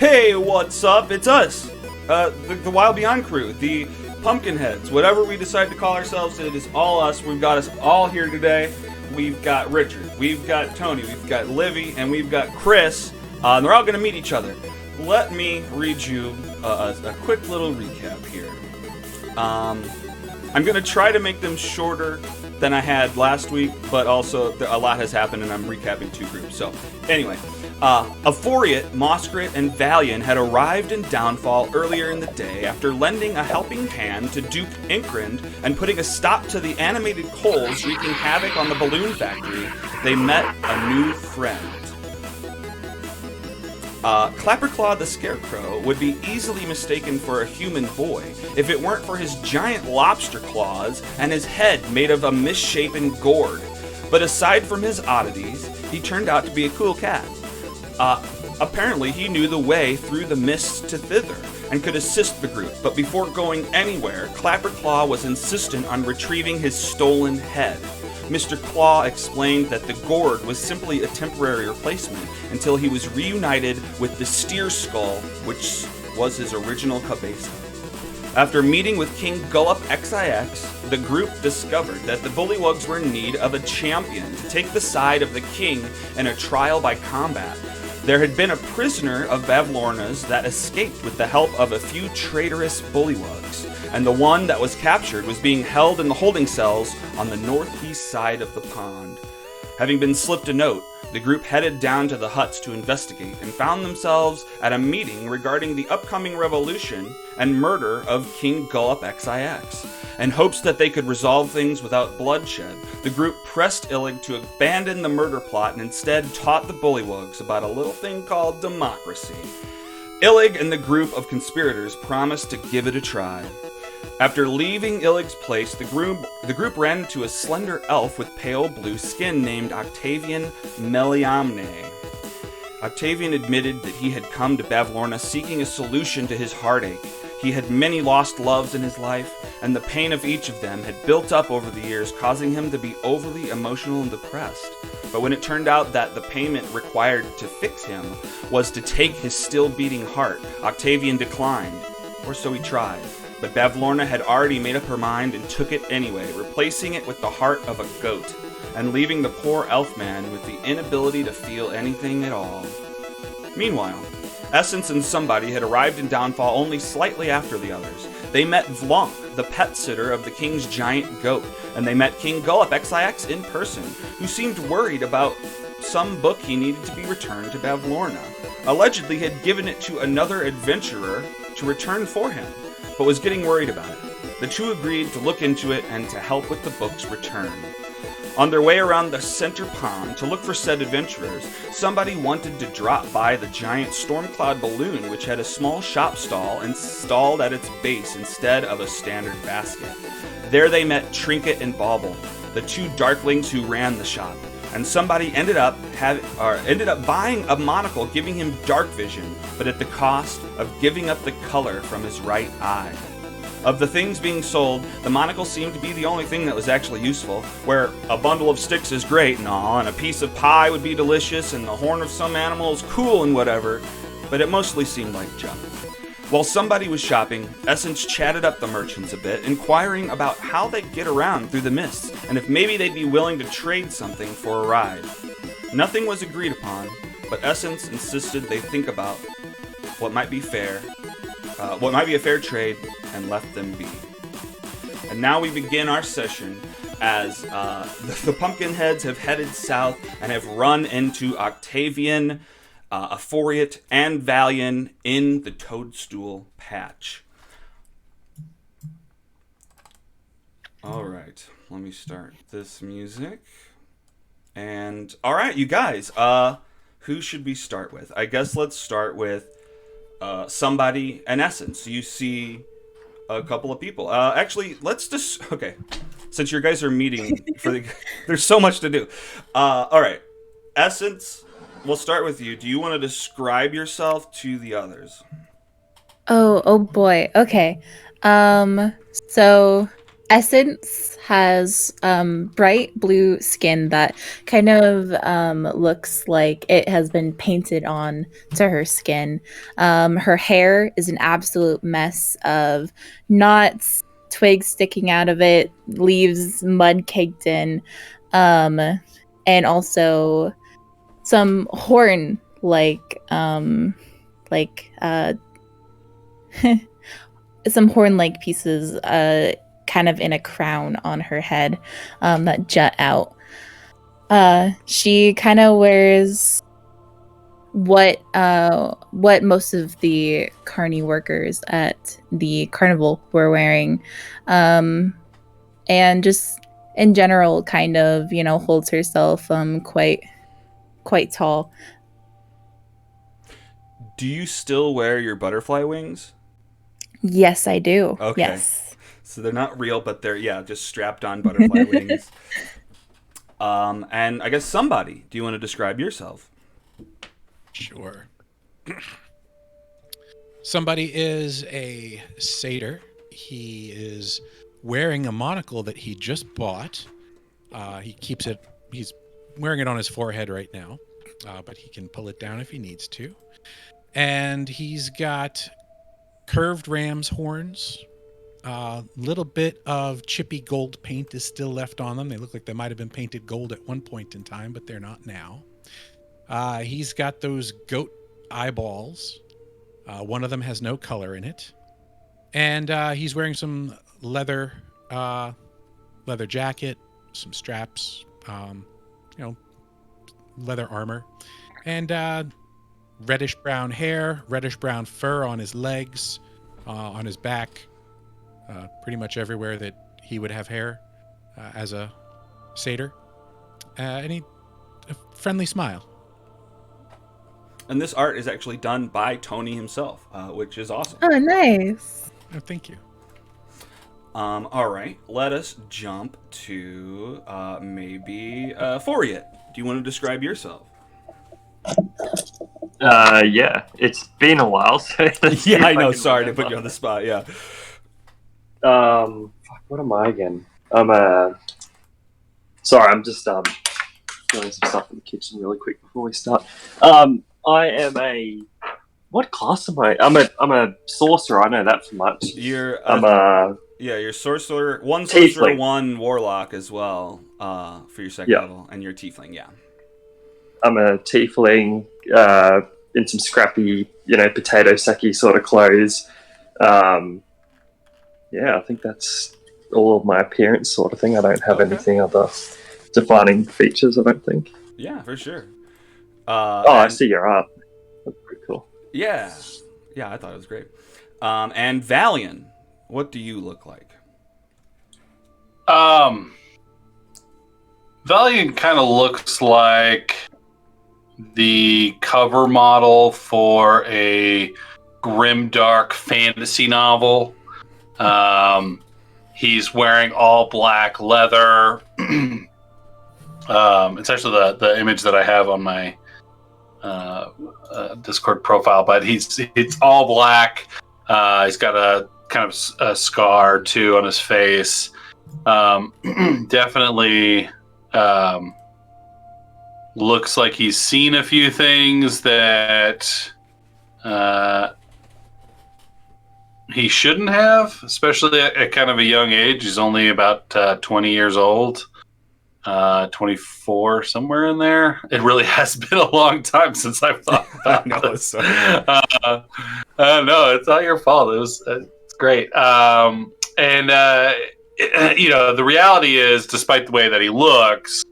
Hey, what's up? It's us, the Wild Beyond crew, the Pumpkinheads, whatever we decide to call ourselves. It is all us. We've got us all here today. We've got Richard, we've got Tony, we've got Livy, and we've got Chris. And they're all going to meet each other. Let me read you a quick little recap here. I'm going to try to make them shorter than I had last week, but also a lot has happened and I'm recapping two groups. So, anyway, Euphoriate, Moskrit, and Valiant had arrived in Downfall earlier in the day after lending a helping hand to Duke Inkrind and putting a stop to the animated coals wreaking havoc on the balloon factory. They met a new friend. Clapperclaw the Scarecrow would be easily mistaken for a human boy if it weren't for his giant lobster claws and his head made of a misshapen gourd. But aside from his oddities, he turned out to be a cool cat. Apparently he knew the way through the mists to thither and could assist the group, but before going anywhere, Clapperclaw was insistent on retrieving his stolen head. Mr. Claw explained that the gourd was simply a temporary replacement until he was reunited with the steer skull, which was his original cabeza. After meeting with King Gullop XIX, the group discovered that the Bullywugs were in need of a champion to take the side of the king in a trial by combat. There had been a prisoner of Bavlorna's that escaped with the help of a few traitorous Bullywugs, and the one that was captured was being held in the holding cells on the northeast side of the pond. Having been slipped a note, the group headed down to the huts to investigate and found themselves at a meeting regarding the upcoming revolution and murder of King Gullop XIX. In hopes that they could resolve things without bloodshed, the group pressed Illig to abandon the murder plot and instead taught the Bullywugs about a little thing called democracy. Illig and the group of conspirators promised to give it a try. After leaving Illig's place, the group ran into a slender elf with pale blue skin named Octavian Meliamne. Octavian admitted that he had come to Bavlorna seeking a solution to his heartache. He had many lost loves in his life, and the pain of each of them had built up over the years, causing him to be overly emotional and depressed. But when it turned out that the payment required to fix him was to take his still beating heart, Octavian declined, or so he tried. But Bavlorna had already made up her mind and took it anyway, replacing it with the heart of a goat, and leaving the poor elfman with the inability to feel anything at all. Meanwhile, Essence and somebody had arrived in Downfall only slightly after the others. They met Vlonk, the pet sitter of the king's giant goat, and they met King Gullop XIX in person, who seemed worried about some book he needed to be returned to Bavlorna. Allegedly, he had given it to another adventurer to return for him, but was getting worried about it. The two agreed to look into it and to help with the book's return. On their way around the center pond to look for said adventurers, somebody wanted to drop by the giant Stormcloud balloon, which had a small shop stall installed at its base instead of a standard basket. There they met Trinket and Bauble, the two darklings who ran the shop, and somebody ended up buying a monocle giving him dark vision, but at the cost of giving up the color from his right eye. Of the things being sold, the monocle seemed to be the only thing that was actually useful, where a bundle of sticks is great and all, and a piece of pie would be delicious, and the horn of some animal is cool and whatever, but it mostly seemed like junk. While somebody was shopping, Essence chatted up the merchants a bit, inquiring about how they'd get around through the mists, and if maybe they'd be willing to trade something for a ride. Nothing was agreed upon, but Essence insisted they think about what might be a fair trade, and left them be. And now we begin our session as the Pumpkinheads have headed south and have run into Octavian, Euphoriate, and Valiant in the Toadstool Patch. Alright, let me start this music. And, alright, you guys, who should we start with? I guess let's start with somebody in Essence. You see a couple of people. Actually, let's just... Okay. Since you guys are meeting for the... There's so much to do. Alright. Essence, we'll start with you. Do you want to describe yourself to the others? Oh boy. Okay. So Essence has bright blue skin that kind of looks like it has been painted on to her skin. Her hair is an absolute mess of knots, twigs sticking out of it, leaves mud caked in, um, and also some horn like some horn like pieces kind of in a crown on her head that jut out. She kind of wears what most of the carny workers at the carnival were wearing, and just in general kind of holds herself quite tall. Do you still wear your butterfly wings? Yes, I do. Okay. Yes. So they're not real, but they're, yeah, just strapped on butterfly wings. And I guess somebody, do you want to describe yourself? Sure. Somebody is a satyr. He is wearing a monocle that he just bought. He keeps it, he's wearing it on his forehead right now, but he can pull it down if he needs to. And he's got curved ram's horns. A little bit of chippy gold paint is still left on them. They look like they might have been painted gold at one point in time, but they're not now. He's got those goat eyeballs. One of them has no color in it. And he's wearing some leather jacket, some straps, you know, leather armor, and reddish brown hair, reddish brown fur on his legs, on his back, pretty much everywhere that he would have hair as a satyr. And a friendly smile. And this art is actually done by Tony himself, which is awesome. Oh, nice. Oh, thank you. All right, let us jump to maybe Foriat. Do you want to describe yourself? Yeah, it's been a while. So Yeah, I know. Sorry to put you on the spot. Yeah. What am I again? Sorry, I'm just doing some stuff in the kitchen really quick before we start. I am a. What class am I? I'm a sorcerer. I know that for much. You're you're sorcerer. One sorcerer, Tiefling. one warlock as well. For your second level, and you're tiefling. Yeah. I'm a tiefling in some scrappy, potato sacky sort of clothes. Yeah, I think that's all of my appearance sort of thing. I don't have anything other defining features, I don't think. Yeah, for sure. I see your art. That's pretty cool. Yeah. Yeah, I thought it was great. And Valian, what do you look like? Valiant kind of looks like the cover model for a grimdark fantasy novel. He's wearing all black leather. It's actually the image that I have on my Discord profile, but it's all black. He's got a kind of a scar too on his face. Definitely looks like he's seen a few things that he shouldn't have, especially at kind of a young age. He's only about 20 years old, 24, somewhere in there. It really has been a long time since I've thought about this. No, it's not your fault. It's great. The reality is, despite the way that he looks,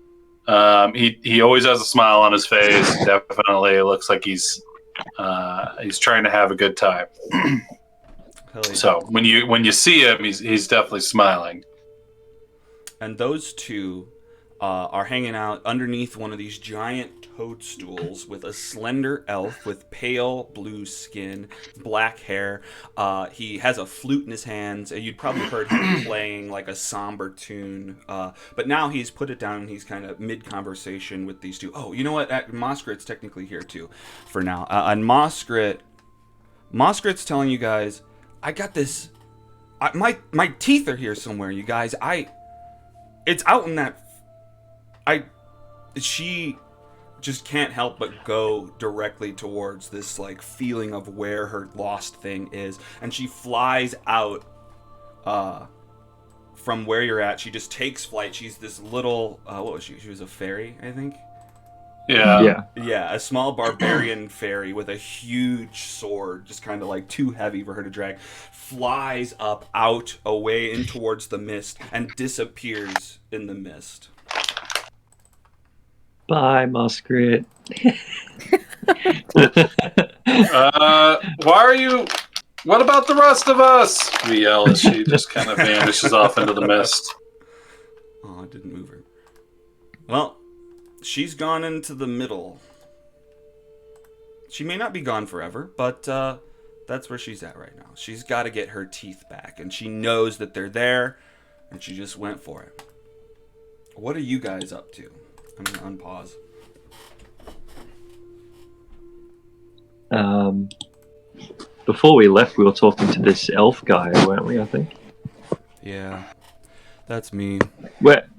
he always has a smile on his face. Definitely looks like he's trying to have a good time. Yeah. So when you see him, he's definitely smiling. And those two are hanging out underneath one of these giant toadstools with a slender elf with pale blue skin, black hair. He has a flute in his hands. You'd probably heard him playing like a somber tune. But now he's put it down and he's kind of mid-conversation with these two. Oh, you know what? Moskrit's technically here too for now. And Moskrit's telling you guys, I got this my teeth are here somewhere, you guys. It's out in that. She just can't help but go directly towards this like feeling of where her lost thing is, and she flies out from where you're at. She just takes flight. She's this little what was she was a fairy, I think. Yeah, a small barbarian fairy with a huge sword, just kind of like too heavy for her to drag, flies up, out, away, in towards the mist, and disappears in the mist. Bye, Muskrat. Why are you... What about the rest of us? We yell as she just kind of vanishes off into the mist. Oh, I didn't move her. Well, she's gone into the middle. She may not be gone forever, but that's where she's at right now. She's got to get her teeth back, and she knows that they're there, and she just went for it. What are you guys up to? I'm going to unpause. Before we left, we were talking to this elf guy, weren't we, I think? Yeah, that's me. Weren't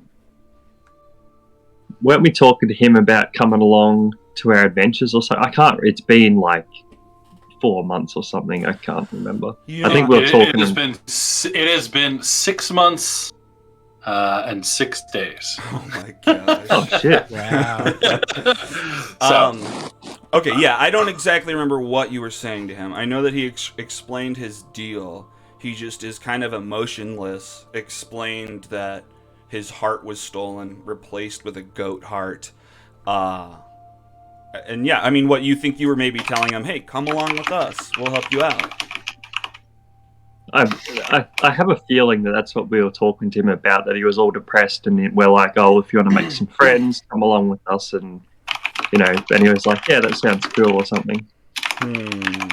we talking to him about coming along to our adventures or something? I can't. It's been like 4 months or something. I can't remember. I think we were talking. It has been 6 months and 6 days. Oh my gosh. Oh shit! Wow. Okay, yeah, I don't exactly remember what you were saying to him. I know that he explained his deal. He just is kind of emotionless. Explained that his heart was stolen, replaced with a goat heart. And yeah, I mean, what you think you were maybe telling him, hey, come along with us. We'll help you out. I have a feeling that that's what we were talking to him about, that he was all depressed, and we're like, oh, if you want to make some friends, come along with us, and and he was like, yeah, that sounds cool or something.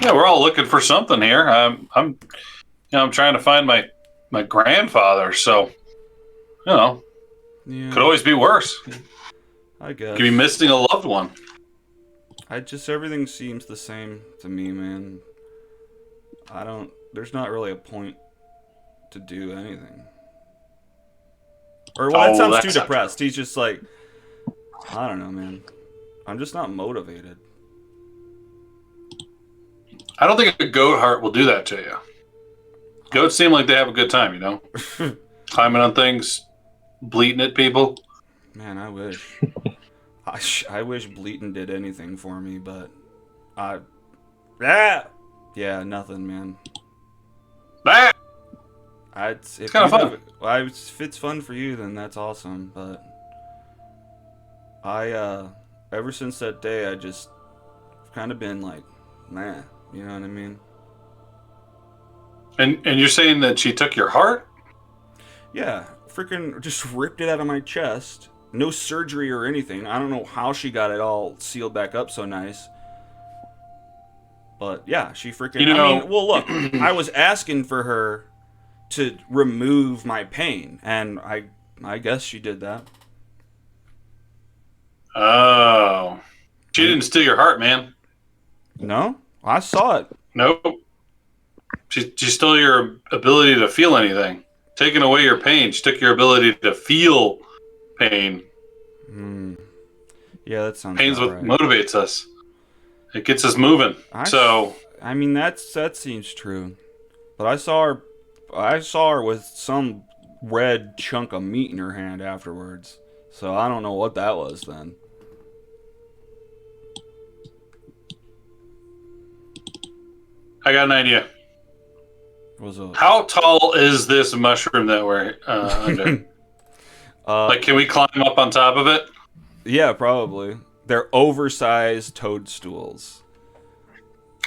Yeah, we're all looking for something here. I'm trying to find my grandfather, so Yeah. could always be worse. I guess. Could be missing a loved one. Everything seems the same to me, man. There's not really a point to do anything. Or, well, that sounds too depressed. He's just like, I don't know, man. I'm just not motivated. I don't think a goat heart will do that to you. Goats seem like they have a good time, climbing on things, bleating at people. Man, I wish. I wish bleating did anything for me, but yeah, nothing, man. It's kind of fun. If it's fun for you, then that's awesome. But ever since that day, I just kind of been like, nah, you know what I mean? And you're saying that she took your heart? Yeah, freaking just ripped it out of my chest. No surgery or anything. I don't know how she got it all sealed back up so nice. But yeah, she freaking... I mean, well, look, I was asking for her to remove my pain, and I guess she did that. Oh. She didn't steal your heart, man. No? I saw it. Nope. She stole your ability to feel anything. Taking away your pain, she took your ability to feel pain. Yeah, that sounds Pain's what right. motivates us. It gets us moving. I mean, that seems true. But I saw her with some red chunk of meat in her hand afterwards. So I don't know what that was then. I got an idea. Was How tall is this mushroom that we're under? Can we climb up on top of it? Yeah, probably. They're oversized toadstools.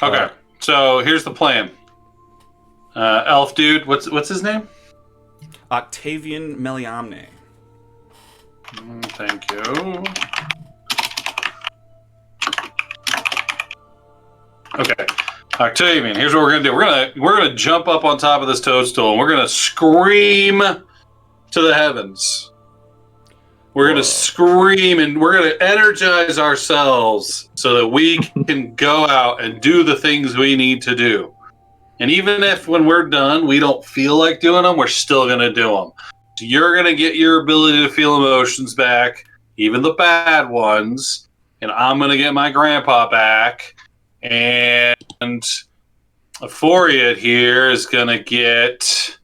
Okay, so here's the plan. Elf dude, what's his name? Octavian Meliamne. Thank you. Okay, Octavian. Here's what we're gonna do. We're gonna jump up on top of this toadstool, and we're gonna scream to the heavens. We're going to scream, and we're going to energize ourselves so that we can go out and do the things we need to do. And even if when we're done, we don't feel like doing them, we're still going to do them. So you're going to get your ability to feel emotions back, even the bad ones. And I'm going to get my grandpa back. And Euphoria here is going to get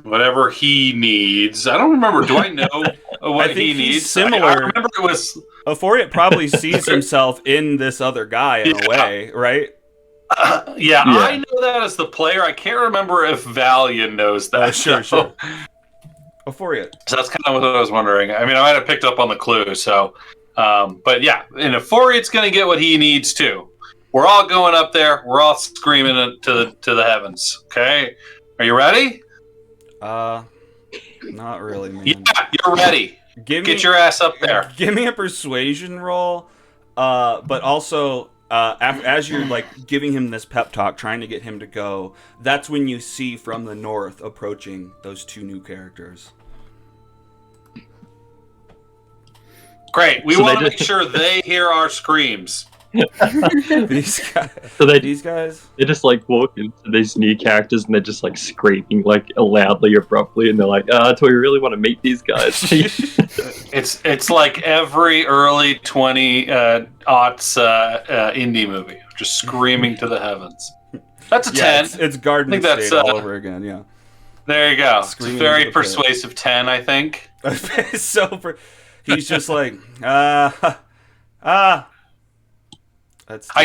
whatever he needs. I don't remember. Do I know what I think he he's needs? similar. I remember it was... Euphoria probably sees himself in this other guy in a way, right? Yeah, I know that as the player. I can't remember if Valiant knows that. Sure. Euphoria. So that's kind of what I was wondering. I mean, I might have picked up on the clue. So, but yeah, in Euphoria, it's going to get what he needs too. We're all going up there. We're all screaming to the heavens. Okay, are you ready? Not really, man. Yeah, you're ready. Get your ass up there. Give me a persuasion roll, but also as you're like giving him this pep talk, trying to get him to go. That's when you see from the north approaching those two new characters. Great. We want to make sure they hear our screams. These guys. So these guys. They just like walk into these new characters and they're just like screaming like loudly, abruptly, and they're like, "Do we really want to meet these guys?" It's like every early 20s indie movie, just screaming to the heavens. That's a 10. It's Garden State all over again. Yeah. There you go. It's a Screaming very into the pit. persuasive 10, I think. He's just like, I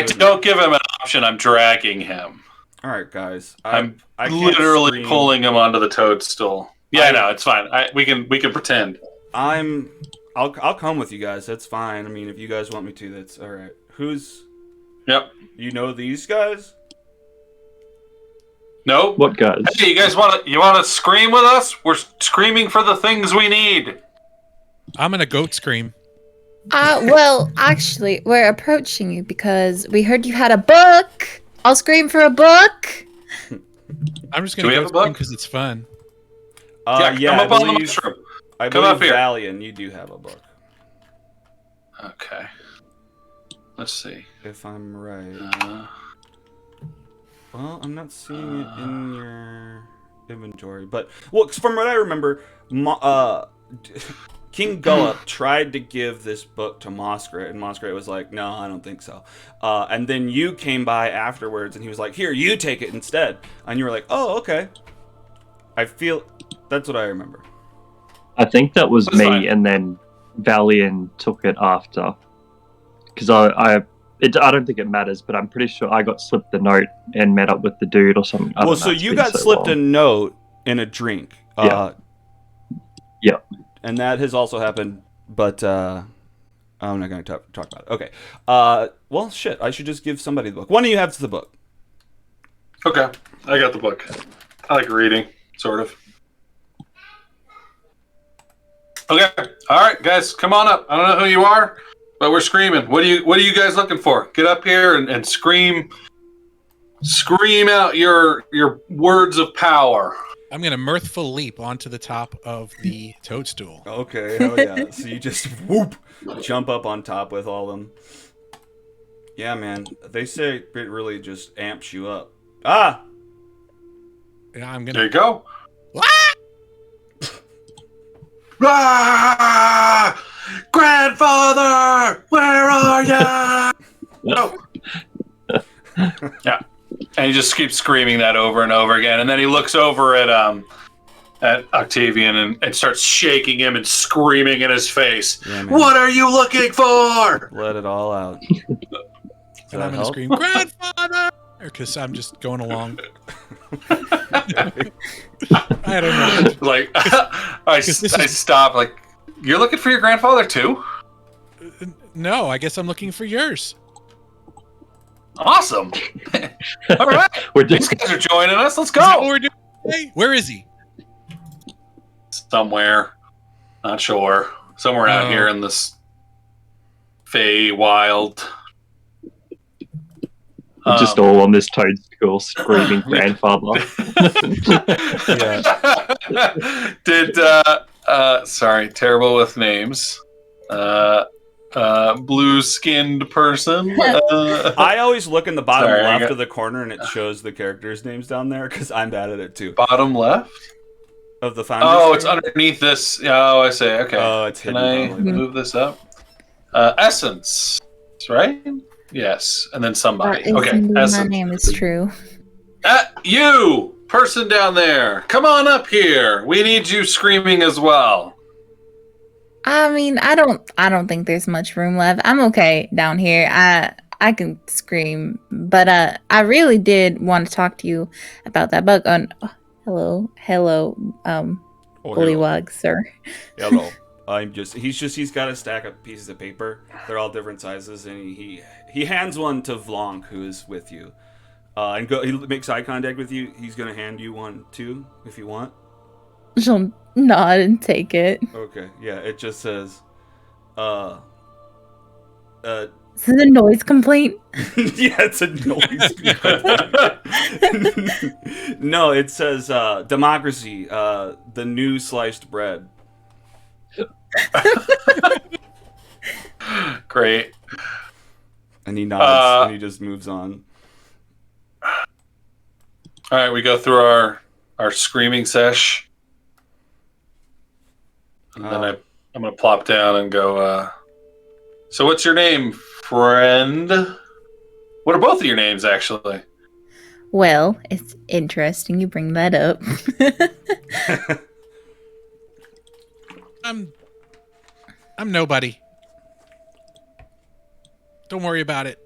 don't give him an option. I'm dragging him. All right, guys. I'm can't literally scream. pulling him onto the toadstool. Yeah, no, it's fine. We can pretend. I'll come with you guys. That's fine. I mean, if you guys want me to, that's all right. Yep. You know these guys? Nope. What guys? Hey, you guys want to scream with us? We're screaming for the things we need. I'm gonna goat scream. Well, actually, we're approaching you because we heard you had a book. I'll scream for a book. I'm just Do gonna we goat have a book? scream because it's fun. Come up on the mushroom. I Come believe up here. Valiant, you do have a book. Okay. Let's see. If I'm right. Well, I'm not seeing it in your inventory, but from what I remember, King Gullup tried to give this book to Moskrit, and Moskrit was like, "No, I don't think so." And then you came by afterwards, and he was like, "Here, you take it instead." And you were like, "Oh, okay." I feel that's what I remember. I think that was That's me, fine. and then Valiant took it after. Because I don't think it matters, but I'm pretty sure I got slipped the note and met up with the dude or something. I Well, don't know, so it's you been got so slipped a long. note in a drink. Yeah. And that has also happened, but I'm not going to talk about it. Okay. Well, shit. I should just give somebody the book. One of you has the book. Okay. I got the book. I like reading, sort of. Okay. All right, guys, come on up. I don't know who you are, but we're screaming. What are you guys looking for? Get up here and scream out your words of power. I'm gonna mirthful leap onto the top of the toadstool. Okay, hell yeah. So you just whoop, jump up on top with all them. Yeah, man. They say it really just amps you up. Ah! Yeah, I'm There gonna. you go. Ah! Ah! Grandfather, where are ya? No. Yeah, and he just keeps screaming that over and over again, and then he looks over at Octavian and starts shaking him and screaming in his face. Yeah, man. What are you looking for? Let it all out. And I'm gonna scream, "Grandfather!" Because I'm just going along. I don't know. Like, I stop. Like, you're looking for your grandfather too? No, I guess I'm looking for yours. Awesome. All right, We're these just guys are joining us. Let's Is that what go. we're doing today? Where is he? Somewhere, not sure. Somewhere out Oh. here in this Fey wild. just all on this toadstool screaming grandfather. Did sorry, terrible with names. blue-skinned person. I always look in the bottom Sorry, I left got- of the corner and it shows the characters' names down there because I'm bad at it too. Bottom left. Of the founders. Oh, it's screen? underneath this. Oh, I see. Okay. Oh, it's Can hidden I probably. move this up? Essence, right? Yes, and then somebody. That is Okay, indeed my Essence. name is true. You person down there, come on up here. We need you screaming as well. I mean, I don't think there's much room left. I'm okay down here. I can scream, but I really did want to talk to you about that bug. Hello, Oh, bullywug, sir. hello. He's got a stack of pieces of paper. They're all different sizes, and he hands one to Vlonk, who is with you. He makes eye contact with you. He's gonna hand you one too, if you want. She'll nod and take it. Okay, yeah. It just says, Is it a noise complaint? yeah, it's a noise. No, it says democracy, the new sliced bread. Great. And he nods and he just moves on. All right, we go through our screaming sesh, and then I'm gonna plop down and go. So, what's your name, friend? What are both of your names, actually? Well, it's interesting you bring that up. I'm nobody. Don't worry about it.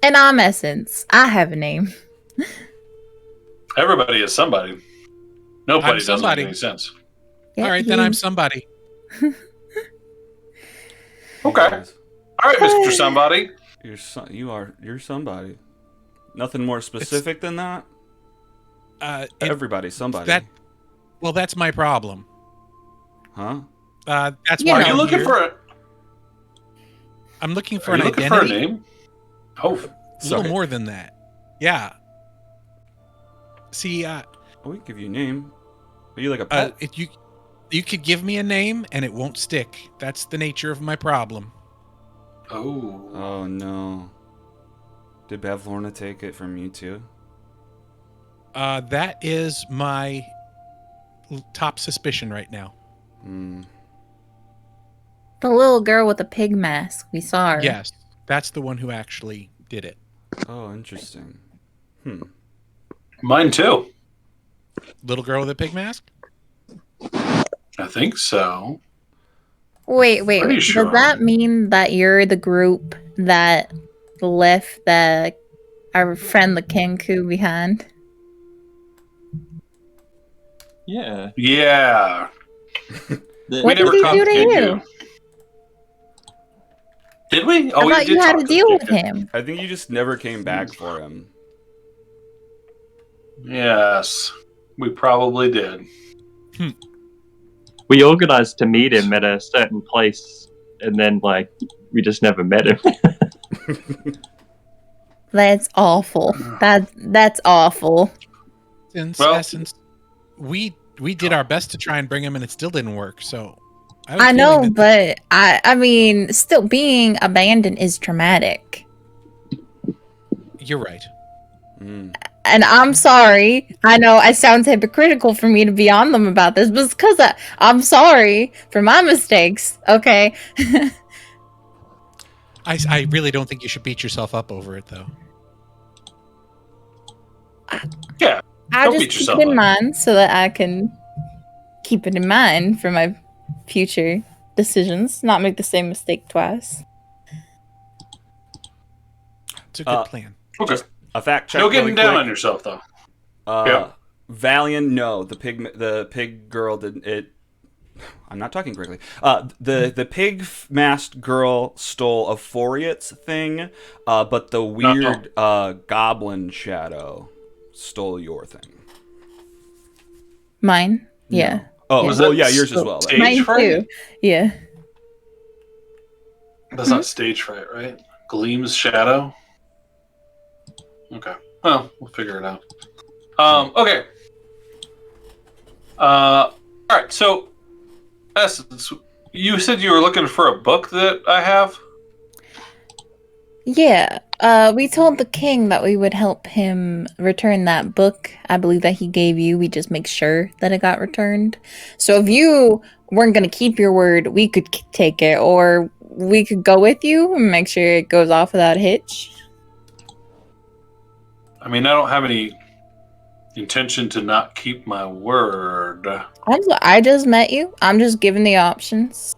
And I'm Essence. I have a name. Everybody is somebody. Nobody I'm doesn't somebody. make any sense. Yeah, All right, then I'm somebody. Okay. All right, Mr. Somebody. You're somebody. Nothing more specific than that. Everybody's somebody. That's my problem. Huh? That's Yeah. why Are you I'm looking here. for? I'm looking for Are an you looking identity. for a name? Oh, A little Sorry. more than that. Yeah. See, We can give you a name. Are you like a pet? if you could give me a name and it won't stick. That's the nature of my problem. oh. Oh no. Did Bavlorna take it from you too? That is my top suspicion right now. Hmm. The little girl with the pig mask. We saw her. Yes, that's the one who actually did it. Oh, interesting. Mine too. Little girl with a pig mask? I think so. Wait. Pretty sure. Does that mean that you're the group that left our friend the Kenku behind? Yeah. Yeah. What did he do to you? Did we? I we thought did you had talk to deal the with kid. him. I think you just never came back for him. Yes, we probably did. We organized to meet him at a certain place, and then we just never met him. That's awful. That's awful. Essence, we did our best to try and bring him, and it still didn't work. So I know, but I mean, still being abandoned is traumatic. You're right. And I'm sorry. I know it sounds hypocritical for me to be on them about this, but it's because I'm sorry for my mistakes. Okay. I really don't think you should beat yourself up over it, though. Yeah. I Don't just beat keep yourself it in up. mind so that I can keep it in mind for my future decisions, not make the same mistake twice. It's a good plan. Okay. Just a fact check. No getting really down quick. on yourself, though. Yeah. Valiant, no. The pig girl didn't. I'm not talking correctly. The pig masked girl stole a Foriet's thing, but the weird goblin shadow stole your thing. Mine? Yeah. Oh, Was well, that yeah, yours as well. stage Mine fright? too. Yeah. That's not stage fright, right? Gleam's shadow. Okay. Well, we'll figure it out. Okay. All right. So, Essence, you said you were looking for a book that I have. Yeah, we told the king that we would help him return that book. I believe that he gave you. We just make sure that it got returned. So if you weren't going to keep your word, we could take it, or we could go with you and make sure it goes off without a hitch. I mean, I don't have any intention to not keep my word. I just met you. I'm just giving the options.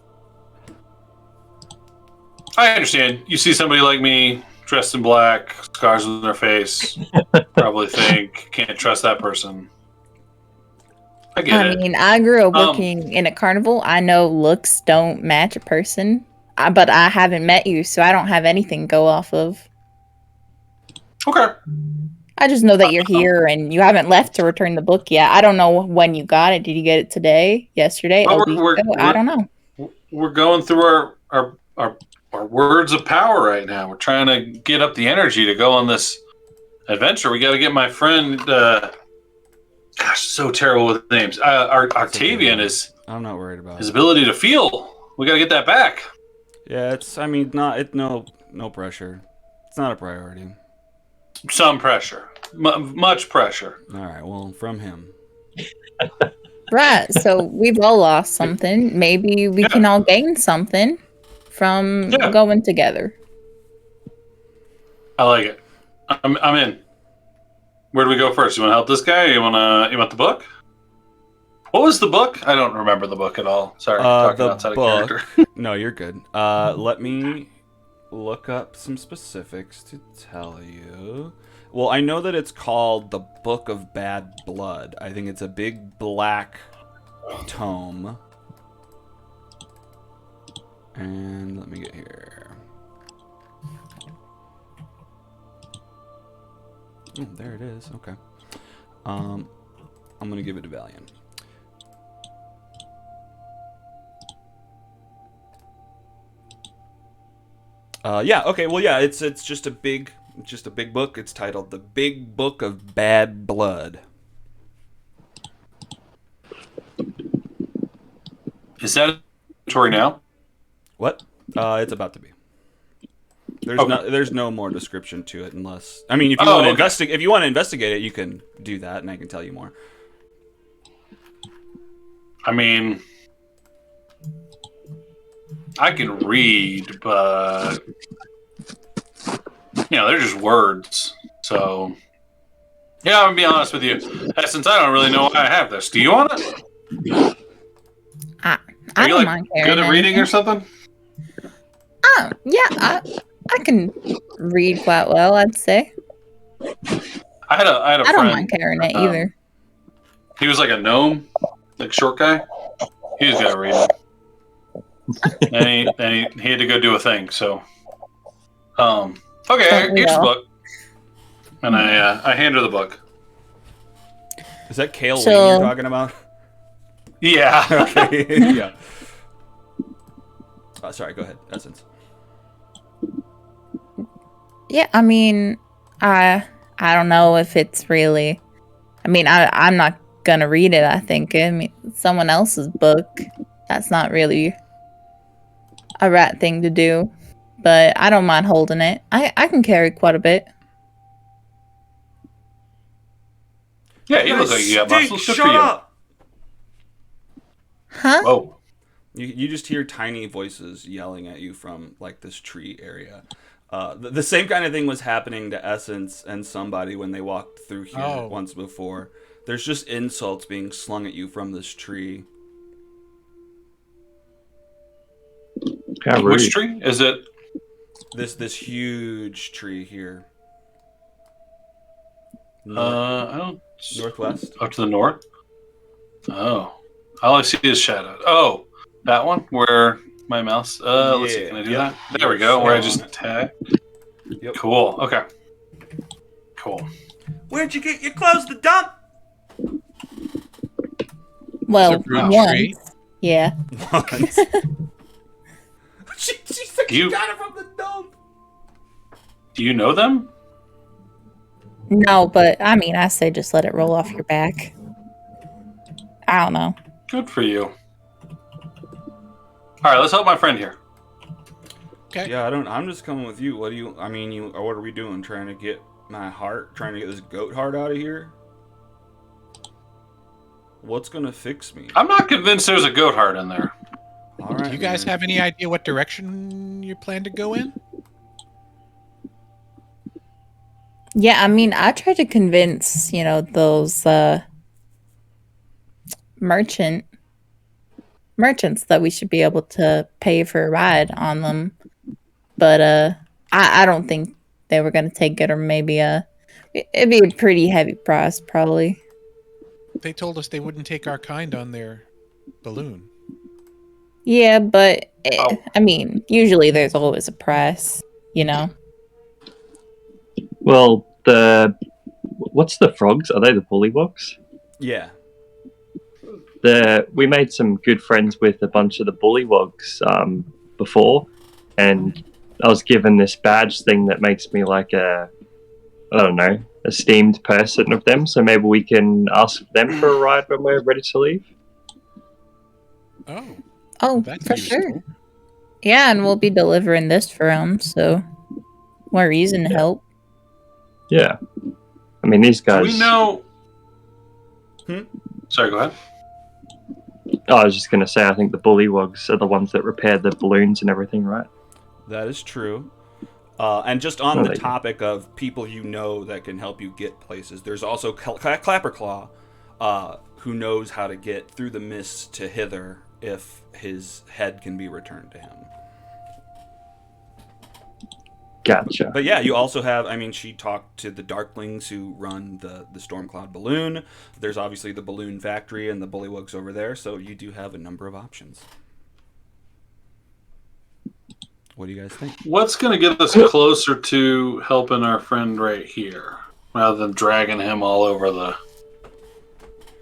I understand. You see somebody like me dressed in black, scars on their face, probably think can't trust that person. I get I it. mean, I grew up working in a carnival. I know looks don't match a person, but I haven't met you, so I don't have anything to go off of. Okay. I just know that you're here and you haven't left to return the book yet. I don't know when you got it. Did you get it today, yesterday, Well, a week ago? I don't know. We're going through our words of power right now. We're trying to get up the energy to go on this adventure. We got to get my friend. Gosh, so terrible with names. Octavian is. I'm not worried about his it. ability to feel. We got to get that back. Yeah, it's. I mean, no pressure. It's not a priority. Some pressure, much pressure. All right. Well, from him. Right. So we've all lost something. Maybe we can all gain something from going together. I like it. I'm in. Where do we go first? You want to help this guy? Or you want the book? What was the book? I don't remember the book at all. Sorry, talking outside of character. No, you're good. Let me look up some specifics to tell you. Well, I know that it's called the Book of Bad Blood. I think it's a big black tome. And let me get here. Oh, there it is. Okay. I'm gonna give it to Valiant. Yeah. Okay. Well, yeah. It's just a big book. It's titled "The Big Book of Bad Blood." Is that inventory now? What? It's about to be. There's no more description to it unless if you want to investigate. If you want to investigate it, you can do that, and I can tell you more. I mean, I can read, but they're just words. So, yeah, I'm gonna be honest with you. Since I don't really know why I have this, do you want it? I don't mind carrying good at reading or something? Oh, yeah, I can read quite well, I'd say. I had a friend. I don't mind carrying it either. He was like a gnome, like short guy. He was good at reading. and he had to go do a thing. So, okay, here's the book, and I hand her the book. Is that Kale Lee you're talking about? Yeah. Okay. Yeah. Sorry. Go ahead, Essence. Yeah, I mean, I don't know if it's really. I mean, I'm not gonna read it. I think it's someone else's book. That's not really a right thing to do, but I don't mind holding it. I can carry quite a bit. Yeah, you look like you got muscles. Shut up! Huh? Whoa. You just hear tiny voices yelling at you from like this tree area. The same kind of thing was happening to Essence and somebody when they walked through here once before. There's just insults being slung at you from this tree. Which tree is it? This huge tree here. I don't. Northwest. Up to the north. Oh, all I see is shadow. Oh, that one where my mouse. Let's see. Can I do that? There we go. Where I just tag. Yep. Cool. Okay. Cool. Where'd you get your clothes to dump? Well, once. Yeah. Once. she said she got it from the dump. Do you know them? No, but I mean, I say just let it roll off your back. I don't know. Good for you. All right, let's help my friend here. Okay. Yeah, I'm just coming with you. What are we doing? Trying to get my heart? Trying to get this goat heart out of here? What's gonna fix me? I'm not convinced there's a goat heart in there. All right, Do you guys man. have any idea what direction you plan to go in? Yeah, I mean, I tried to convince, those merchants that we should be able to pay for a ride on them. But I don't think they were gonna take it, or maybe it'd be a pretty heavy price probably. They told us they wouldn't take our kind on their balloon. Yeah, but Oh. I mean, usually there's always a price, you know. Well, what's the frogs? Are they the bullywugs? Yeah. We made some good friends with a bunch of the bullywugs before, and I was given this badge thing that makes me like I don't know, esteemed person of them. So maybe we can ask them for a ride when we're ready to leave. Oh, That's for useful. sure. Yeah, and we'll be delivering this for them, so more reason to help. Yeah, I mean these Do guys. we know? Sorry, go ahead. I was just gonna say, I think the bullywugs are the ones that repair the balloons and everything, right? That is true. And just on Oh, the they do. topic of people that can help you get places, there's also Clapperclaw, who knows how to get through the mist to hither if his head can be returned to him. Gotcha. But yeah, you also have, she talked to the Darklings who run the Stormcloud balloon. There's obviously the balloon factory and the bullywugs over there, so you do have a number of options. What do you guys think? What's going to get us closer to helping our friend right here, rather than dragging him all over the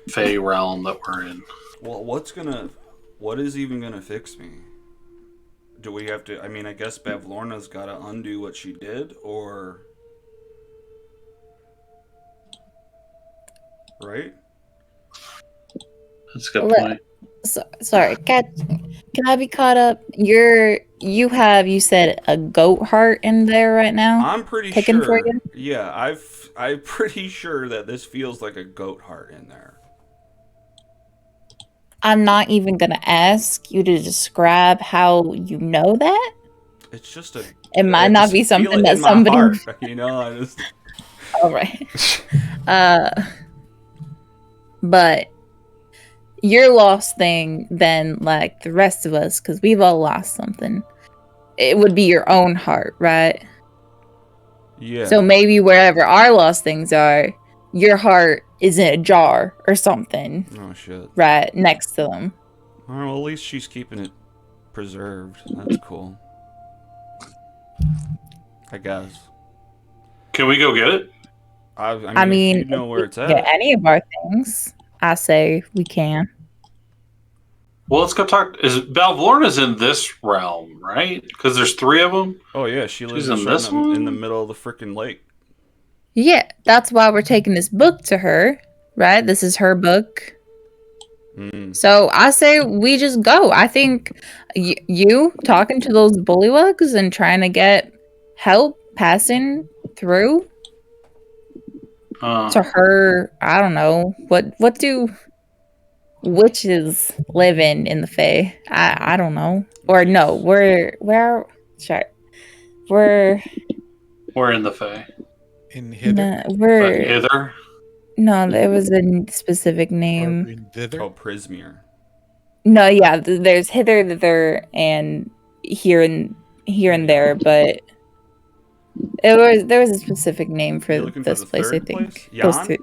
Fey realm that we're in? Well, what is even gonna fix me? Do we have to, I guess Bavlorna's gotta undo what she did, or... Right? That's a good Let- point. Sorry, can I be caught up? You said a goat heart in there right now? I'm pretty Picking sure. for you? Yeah, I'm pretty sure that this feels like a goat heart in there. I'm not even gonna ask you to describe how you know that. It's just a... It might I not just be feel something it that in my somebody. heart, I just... All right. But your lost thing, then, like the rest of us, because we've all lost something. It would be your own heart, right? Yeah. So maybe wherever our lost things are, your heart is in a jar or something, Oh, shit. right next to them. All right, well, at least she's keeping it preserved. That's cool. I guess. Can we go get it? I mean, if you know if where we it's can get at. any of our things, I say we can. Well, let's go talk. Bavlorna's in this realm, right? Because there's 3 of them. Oh, yeah, she lives She's in this in the one? middle of the freaking lake. Yeah, that's why we're taking this book to her, right? This is her book. Mm. So I say we just go. I think you talking to those bullywugs and trying to get help passing through to her. I don't know what do witches live in the Fae? I don't know. Or no, we're We're in the Fae. In hither. But we're hither. no. There was a specific Or name. in thither. Oh, Prismere. No, yeah, there's hither, thither, and here and there, but there was a specific name You for looking this for the place. I third think place? Those Jan? three-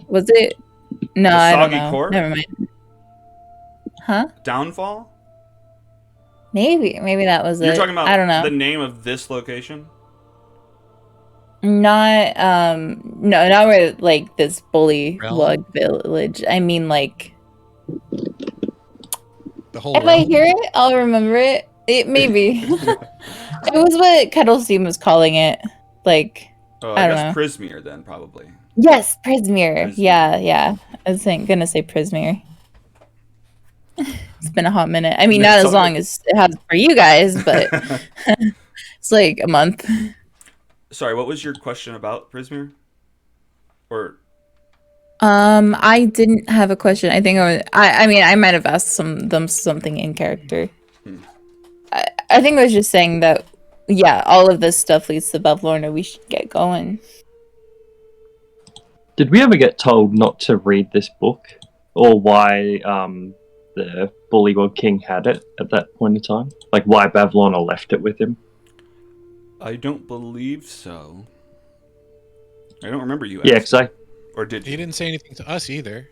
was it? No, The I don't Soggy know. Court? Never mind. Huh? Downfall? Maybe that was You're it. talking about I don't know. the name of this location? Not no, not where like this bullywug Realm? village. I mean, like, The whole if I realm. hear it, I'll remember it. It maybe. It was what Kettlestein was calling it. Like, Oh, I I don't guess know. Prismere then, probably. Yes, Prismere. Prismere. Yeah. I was gonna say Prismere. It's been a hot minute. I mean, It's not as all long right. as it has for you guys, but it's like a month. Sorry, what was your question about Prismir? Or I didn't have a question. I think I mean, I might have asked them something in character. I think I was just saying that, yeah, all of this stuff leads to Bevlorna. We should get going. Did we ever get told not to read this book, or why the Bullywug King had it at that point in time? Like why Bavlorna left it with him? I don't believe so. I don't remember you Yeah, asking. because Or did He you? didn't say anything to us either.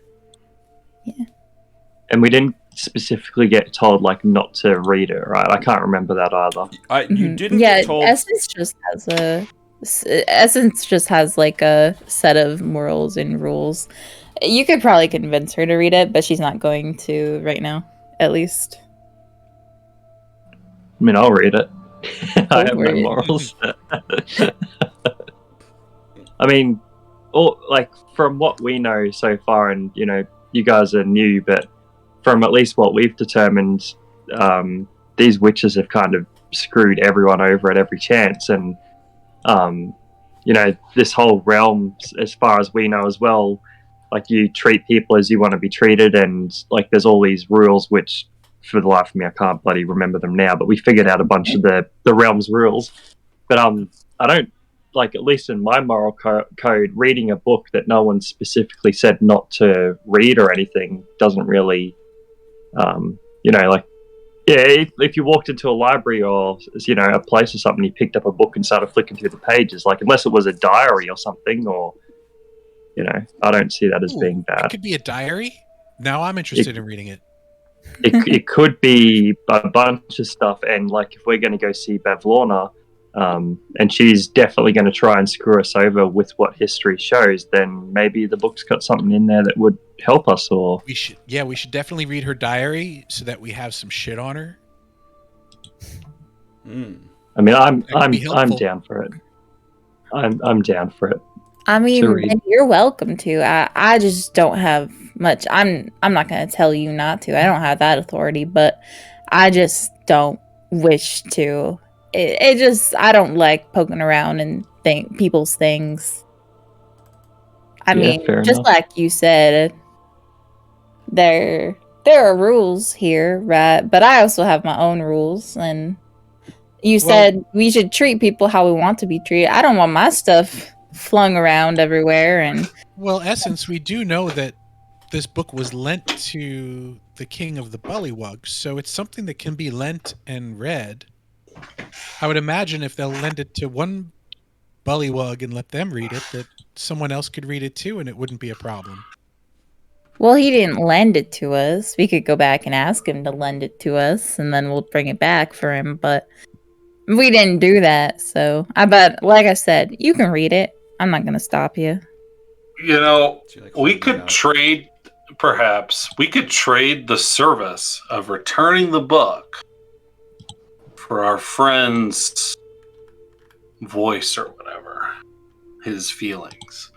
and we didn't specifically get told like not to read it, right? I can't remember that either. You didn't Yeah, get told. Essence just has like a set of morals and rules. You could probably convince her to read it, but she's not going to right now, at least. I mean, I'll read it. I have for no it. morals. I mean, all like from what we know so far, and you know, you guys are new, but from at least what we've determined, these witches have kind of screwed everyone over at every chance, and you know, this whole realm, as far as we know as well, like you treat people as you want to be treated, and like there's all these rules which, for the life of me, I can't bloody remember them now. But we figured out a bunch of the realm's rules, but I don't like, at least in my moral code, reading a book that no one specifically said not to read or anything doesn't really, you know, like, yeah, if you walked into a library or, you know, a place or something, you picked up a book and started flicking through the pages, like, unless it was a diary or something, or, you know, I don't see that as Ooh, being it bad. could be a diary. Now I'm interested in reading it. It could be a bunch of stuff, and like if we're going to go see Bavlorna, and she's definitely going to try and screw us over with what history shows, then maybe the book's got something in there that would help us. Or We should definitely read her diary so that we have some shit on her. I mean, That could be I'm helpful. down for it. I'm down for it. I mean, To read. and you're welcome to. I just don't have much. I'm not going to tell you not to. I don't have that authority, but I just don't wish to. It just, I don't like poking around and people's things. I Yeah, mean, fair just enough. like you said, there are rules here, right? But I also have my own rules, and you said we should treat people how we want to be treated. I don't want my stuff flung around everywhere. And Well, Essence, we do know that this book was lent to the king of the Bullywugs, so it's something that can be lent and read. I would imagine if they'll lend it to one Bullywug and let them read it, that someone else could read it too, and it wouldn't be a problem. well, he didn't lend it to us. We could go back and ask him to lend it to us, and then we'll bring it back for him. But we didn't do that, so I bet, like I said, you can read it. I'm not gonna stop you. You know, So you're, like, we holding it could up. trade. Perhaps we could trade the service of returning the book for our friend's voice or whatever, his feelings,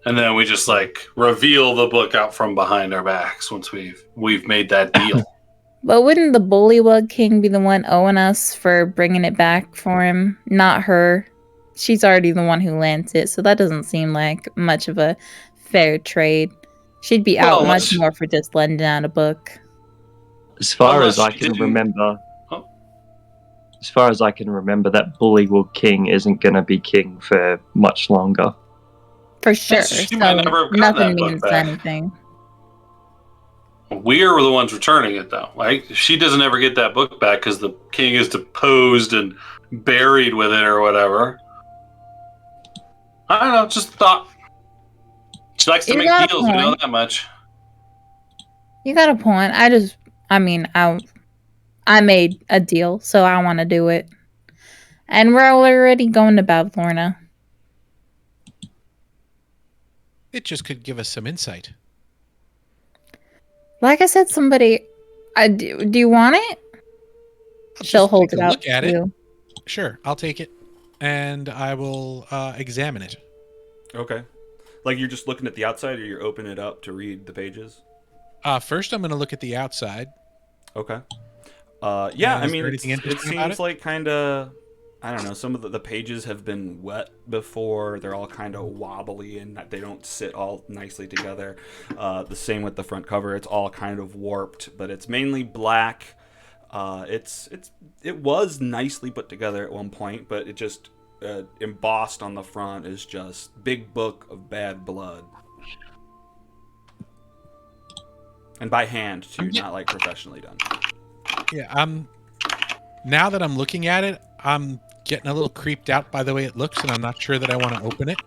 and then we just like reveal the book out from behind our backs once we've made that deal. But wouldn't the Bullywug King be the one owing us for bringing it back for him, not her? She's already the one who lent it, so that doesn't seem like much of a fair trade. She'd be out Well, much more for just lending out a book. As far Unless as I she can didn't- remember, Oh. as far as I can remember, that Bullywug King isn't going to be king for much longer. For sure. She might So never have gotten nothing that book means back. anything. We are the ones returning it, though. Like, she doesn't ever get that book back because the king is deposed and buried with it or whatever. I don't know, just a thought. She likes to You make got a deals, we know point. that much. You got a point. I made a deal, so I want to do it. And we're already going to Bavlorna. It just could give us some insight. Like I said, do you want it? I'll She'll just hold take it a out look at to it. you. Sure, I'll take it, and I will examine it. Okay. Like you're just looking at the outside, or you're opening it up to read the pages? First, I'm going to look at the outside. Okay. Yeah, I Is mean, there anything it interesting about seems it? like kind of, I don't know, some of the pages have been wet before. They're all kind of wobbly and they don't sit all nicely together. The same with the front cover. It's all kind of warped, but it's mainly black. It was nicely put together at one point, but it just embossed on the front is just Big Book of Bad Blood. And by hand, too, not like professionally done. Yeah, now that I'm looking at it, I'm getting a little creeped out by the way it looks, and I'm not sure that I want to open it.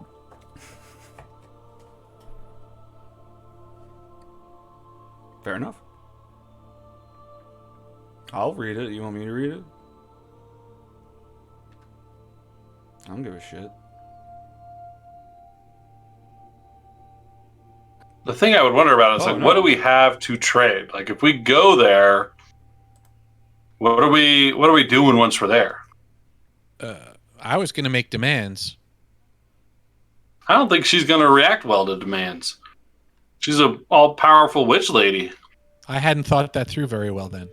Fair enough. I'll read it. You want me to read it? I don't give a shit. The thing I would wonder about is Oh, like, no. what do we have to trade? Like, if we go there, what are we doing once we're there? I was going to make demands. I don't think she's going to react well to demands. She's a all-powerful witch lady. I hadn't thought that through very well then.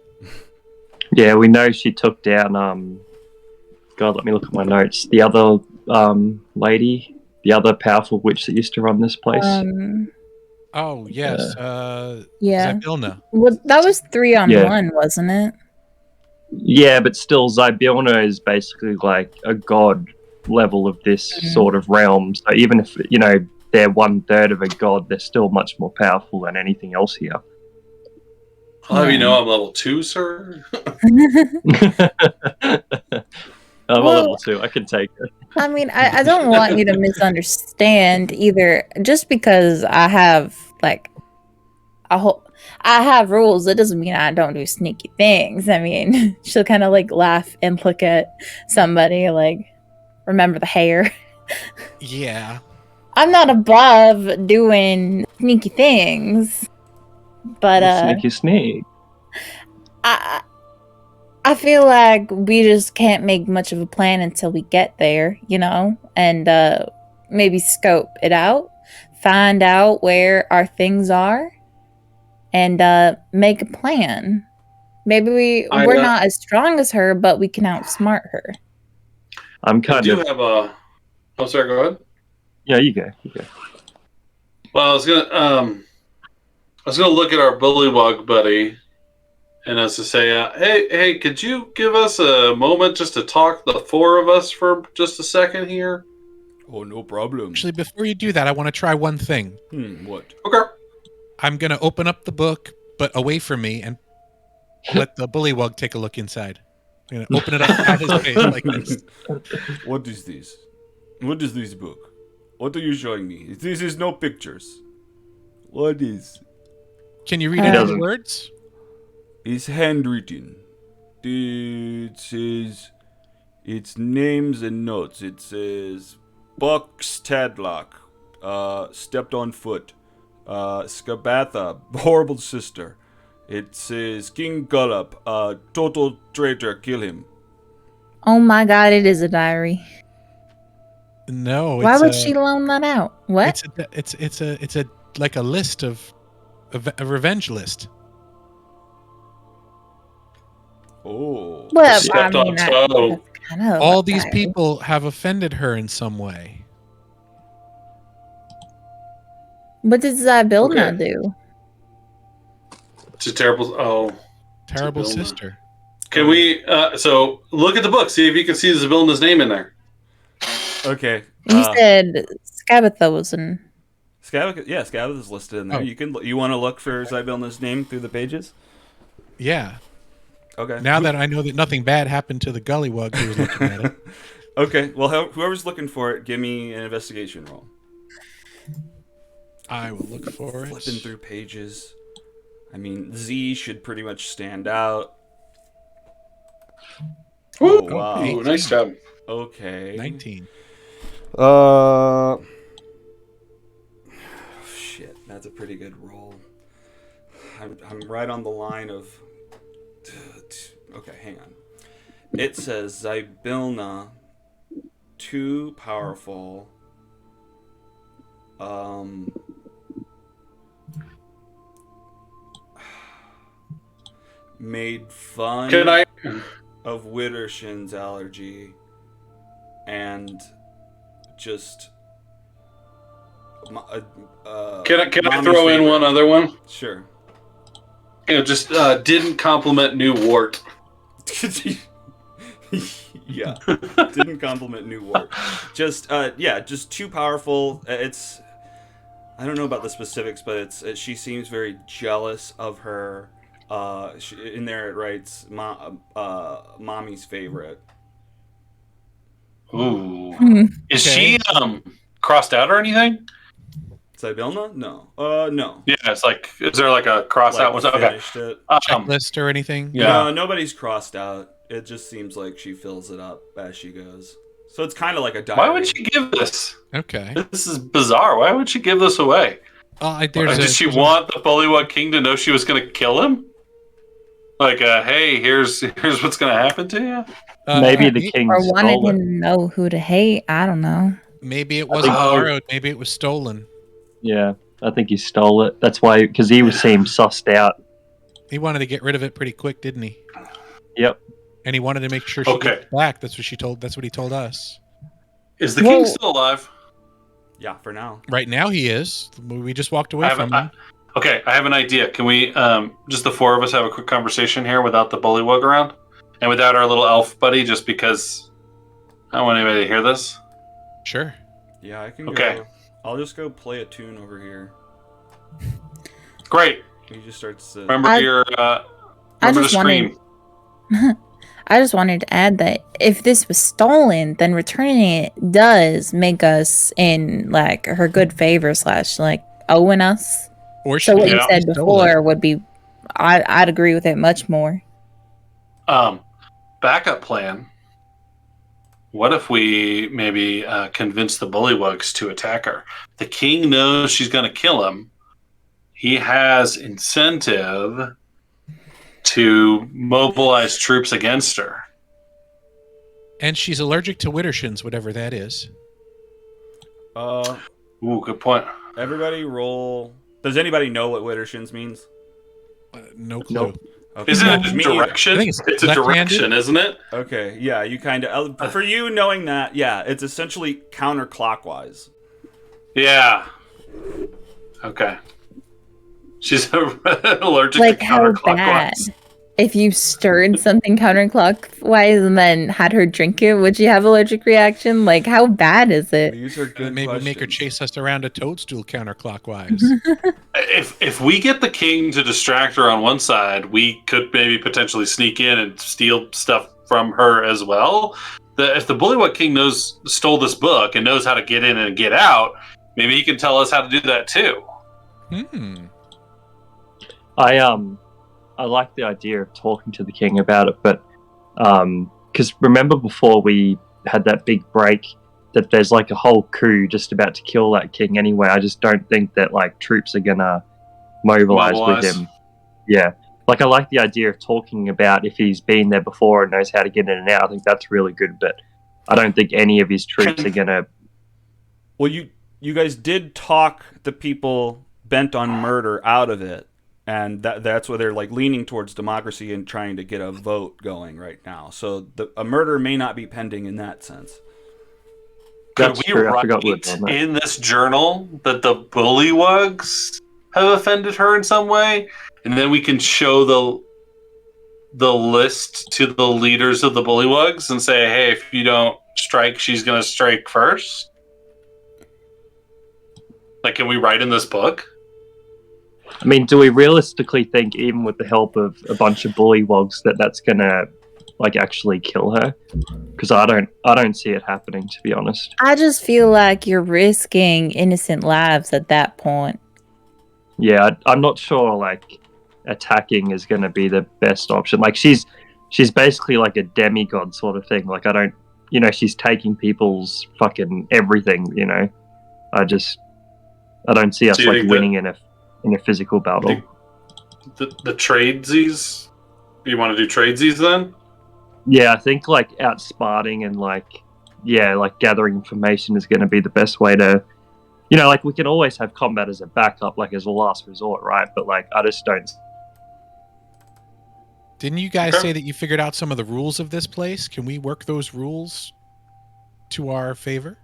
Yeah, we know she took down. God, let me look at my notes. The other lady, the other powerful witch that used to run this place. Oh, yes. Yeah. Zybilna. Well, that was 3-on-1, Yeah. wasn't it? Yeah, but still, Zybilna is basically like a god level of this sort of realm. So even if they're 1/3 of a god, they're still much more powerful than anything else here. I'll have you know I'm level 2, sir. I'm a Well, level 2. I can take it. I mean, I don't want you to misunderstand either. Just because I have I have rules, it doesn't mean I don't do sneaky things. I mean, she'll kind of like laugh and look at somebody like, remember the hair. Yeah. I'm not above doing sneaky things, but Sneaky. I feel like we just can't make much of a plan until we get there, and maybe scope it out, find out where our things are, and make a plan. Maybe we're not as strong as her, but we can outsmart her. I'm I kind do of. have a. Oh, sorry. Go ahead. Yeah, you go. Well, I was gonna look at our bullywug buddy, and as to say, hey, could you give us a moment just to talk, the four of us, for just a second here? Oh, no problem. Actually, before you do that, I want to try one thing. What? Okay. I'm going to open up the book, but away from me, and let the bullywug take a look inside. I'm going to open it up at his face like this. What is this? What is this book? What are you showing me? This is no pictures. What is? Can you read any of the doesn't. words? It's handwritten. It says, it's names and notes. It says, Bucks Tadlock, stepped on foot. Skabatha, horrible sister. It says, King Gullop, total traitor, kill him. Oh my god, it is a diary. No. Why would she loan that out? What? It's a like a list of a revenge list. Oh. Well, Stepped on toe. that's kind of All a these diary. people have offended her in some way. What did Zybilna Okay. do? It's a terrible. Oh, Terrible Zybilna. sister. Can we? So look at the book. See if you can see Zybilna's name in there. Okay. You said Skabatha was in. Skabatha is listed in there. Oh. You want to look for Zybilna's name through the pages? Yeah. Okay. Now that I know that nothing bad happened to the gullywug who was looking at it. Okay. Well, whoever's looking for it, give me an investigation roll. I will look for it. Flipping through pages. I mean, Z should pretty much stand out. Woo! Oh, wow. Ooh, nice job. Okay. 19. Shit, that's a pretty good roll. I'm right on the line of. Okay, hang on. It says Zybilna, too powerful. made fun Can I? of Wittershin's allergy and just Can I Mommy's throw in favorite. one other one? Sure. Just didn't compliment new wart. Yeah, didn't compliment new wart. Just just too powerful. It's I don't know about the specifics, but she seems very jealous of her. In there it writes mommy's favorite. Ooh. Hmm. Is Okay. she crossed out or anything? Sibylna? No. No. Yeah, it's like, is there like a cross out? Okay. Finished it. Checklist or anything? Yeah. No, nobody's crossed out. It just seems like she fills it up as she goes. So it's kind of like a diary. Why would she give this? Okay. This is bizarre. Why would she give this away? Did she want the Bullywug King to know she was going to kill him? Like, hey, here's what's going to happen to you? Maybe the king Or wanted stole him it. to know who to hate. I don't know. Maybe it wasn't borrowed. Maybe it was stolen. Yeah, I think he stole it. That's why, because he seemed sussed out. He wanted to get rid of it pretty quick, didn't he? Yep. And he wanted to make sure she gets back. That's what he told us. Is the king still alive? Yeah, for now. Right now he is. We just walked away from him. Okay, I have an idea. Can we just the four of us have a quick conversation here without the Bullywug around? And without our little elf buddy, just because I don't want anybody to hear this? Sure. Yeah, I can Okay. go. I'll just go play a tune over here. Great. He just starts to... Remember I the just scream. I just wanted to add that if this was stolen, then returning it does make us in like her good favor / like owing us. Or So what you Yeah. said before would be, I'd agree with it much more. Backup plan. What if we maybe convince the Bullywugs to attack her? The king knows she's going to kill him. He has incentive to mobilize troops against her. And she's allergic to Wittershins, whatever that is. Ooh, good point. Everybody roll... Does anybody know what Wittershins means? No clue. Nope. Okay. Isn't it Me a either. direction? I think it's a left-handed. direction, isn't it? Okay, yeah, you kind of... For you knowing that, yeah, it's essentially counterclockwise. Yeah. Okay. She's allergic Like to how bad? counterclockwise. If you stirred something counterclockwise and then had her drink it, would you have allergic reaction? Like how bad is it? These are good Maybe make her questions. chase us around a toadstool counterclockwise. If we get the king to distract her on one side, we could maybe potentially sneak in and steal stuff from her as well. If the Bullywug King stole this book and knows how to get in and get out, maybe he can tell us how to do that too. I like the idea of talking to the king about it, but because remember before we had that big break that there's like a whole coup just about to kill that king anyway. I just don't think that like troops are gonna mobilize with him. Yeah, like I like the idea of talking about if he's been there before and knows how to get in and out. I think that's really good, but I don't think any of his troops are gonna. Well, you guys did talk the people bent on murder out of it. And that's where they're like leaning towards democracy and trying to get a vote going right now. So a murder may not be pending in that sense. Could That's we true. I write forgot we were on that. in this journal that the Bullywugs have offended her in some way, and then we can show the list to the leaders of the Bullywugs and say, "Hey, if you don't strike, she's going to strike first." Like, can we write in this book? I mean, do we realistically think, even with the help of a bunch of bullywugs, that that's gonna like actually kill her? Because I don't see it happening, to be honest. I just feel like you're risking innocent lives at that point. Yeah, I'm not sure. Like, attacking is gonna be the best option. Like, she's basically like a demigod sort of thing. Like, she's taking people's fucking everything. I don't see us So you like think winning in a physical battle. The tradesies? You want to do tradesies then? Yeah, I think like outsmarting and like gathering information is going to be the best way to, like we can always have combat as a backup, like as a last resort, right? But like I just don't. Didn't you guys Okay. say that you figured out some of the rules of this place? Can we work those rules to our favor?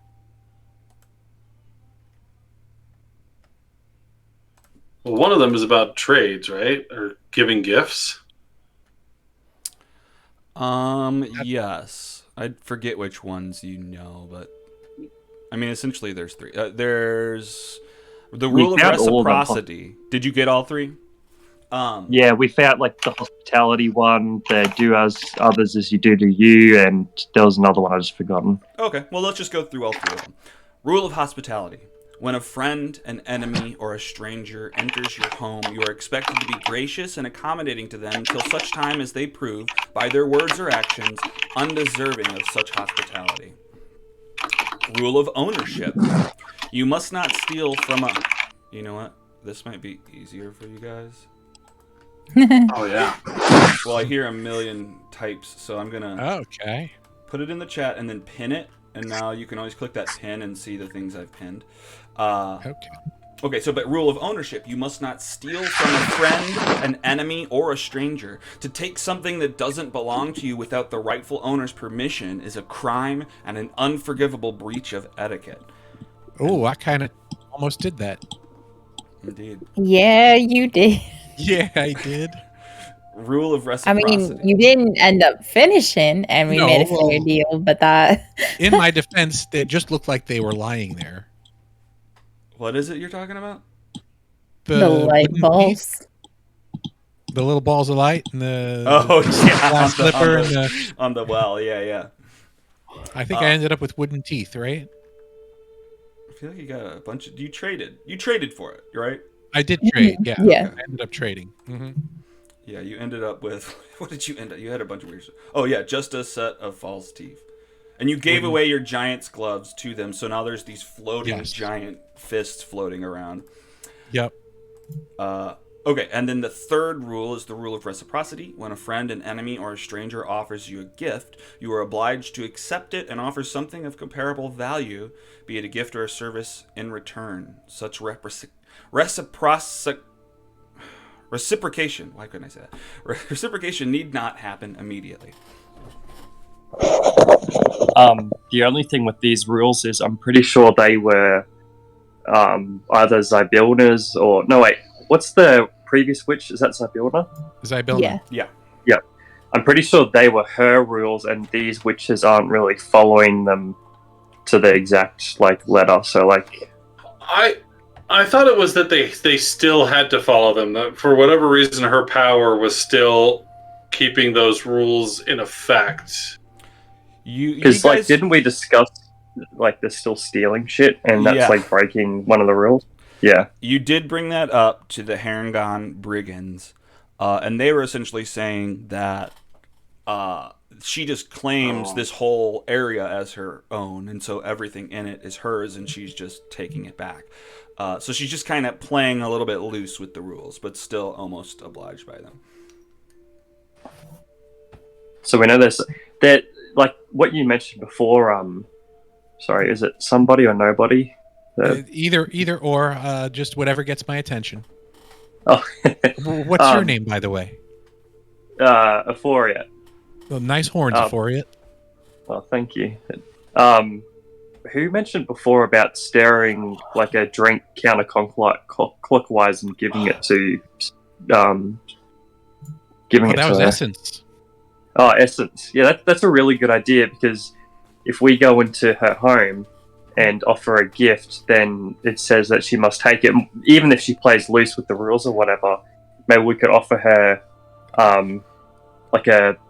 Well, one of them is about trades, right? Or giving gifts. Yes. I forget which ones you know, but I mean, essentially, there's three. There's the We rule of found all of them. reciprocity. Did you get all three? Yeah, we found like the hospitality one, the do as others as you do to you, and there was another one I just forgotten. Okay, well, let's just go through all three of them. Rule of hospitality. When a friend, an enemy, or a stranger enters your home, you are expected to be gracious and accommodating to them till such time as they prove, by their words or actions, undeserving of such hospitality. Rule of ownership. You must not steal from a... You know what? This might be easier for you guys. Oh yeah. Well, I hear a million types, so I'm gonna Okay. put it in the chat and then pin it. And now you can always click that pin and see the things I've pinned. Okay. Okay, so but rule of ownership. You must not steal from a friend, an enemy, or a stranger. To take something that doesn't belong to you without the rightful owner's permission is a crime and an unforgivable breach of etiquette. Oh, I kind of almost did that. Indeed. Yeah, you did. Yeah, I did. Rule of I reciprocity. mean, you didn't end up finishing, and we made a No, fair deal, but that. In my defense, they just looked like they were lying there. What is it you're talking about? The light wooden bulbs. teeth, the little balls of light, and the Yeah, glass slipper, and on the well. Yeah. I think I ended up with wooden teeth, right? I feel like you got a bunch of... You traded for it, right? I did trade, yeah. Yeah. I ended up trading. Mm-hmm. Yeah, you ended up with... What did you end up... You had a bunch of weird stuff. Oh, yeah, just a set of false teeth. And you gave away your giant's gloves to them, so now there's these floating giant fists floating around. Yep. Okay, and then the third rule is the rule of reciprocity. When a friend, an enemy, or a stranger offers you a gift, you are obliged to accept it and offer something of comparable value, be it a gift or a service, in return. Such reciprocation, why couldn't I say that? Reciprocation need not happen immediately. The only thing with these rules is I'm pretty sure they were either Zybilna's or... No, wait. What's the previous witch? Is that Zybilna? Zybilna. Yeah. Yeah. I'm pretty sure they were her rules, and these witches aren't really following them to the exact letter. So I thought it was that they still had to follow them. That for whatever reason, her power was still keeping those rules in effect. because guys... didn't we discuss they're still stealing shit, and that's breaking one of the rules? Yeah. You did bring that up to the Harengon brigands, and they were essentially saying that she just claims this whole area as her own, and so everything in it is hers, and she's just taking it back. So she's just kind of playing a little bit loose with the rules, but still almost obliged by them. So we know this. That, what you mentioned before, sorry, is it somebody or nobody? Either or, just whatever gets my attention. Oh. What's your name, by the way? Euphoria. Well, nice horns, Euphoria. Well, thank you. Who mentioned before about stirring a drink counterclockwise and giving it to that was Essence. Oh, Essence. Yeah, that's a really good idea, because if we go into her home and offer a gift, then it says that she must take it, even if she plays loose with the rules or whatever. Maybe we could offer her a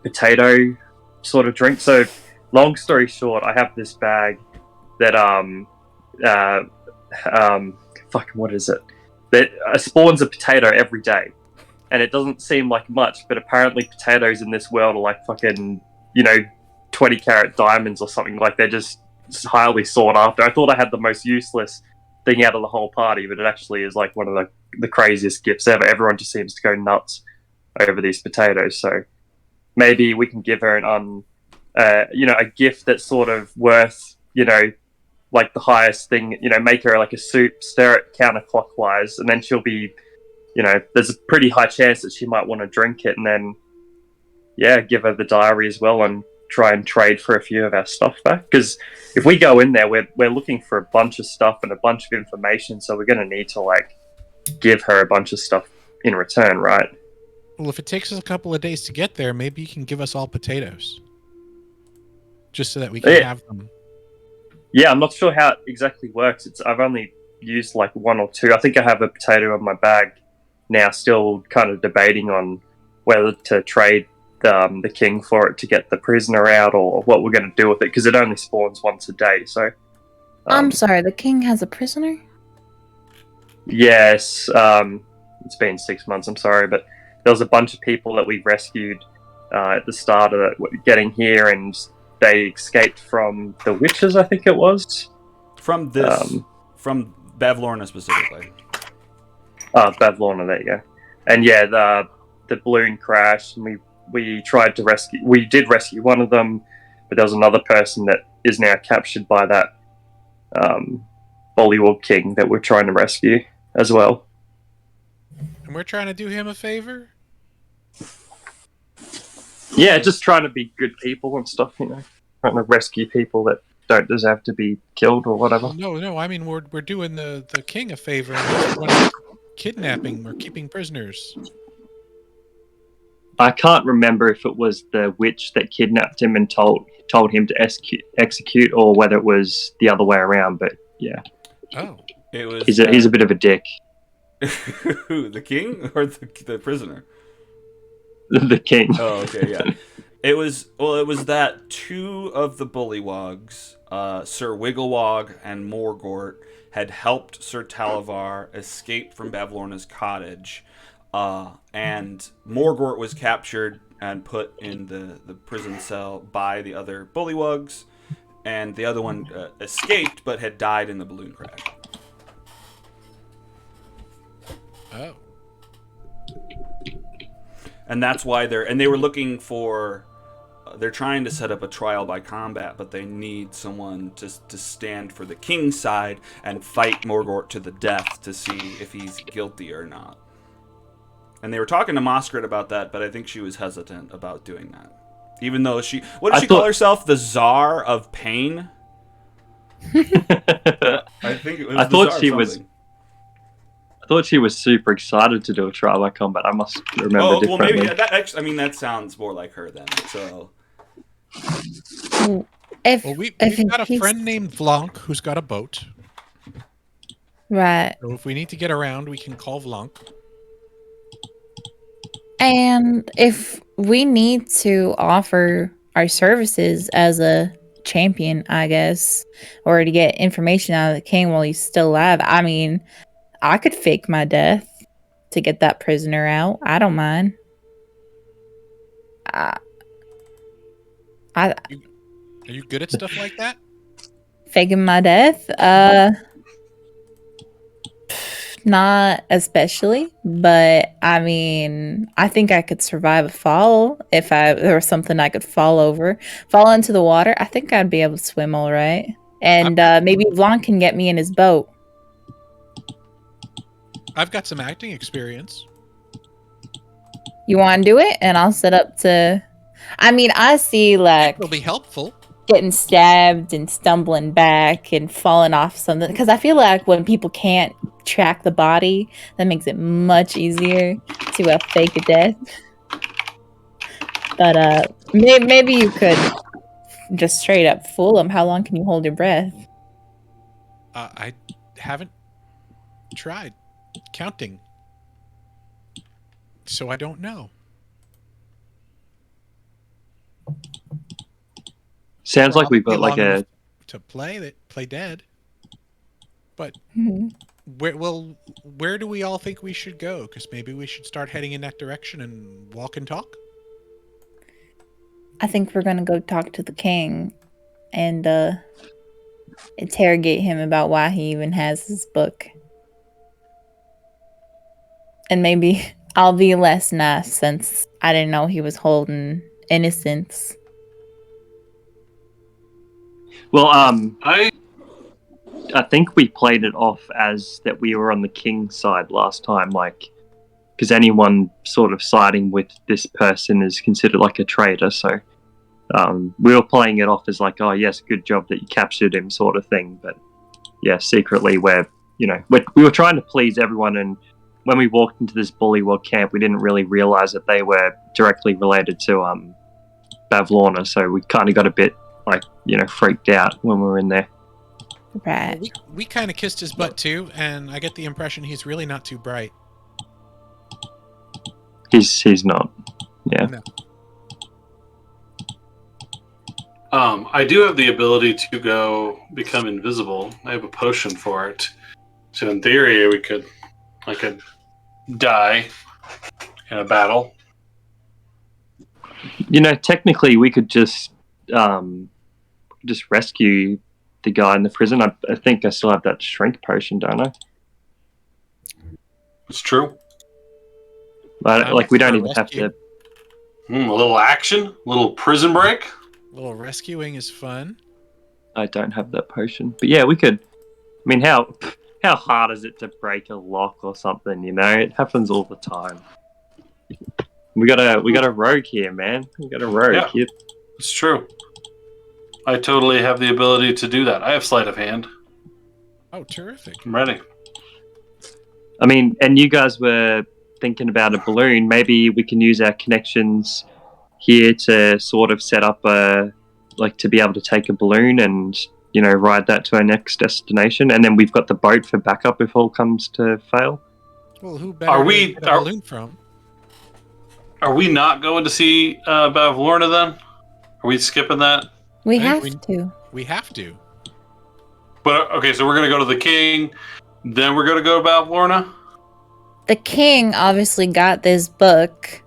potato sort of drink. So, long story short, I have this bag that what is it? That spawns a potato every day. And it doesn't seem like much, but apparently potatoes in this world are 20-carat diamonds or something. They're just highly sought after. I thought I had the most useless thing out of the whole party, but it actually is one of the craziest gifts ever. Everyone just seems to go nuts over these potatoes. So maybe we can give her a gift that's sort of worth, the highest thing, make her a soup, stir it counterclockwise, and then she'll be, there's a pretty high chance that she might want to drink it, and then give her the diary as well and try and trade for a few of our stuff back. Because if we go in there, we're looking for a bunch of stuff and a bunch of information, so we're going to need to like give her a bunch of stuff in return, right? Well, if it takes us a couple of days to get there, maybe you can give us all potatoes, just so that we can have them. Yeah, I'm not sure how it exactly works. I've only used like one or two. I think I have a potato in my bag now, still kind of debating on whether to trade the king for it to get the prisoner out, or what we're going to do with it, because it only spawns once a day. So I'm sorry, the king has a prisoner? yes, it's been 6 months. I'm sorry, but there was a bunch of people that we rescued at the start of getting here, and they escaped from the witches, I think it was. From from Bavlorna specifically. Bavlorna, there you go. And yeah, the balloon crashed, and we tried to rescue. We did rescue one of them, but there was another person that is now captured by that Bollywood king that we're trying to rescue as well. And we're trying to do him a favor? Yeah, just trying to be good people and stuff, trying to rescue people that don't deserve to be killed or whatever. Well, no, I mean we're doing the king a favor, and we're kidnapping or keeping prisoners. I can't remember if it was the witch that kidnapped him and told him to execute, or whether it was the other way around. But yeah, it was. He's a bit of a dick. Who, the king or the prisoner? The king. Oh, okay, yeah. It was that two of the bullywogs, Sir Wigglewog and Morgort, had helped Sir Talavar escape from Bavlorna's cottage, and Morgort was captured and put in the prison cell by the other bullywogs, and the other one escaped but had died in the balloon crash. Oh. And that's why they were looking for. They're trying to set up a trial by combat, but they need someone to stand for the king's side and fight Morgort to the death to see if he's guilty or not. And they were talking to Moskrit about that, but I think she was hesitant about doing that. Even though what did she call herself? The Czar of Pain? I think it was. I thought she was super excited to do a trial by combat. I must remember differently. Well, maybe that sounds more like her then. So, we've got a friend named Vlank who's got a boat. Right. So if we need to get around, we can call Vlank. And if we need to offer our services as a champion, I guess, or to get information out of the king while he's still alive, I mean, I could fake my death to get that prisoner out. I don't mind. Are you good at stuff like that? Faking my death? Not especially, but I mean, I think I could survive a fall if there was something I could fall into the water. I think I'd be able to swim all right. And maybe Vlon can get me in his boat. I've got some acting experience. You want to do it? And I'll set up to... I mean, I see, like... It'll be helpful. Getting stabbed and stumbling back and falling off something. Because I feel like when people can't track the body, that makes it much easier to fake a death. But maybe you could just straight up fool them. How long can you hold your breath? I haven't tried counting, so I don't know. Sounds like we've got like to play dead. But Mm-hmm. where do we all think we should go? Because maybe we should start heading in that direction and walk and talk. I think we're gonna go talk to the king and interrogate him about why he even has this book. And maybe I'll be less nice since I didn't know he was holding innocence. Well, I think we played it off as that we were on the king's side last time. Like, because anyone sort of siding with this person is considered like a traitor. So we were playing it off as like, oh yes, good job that you captured him, sort of thing. But yeah, secretly we were trying to please everyone, and when we walked into this bullywug camp, we didn't really realize that they were directly related to Bavlorna. So we kind of got a bit like freaked out when we were in there. Right. Well, we kind of kissed his butt too, and I get the impression he's really not too bright. He's not. Yeah. No. I do have the ability to go become invisible. I have a potion for it. So in theory, I could die in a battle. Technically, we could just rescue the guy in the prison. I think I still have that shrink potion, don't I? It's true. But we don't even have to. A little action, a little prison break. A little rescuing is fun. I don't have that potion, but yeah, we could. I mean, how hard is it to break a lock or something? It happens all the time. We got a rogue here, man. We got a rogue. Yeah, it's true. I totally have the ability to do that. I have sleight of hand. Oh, terrific! I'm ready. I mean, and you guys were thinking about a balloon. Maybe we can use our connections here to sort of set up to be able to take a balloon and ride that to our next destination, and then we've got the boat for backup if all comes to fail. Well, who better to get a balloon from? Are we not going to see Bavlorna then? Are we skipping that? We have to. We have to. But okay, so we're gonna go to the king, then we're gonna go to Bavlorna. The king obviously got this book,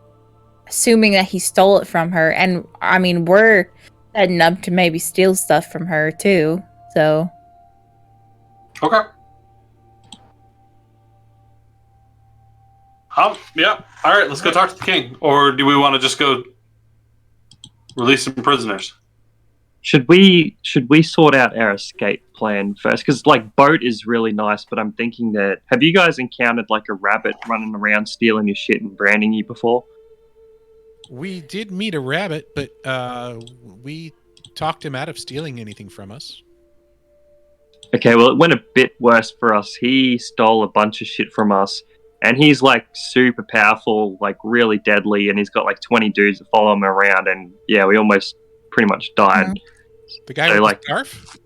assuming that he stole it from her, and I mean we're heading up to maybe steal stuff from her too. So. Okay. Yeah. All right, let's go talk to the king. Or do we want to just go release some prisoners? Should we sort out our escape plan first? Because boat is really nice, but I'm thinking that have you guys encountered a rabbit running around stealing your shit and branding you before? We did meet a rabbit, but we talked him out of stealing anything from us. Okay, well, it went a bit worse for us. He stole a bunch of shit from us, and he's super powerful, really deadly, and he's got 20 dudes that follow him around, and yeah, we almost pretty much died. The guy with the scarf?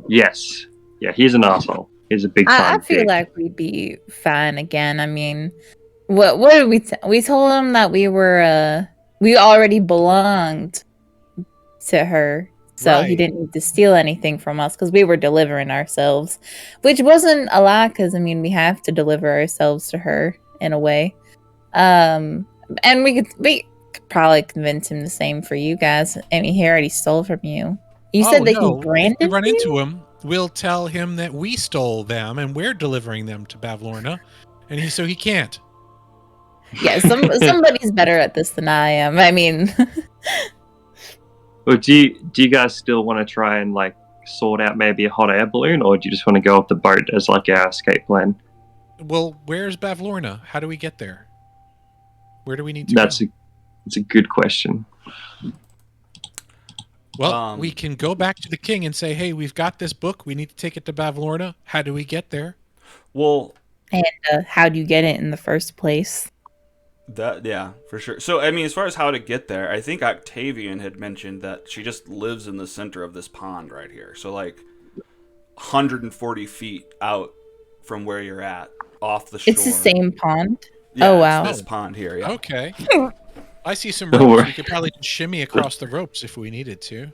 Yes. Yeah, he's an asshole. He's a big time. I feel like we'd be fine again. I mean, what did we told him that we were we already belonged to her, so he didn't need to steal anything from us because we were delivering ourselves, which wasn't a lot because I mean we have to deliver ourselves to her in a way, and we could probably convince him the same for you guys. I mean, he already stole from you. You said that he branded if we run you? into him, we'll tell him that we stole them and we're delivering them to Bavlorna, and he can't. Yeah, somebody's better at this than I am. I mean, well, do you guys still want to try and sort out maybe a hot air balloon, or do you just want to go off the boat as our escape plan? Well, where's Bavlorna? How do we get there? Where do we need to go? That's a good question. Well, we can go back to the king and say, hey, we've got this book. We need to take it to Bavlorna. How do we get there? Well, and how do you get it in the first place? Yeah, for sure. So, I mean, as far as how to get there, I think Octavian had mentioned that she just lives in the center of this pond right here. So, 140 feet out from where you're at, off the shore. It's the same pond? Yeah, oh, wow. It's this pond here, yeah. Okay. I see some ropes. We could probably shimmy across the ropes if we needed to.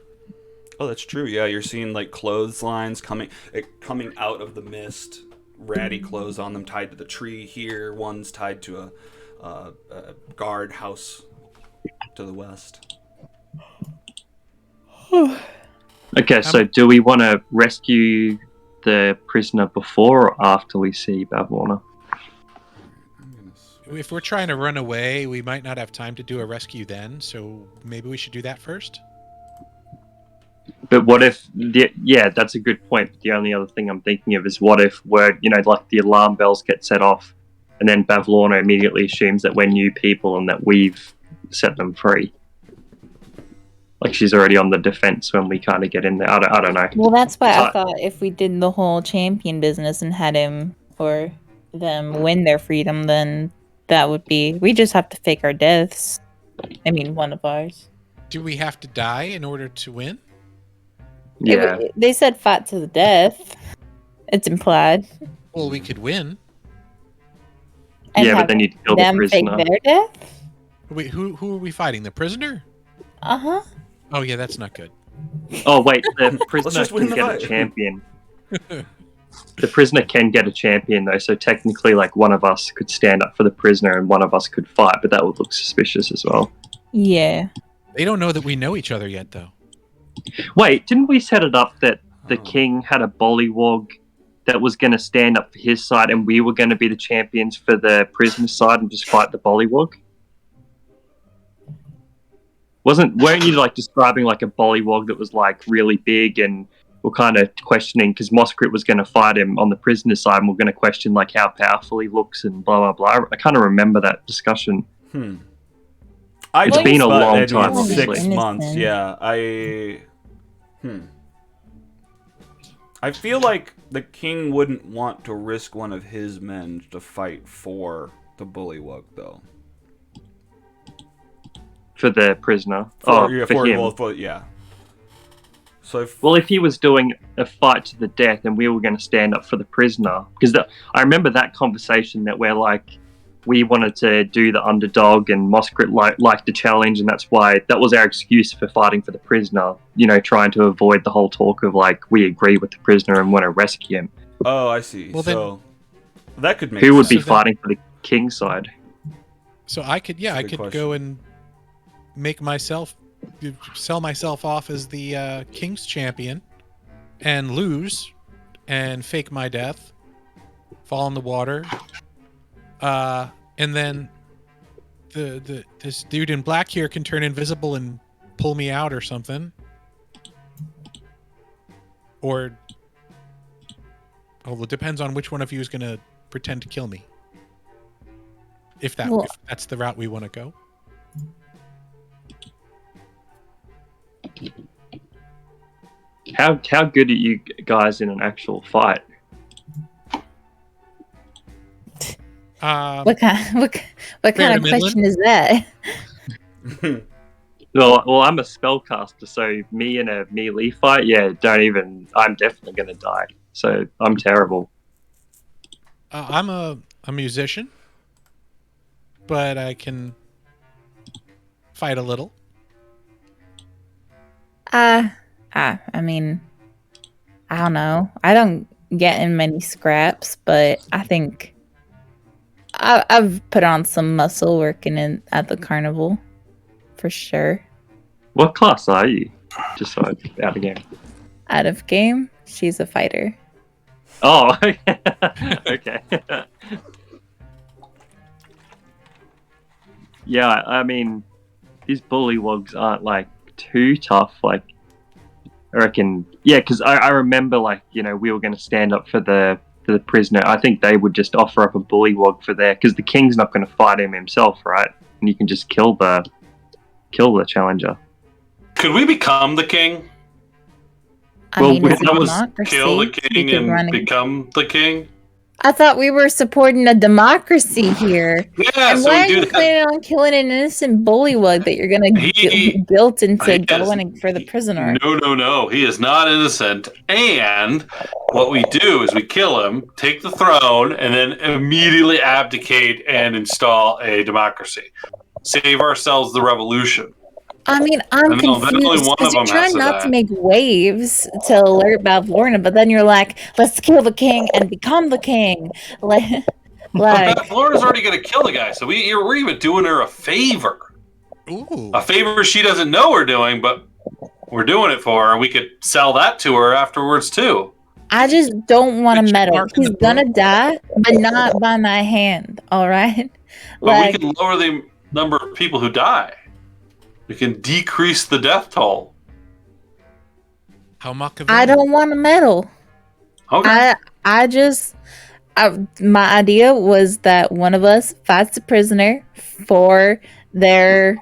Oh, that's true. Yeah, you're seeing clotheslines coming out of the mist. Ratty clothes on them tied to the tree here. One's tied to a guard house to the west. Okay, so do we want to rescue the prisoner before or after we see Bavlorna? If we're trying to run away, we might not have time to do a rescue then, so maybe we should do that first? But what if... Yeah, that's a good point. The only other thing I'm thinking of is what if the alarm bells get set off and then Bavlorna immediately assumes that we're new people and that we've set them free. Like she's already on the defense when we kind of get in there. I don't know. Well, that's why So- I thought if we did the whole champion business and had him or them win their freedom, then that would be. We just have to fake our deaths. I mean, one of ours. Do we have to die in order to win? Yeah. They said fight to the death. It's implied. Well, we could win. And Yeah, but have then you'd kill the them fake prisoner. their death. Wait, who are we fighting? The prisoner? Uh-huh. Oh yeah, that's not good. Oh wait, the prisoner just win can the get fight. a champion. The prisoner can get a champion though, so technically, like one of us could stand up for the prisoner and one of us could fight, but that would look suspicious as well. Yeah. They don't know that we know each other yet, though. Wait, didn't we set it up that the Oh. king had a bullywog that was going to stand up for his side, and we were going to be the champions for the prisoner side and just fight the bullywog? Weren't you like describing like a bullywog that was like really big, and we're kind of questioning because Moskrit was going to fight him on the prisoner side, and we're going to question like how powerful he looks and blah blah blah. I kind of remember that discussion. It's been a long maybe time, in 6 obviously. months. Yeah, I feel like the king wouldn't want to risk one of his men to fight for the bullywug, though. For the prisoner. For him. Yeah. So if, Well, if he was doing a fight to the death and we were going to stand up for the prisoner, because I remember that conversation that we're like, we wanted to do the underdog and Moskrit liked the challenge, and that's why that was our excuse for fighting for the prisoner, you know, trying to avoid the whole talk of like, we agree with the prisoner and want to rescue him. oh, I see. Well, so that could make Who would sense. be So then- fighting for the king's side? So I could, That's a I good could question. go and sell myself off as the king's champion, and lose, and fake my death, fall in the water, and then this dude in black here can turn invisible and pull me out or something, or it depends on which one of you is going to pretend to kill me. If that's the route we want to go. How good are you guys in an actual fight? What kind of Midland? question is that? Well, I'm a spellcaster, so me in a melee fight, I'm definitely going to die. So I'm terrible. I'm a musician, but I can fight a little. I mean, I don't know. I don't get in many scraps, but I think I've put on some muscle working at the carnival, for sure. What class are you? Just so I'm out of game. Out of game, she's a fighter. Oh, okay. Yeah, I mean, these bullywogs aren't like too tough. Like, I reckon, yeah, because I remember, like, you know, we were going to stand up for the prisoner. I think they would just offer up a bullywog for there, because the king's not going to fight him himself, right? And you can just kill the challenger. Could we become the king? I Well, mean, we it's a That was democracy. kill the You king could run and a- become the king? I thought we were supporting a democracy here. Yeah, And so why we are do you that. planning on killing an innocent bullywug that you're gonna guilt into he is- going for the prisoner? No. He is not innocent. And what we do is we kill him, take the throne, and then immediately abdicate and install a democracy. Save ourselves the revolution. I mean, I'm And no, then only confused one because of you're them has trying to not die. to make waves to alert Bavlorna, but then you're like, let's kill the king and become the king. Like, But Laura's already going to kill the guy, so we're even doing her a favor. Ooh. A favor she doesn't know we're doing, but we're doing it for her. We could sell that to her afterwards, too. I just don't want Put to your meddle. mark in He's the gonna book. die, but not by my hand. All right. But Like, we can lower the number of people who die. We can decrease the death toll. How Machiavelli. I don't want to meddle. Okay. My idea was that one of us fights the prisoner for their,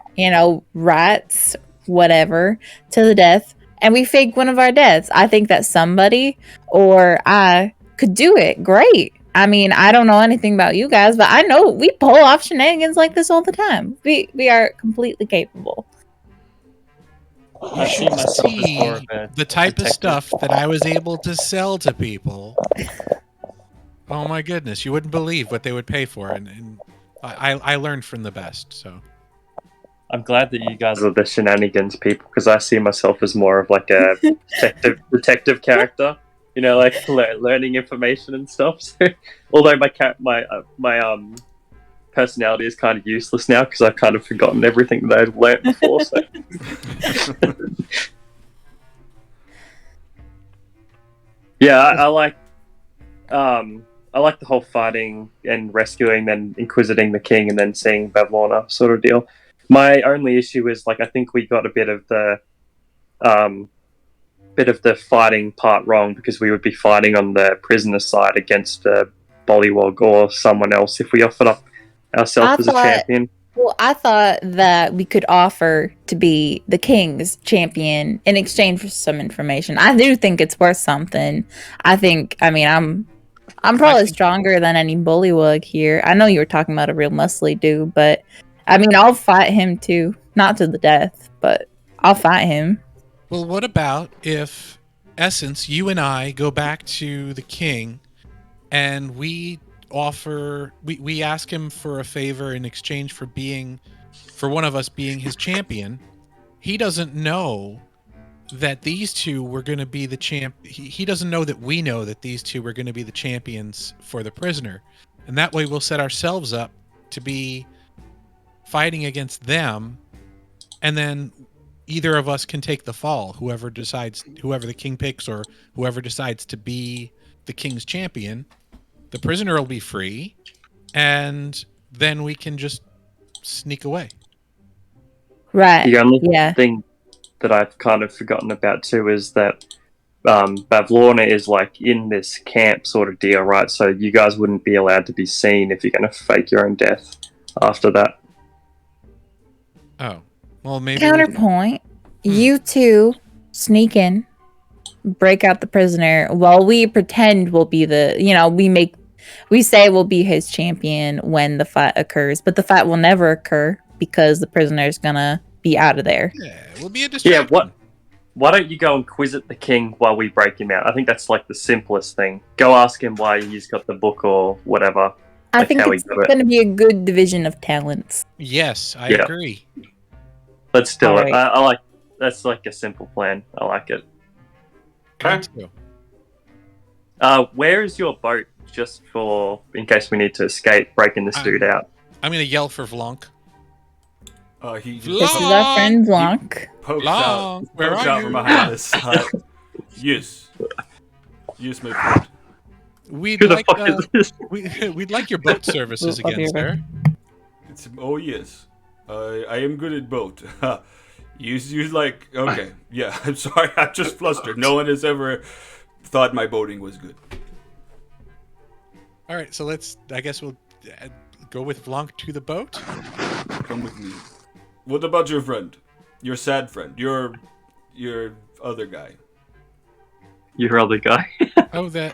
rights, whatever, to the death, and we fake one of our deaths. I think that somebody or I could do it. Great. I mean, I don't know anything about you guys, but I know we pull off shenanigans like this all the time. We are completely capable. You see should myself as more of see a the type of detective. stuff that I was able to sell to people. Oh my goodness, you wouldn't believe what they would pay for, and I learned from the best. So I'm glad that you guys are the shenanigans people, because I see myself as more of like a detective character. Like learning information and stuff. So, although my personality is kind of useless now because I've kind of forgotten everything that I've learned before. So. Yeah, I like the whole fighting and rescuing, then inquisiting the king, and then seeing Bavlorna sort of deal. My only issue is I think we got a bit of the fighting part wrong, because we would be fighting on the prisoner side against Bollywog or someone else if we offered up ourselves as a champion. Well, I thought that we could offer to be the king's champion in exchange for some information. I do think it's worth something. I'm probably stronger than any bullywug here. I know you were talking about a real muscly dude, but I'll fight him too. Not to the death, but I'll fight him. well, what about if Essence, you and I go back to the king, and we ask him for a favor in exchange for one of us being his champion. He doesn't know that these two were going to be the champ. He doesn't know that we know that these two were going to be the champions for the prisoner, and that way we'll set ourselves up to be fighting against them, and then either of us can take the fall. Whoever the king picks, or whoever decides to be the king's champion, the prisoner will be free, and then we can just sneak away. Right. The only Yeah. thing that I've kind of forgotten about too is that Bavlorna is in this camp sort of deal, right? So you guys wouldn't be allowed to be seen if you're going to fake your own death after that. Oh, well, maybe Counterpoint. You two sneak in, break out the prisoner while we pretend we'll be we say we'll be his champion when the fight occurs, but the fight will never occur because the prisoner's gonna be out of there. Yeah, we'll be a distraction. Yeah, why don't you go and inquisite the king while we break him out? I think that's the simplest thing. Go ask him why he's got the book or whatever. I think it's going to be a good division of talents. Yes, I agree. Let's do it. Right. I like that's a simple plan. I like it. Okay. Where is your boat? Just in case we need to escape, breaking this dude out. I'm going to yell for Vlonk. He just This is our friend Blanc. pokes Long, out, where pokes are out you? from behind this hut. Yes, my friend. We'd Who the like fuck is this? we'd like your boat services We'll again, be right sir. Oh yes, I am good at boat. you okay? Yeah, I'm sorry, I'm just flustered. No one has ever thought my boating was good. All right, so I guess we'll go with Vlonk to the boat. Come with me. What about your friend? Your sad friend? Your other guy? Your other guy. Oh, the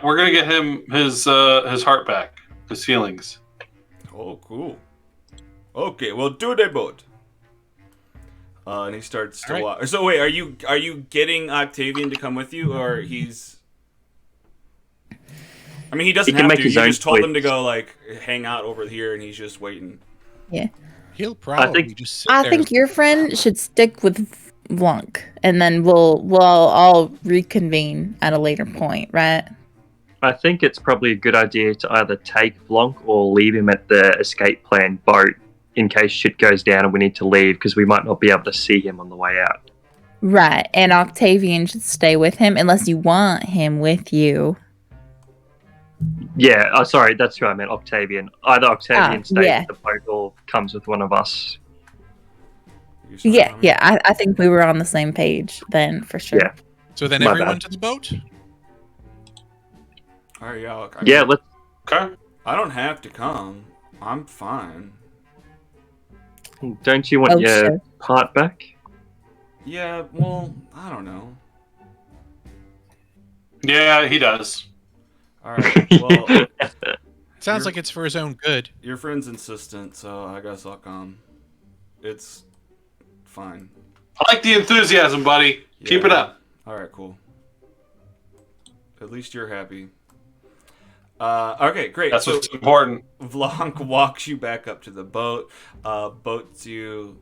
We're gonna get him his heart back, his feelings. Oh, cool. Okay, well, do the boat. And he starts to walk. So wait, are you getting Octavian to come with you, or he's? I mean, he doesn't have to. You just told him to go hang out over here, and he's just waiting. Yeah. He'll probably just sit I there. think your friend should stick with Blanc, and then we'll all reconvene at a later point, right? I think it's probably a good idea to either take Blanc or leave him at the escape plan boat in case shit goes down and we need to leave, because we might not be able to see him on the way out. Right, and Octavian should stay with him unless you want him with you. Yeah, sorry, that's who I meant, Octavian. Either Octavian stays yeah. with the boat or comes with one of us. Yeah, I think we were on the same page then, for sure. Yeah. So then My everyone bad. to the boat? All right, yeah. Yeah, let's. Okay. I don't have to come. I'm fine. Don't you want Oh, your sure. heart back? Yeah, well, I don't know. Yeah, he does. All right, well, Sounds You're- like it's for his own good. your friend's insistent, so I guess I'll come. It's fine. I like the enthusiasm, buddy. Keep it Yeah. up. All right, cool. At least you're happy. Okay, great. That's so what's important. Vlonk walks you back up to the boat, boats you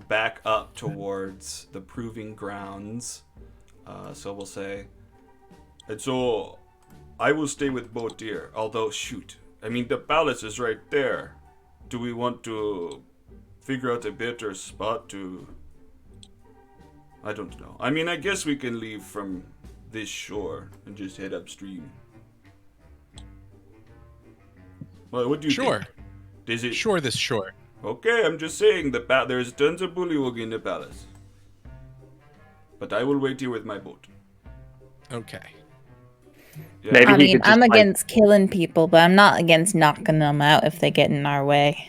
back up towards the proving grounds. So we'll say, and so I will stay with boat here. Although, shoot, I mean the palace is right there. Do we want to figure out a better spot to? I don't know. I mean, I guess we can leave from this shore and just head upstream. Well, what do you Sure. think? Is it Sure, this shore. okay? I'm just saying there's tons of bullywug in the palace, but I will wait here with my boat. Okay. Yeah. Maybe I he mean, could just, I'm like- against killing people, but I'm not against knocking them out if they get in our way.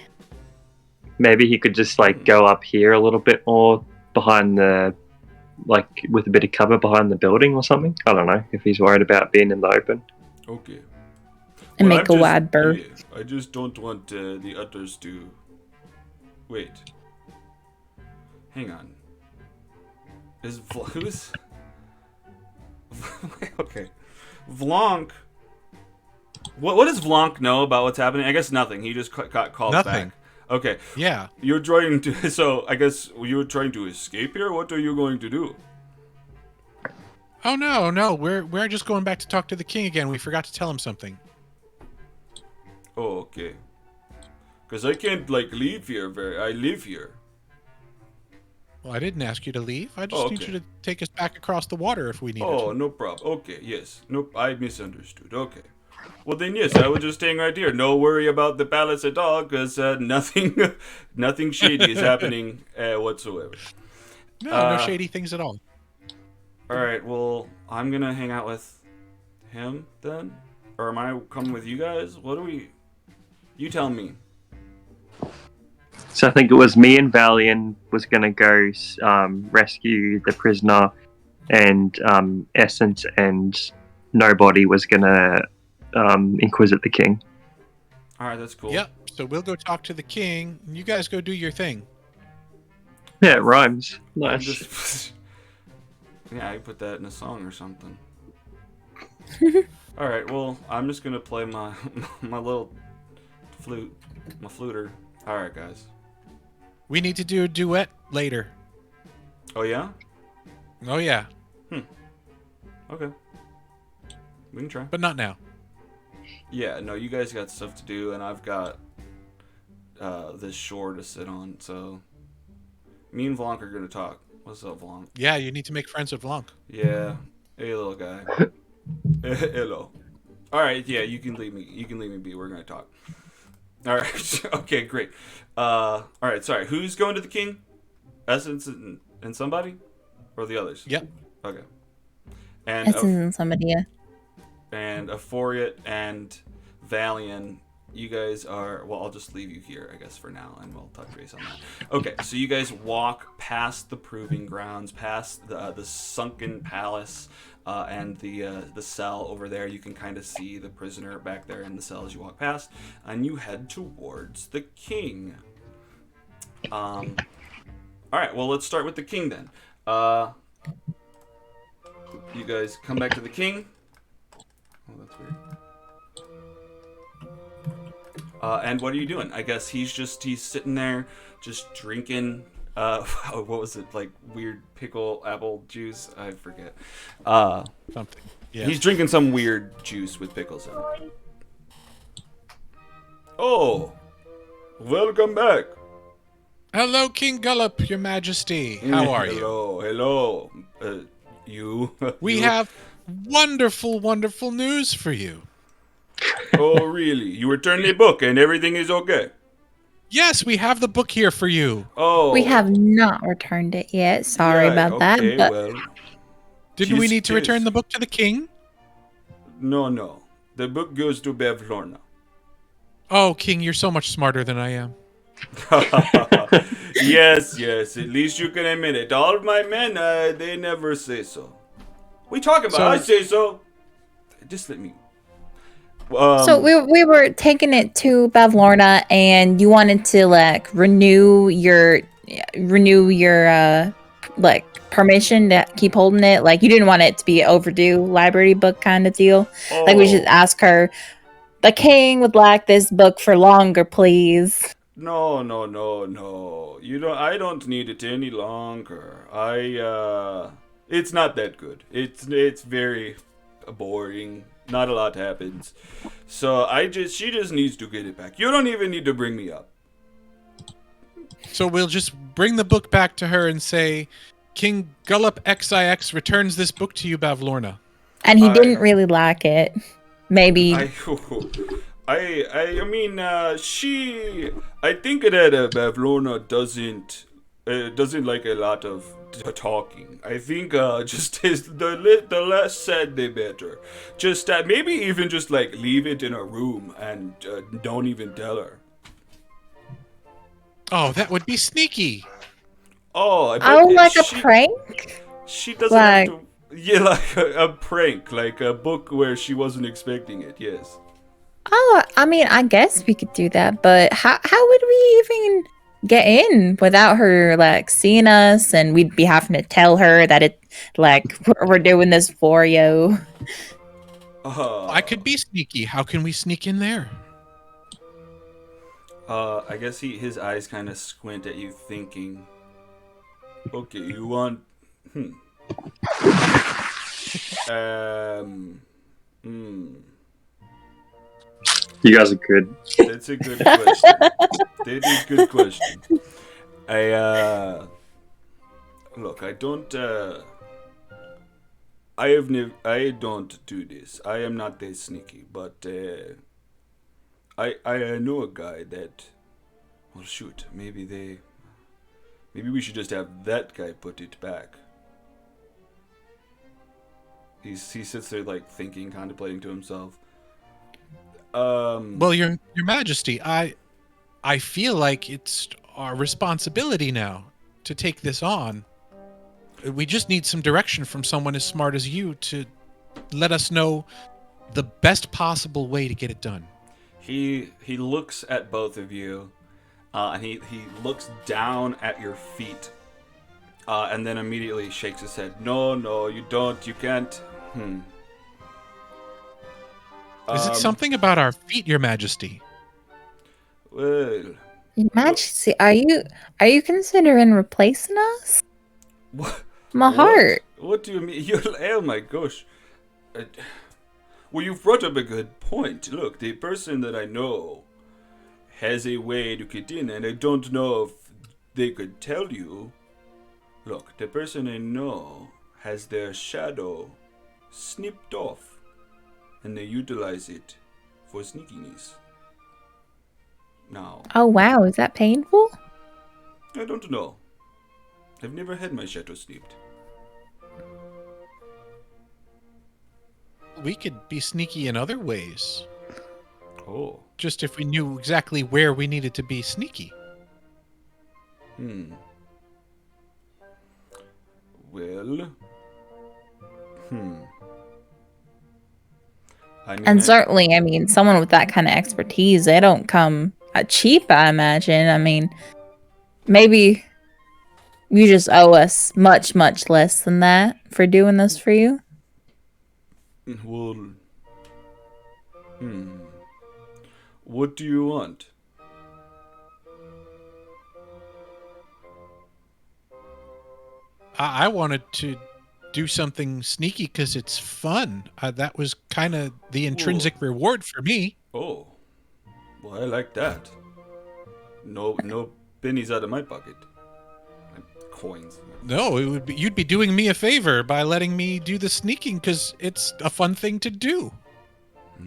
Maybe he could just like go up here a little bit more behind the, like with a bit of cover behind the building or something. I don't know if he's worried about being in the open. Okay. And Well, make a wad bird. yeah, I just don't want the others to. Wait. Hang on. Is who's? Okay. Vlonk. What does Vlonk know about what's happening? I guess nothing. He just got called Nothing. back. Okay. Yeah. You're trying to. So I guess you're trying to escape here. What are you going to do? Oh no, we're just going back to talk to the king again. We forgot to tell him something. Oh, okay. Because I can't like leave here. I live here. Well, I didn't ask you to leave. I just Oh, need okay. you to take us back across the water if we needed Oh, to. no problem. Okay, yes. Nope, I misunderstood. Okay. Well, then, yes, I was just staying right here. No worry about the palace at all, because nothing shady is happening whatsoever. No shady things at all. All right, well, I'm going to hang out with him then? Or am I coming with you guys? What do we... You tell me. So I think it was me and Valian was going to go rescue the prisoner, and Essence and Nobody was going to inquisite the king. All right, that's cool. Yep. So we'll go talk to the king, and you guys go do your thing. Yeah, it rhymes. I'm Nice. just... yeah, I put that in a song or something. All right, well, I'm just going to play my little flute, my fluter. All right, guys. We need to do a duet later. Oh, yeah? Oh yeah, Okay. We can try. but not now. Yeah, no, you guys got stuff to do, and I've got this shore to sit on, so... Me and Vlonk are going to talk. What's up, Vlonk? Yeah, you need to make friends with Blanc. Yeah. Hey, little guy. Hello. All right, yeah, you can leave me. You can leave me be. We're going to talk. All right. Okay, great. All right, sorry. Who's going to the king? Essence and somebody? Or the others? Yep. Okay. And Essence and somebody. Yeah. and Euphoriate and Valian, you guys are... Well, I'll just leave you here, I guess, for now, and we'll touch base on that. Okay, so you guys walk past the proving grounds, past the sunken palace, and the cell over there. You can kind of see the prisoner back there in the cell as you walk past, and you head towards the king. All right, well, let's start with the king then. You guys come back to the king. Oh, that's weird. And what are you doing? I guess he's sitting there just drinking, what was it, like weird pickle apple juice? I forget. Something. Yeah. He's drinking some weird juice with pickles in it. Oh, welcome back. Hello, King Gullop, Your Majesty. How are you? Hello. You? We you- have wonderful, wonderful news for you. Oh, really? You returned the book and everything is okay? Yes, we have the book here for you. Oh. We have not returned it yet. Sorry yeah, about that. okay, But well, Didn't we Kiss, need to kiss. return the book to the king? no. The book goes to Bevlorna. Oh, King, you're so much smarter than I am. Yes, yes. At least you can admit it. All of my men, they never say so. We talk about. So- I say so. Just let me. So we were taking it to Bavlorna, and you wanted to like renew your like permission to keep holding it. Like you didn't want it to be overdue library book kind of deal. Like we should Oh. ask her. The king would like this book for longer, please. No, no, no, no. You don't. I don't need it any longer. It's not that good. It's very boring. Not a lot happens. So she just needs to get it back. You don't even need to bring me up. So we'll just bring the book back to her and say, King Gullup XIX returns this book to you, Bavlorna. And he didn't really like it. Maybe. I mean, I think that Bavlorna doesn't like a lot of talking. I think just the less said the better. Just maybe even just like leave it in a room and don't even tell her. Oh, that would be sneaky. Oh, I bet Oh, like a prank? She doesn't Like- have to. Yeah, like a prank, like a book where she wasn't expecting it. Yes. Oh, I mean, I guess we could do that, but how would we even get in without her like seeing us, and we'd be having to tell her that it like we're doing this for you. I could be sneaky. How can we sneak in there? I guess his eyes kind of squint at you, thinking. Okay, you want. You guys are good. That's a good question. That is a good question. Look, I don't. I don't do this. I am not that sneaky, but I know a guy that. Well, shoot, maybe we should just have that guy put it back. He sits there like thinking, contemplating to himself. Well, your Majesty, I feel like it's our responsibility now to take this on. We just need some direction from someone as smart as you to let us know the best possible way to get it done. He looks at both of you, and he looks down at your feet, and then immediately shakes his head. No, you don't. You can't. Is it something about our feet, Your Majesty? Well, Your Majesty, are you considering replacing us? what? My heart. What do you mean? Oh my gosh. Well, you've brought up a good point. Look, the person that I know has a way to get in, and I don't know if they could tell you. Look, the person I know has their shadow snipped off, and they utilize it for sneakiness. Now, Oh wow, is that painful? I don't know. I've never had my shadow snipped. We could be sneaky in other ways. Oh. Just if we knew exactly where we needed to be sneaky. Well. I mean, And certainly, I mean, someone with that kind of expertise, they don't come cheap, I imagine. I mean, maybe you just owe us much, much less than that for doing this for you. Well. What do you want? I wanted to do something sneaky because it's fun. That was kind of the intrinsic reward for me. Oh. Well, I like that. No pennies out of my pocket. Coins. No, it would be, you'd be doing me a favor by letting me do the sneaking because it's a fun thing to do.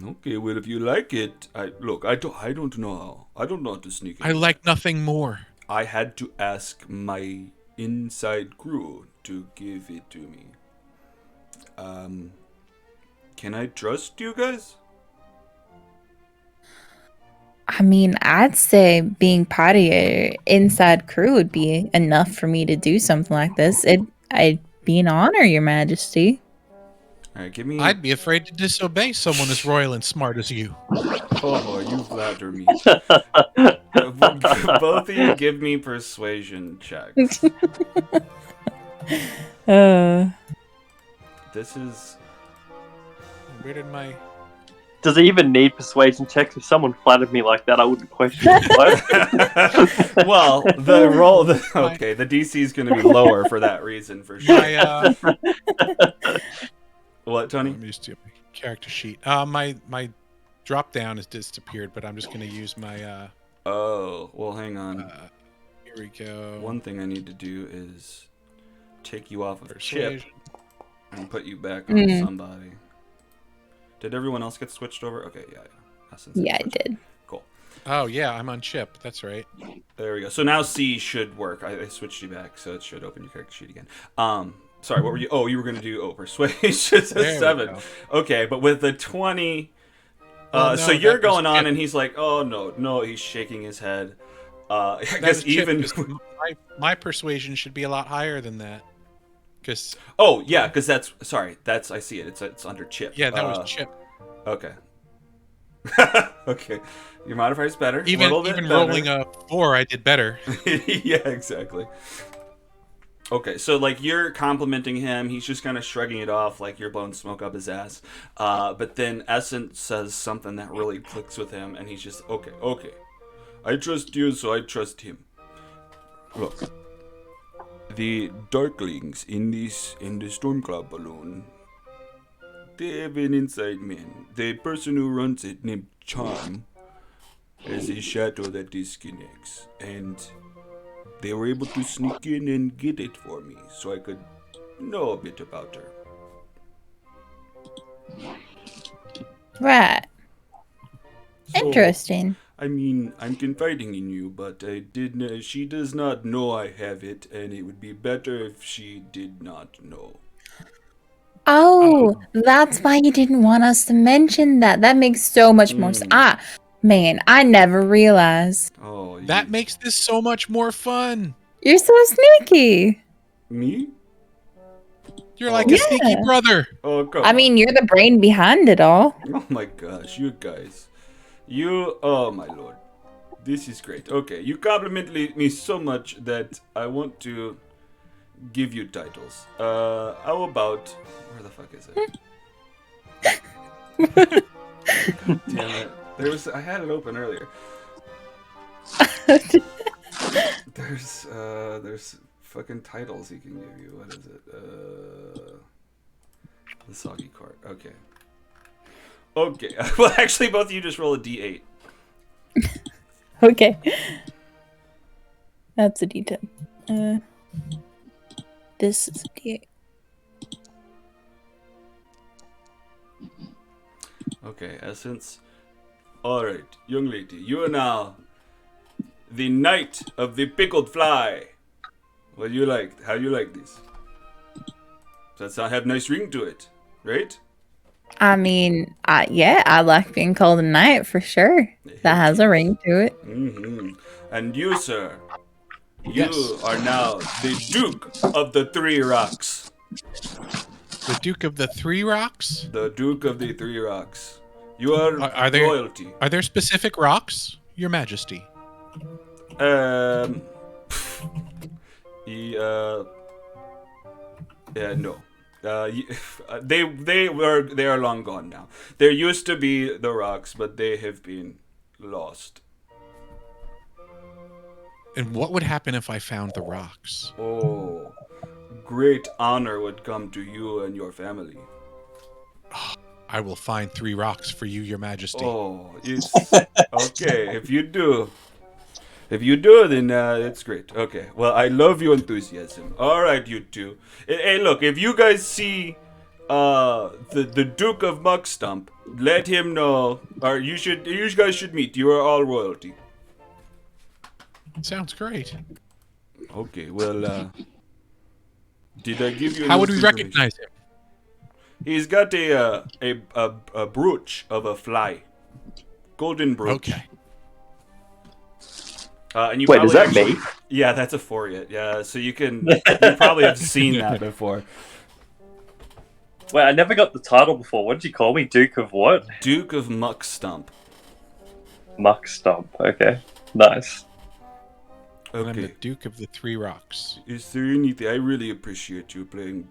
Okay, well, if you like it, I don't know how. I don't know how to sneak in. I like nothing more. I had to ask my inside crew to give it to me. Can I trust you guys? I mean, I'd say being part of your inside crew would be enough for me to do something like this. I'd be an honor, Your Majesty. All right, give me. I'd be afraid to disobey someone as royal and smart as you. Oh, you flatter me. Both of you give me persuasion checks. This is. Where did my... Does it even need persuasion checks? If someone flattered me like that, I wouldn't question it. Well, the roll. Okay, the DC is going to be lower for that reason, for sure. What, Tony? Let me just do my character sheet. My drop down has disappeared, but I'm just going to use my... Oh, well, hang on. Here we go. One thing I need to do is take you off of Persuasion. Chip and put you back on somebody. Did everyone else get switched over? Okay, yeah. Yeah, I did. Cool. Oh, yeah, I'm on Chip. That's right. There we go. So now C should work. I switched you back, so it should open your character sheet again. Sorry, what were you? Oh, you were going to do persuasion. It's a 7. Okay, but with the 20... no, so you're going on, Chip. and he's like, "Oh no!" He's shaking his head. I guess even my persuasion should be a lot higher than that. Because oh yeah, because that's I see it. It's under Chip. Yeah, that was Chip. Okay. Okay, your modifier's better. Even better. rolling a 4, I did better. Yeah, exactly. Okay, so like you're complimenting him, he's just kind of shrugging it off like you're blowing smoke up his ass. But then Essence says something that really clicks with him, and he's just okay. I trust you, so I trust him. Look, the Darklings in the Stormcloud balloon, they have an inside man. The person who runs it, named Charm, has a shadow that disconnects, and they were able to sneak in and get it for me, so I could know a bit about her. Right. So, Interesting. I mean, I'm confiding in you, but she does not know I have it, and it would be better if she did not know. Oh, that's why you didn't want us to mention that. That makes so much more sense. Man, I never realized. Oh, That makes this so much more fun. You're so sneaky. Me? You're like a sneaky brother. Oh, come I mean, you're the brain behind it all. Oh my gosh, you guys. Oh my lord. This is great. Okay, you compliment me so much that I want to give you titles. How about... Where the fuck is it? God damn it. I had it open earlier. There's fucking titles he can give you. What is it? The Soggy card. Okay. Okay. Well, actually, both of you just roll a d8. Okay. That's a D10. This is a D8. Okay, Essence. Alright, young lady, you are now the Knight of the Pickled Fly. What do you like? How do you like this? Does that have a nice ring to it, right? I mean, yeah, I like being called a knight for sure. That has a ring to it. Mm-hmm. And you, sir, Yes. you are now the Duke of the Three Rocks. The Duke of the Three Rocks? The Duke of the Three Rocks. You are there royalty. Are there specific rocks, Your Majesty? No. They are long gone now. There used to be the rocks, but they have been lost. And what would happen if I found the rocks? Oh, great honor would come to you and your family. I will find 3 rocks for you, Your Majesty. Oh, it's okay. If you do, then it's great. Okay. Well, I love your enthusiasm. All right, you two. Hey, look, if you guys see the Duke of Muckstump, let him know. Or you guys should meet. You are all royalty. Sounds great. Okay. Well, did I give you? How would we enough information? recognize him? He's got a brooch of a fly, golden brooch. Okay. And you Wait, probably is that actually, me? Yeah, that's a Foriat. Yeah, so you probably have seen that before. Wait, I never got the title before. What did you call me? Duke of what? Duke of Muck Stump. Muck Stump. Okay, nice. And I'm the Okay. Duke of the Three Rocks. Is there anything? I really appreciate you playing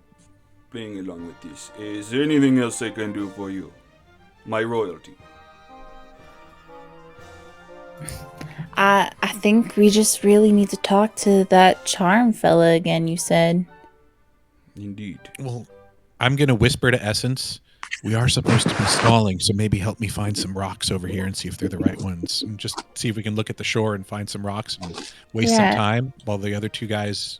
along with this. Is there anything else I can do for you? My royalty. I think we just really need to talk to that charm fella again. You said. Indeed. Well, I'm going to whisper to Essence. We are supposed to be stalling, so maybe help me find some rocks over here and see if they're the right ones. And just see if we can look at the shore and find some rocks and waste some Yeah. time while the other two guys.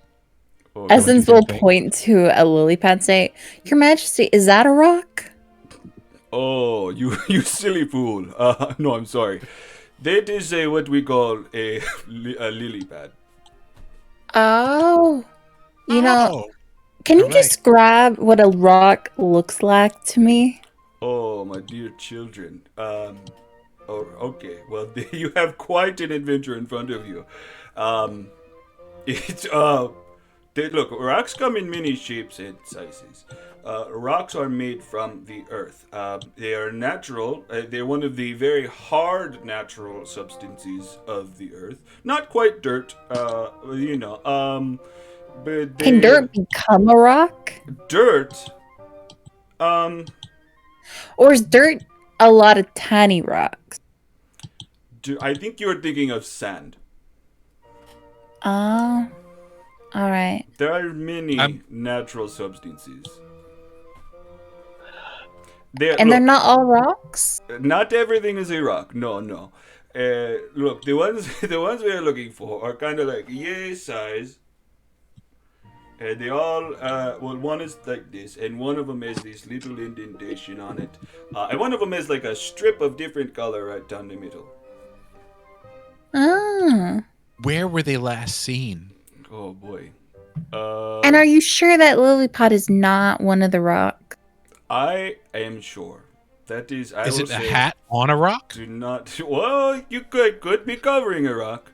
Oh, Essence do will their thing. point to a lily pad. Say, "Your Majesty, is that a rock?" oh, you silly fool. No, I'm sorry. That is what we call a lily pad. Oh, you know, Oh, can you all right. describe what a rock looks like to me? Oh, my dear children. Oh, okay. Well, you have quite an adventure in front of you. It's look, rocks come in many shapes and sizes. Rocks are made from the earth. They are natural. They're one of the very hard natural substances of the earth. Not quite dirt, but Can dirt become a rock? dirt. Or is dirt a lot of tiny rocks? I think you're thinking of sand. Oh, all right. There are many I'm- natural substances. And they're not all rocks? Not everything is a rock. No. Look, the ones the ones we are looking for are kind of like yay size. And they all, one is like this, and one of them has this little indentation on it, and one of them has like a strip of different color right down the middle. Oh. Where were they last seen? Oh boy. And are you sure that lily pad is not one of the rocks? I am sure. That is. I Is will it a say, hat on a rock? Do not. Well, you could be covering a rock.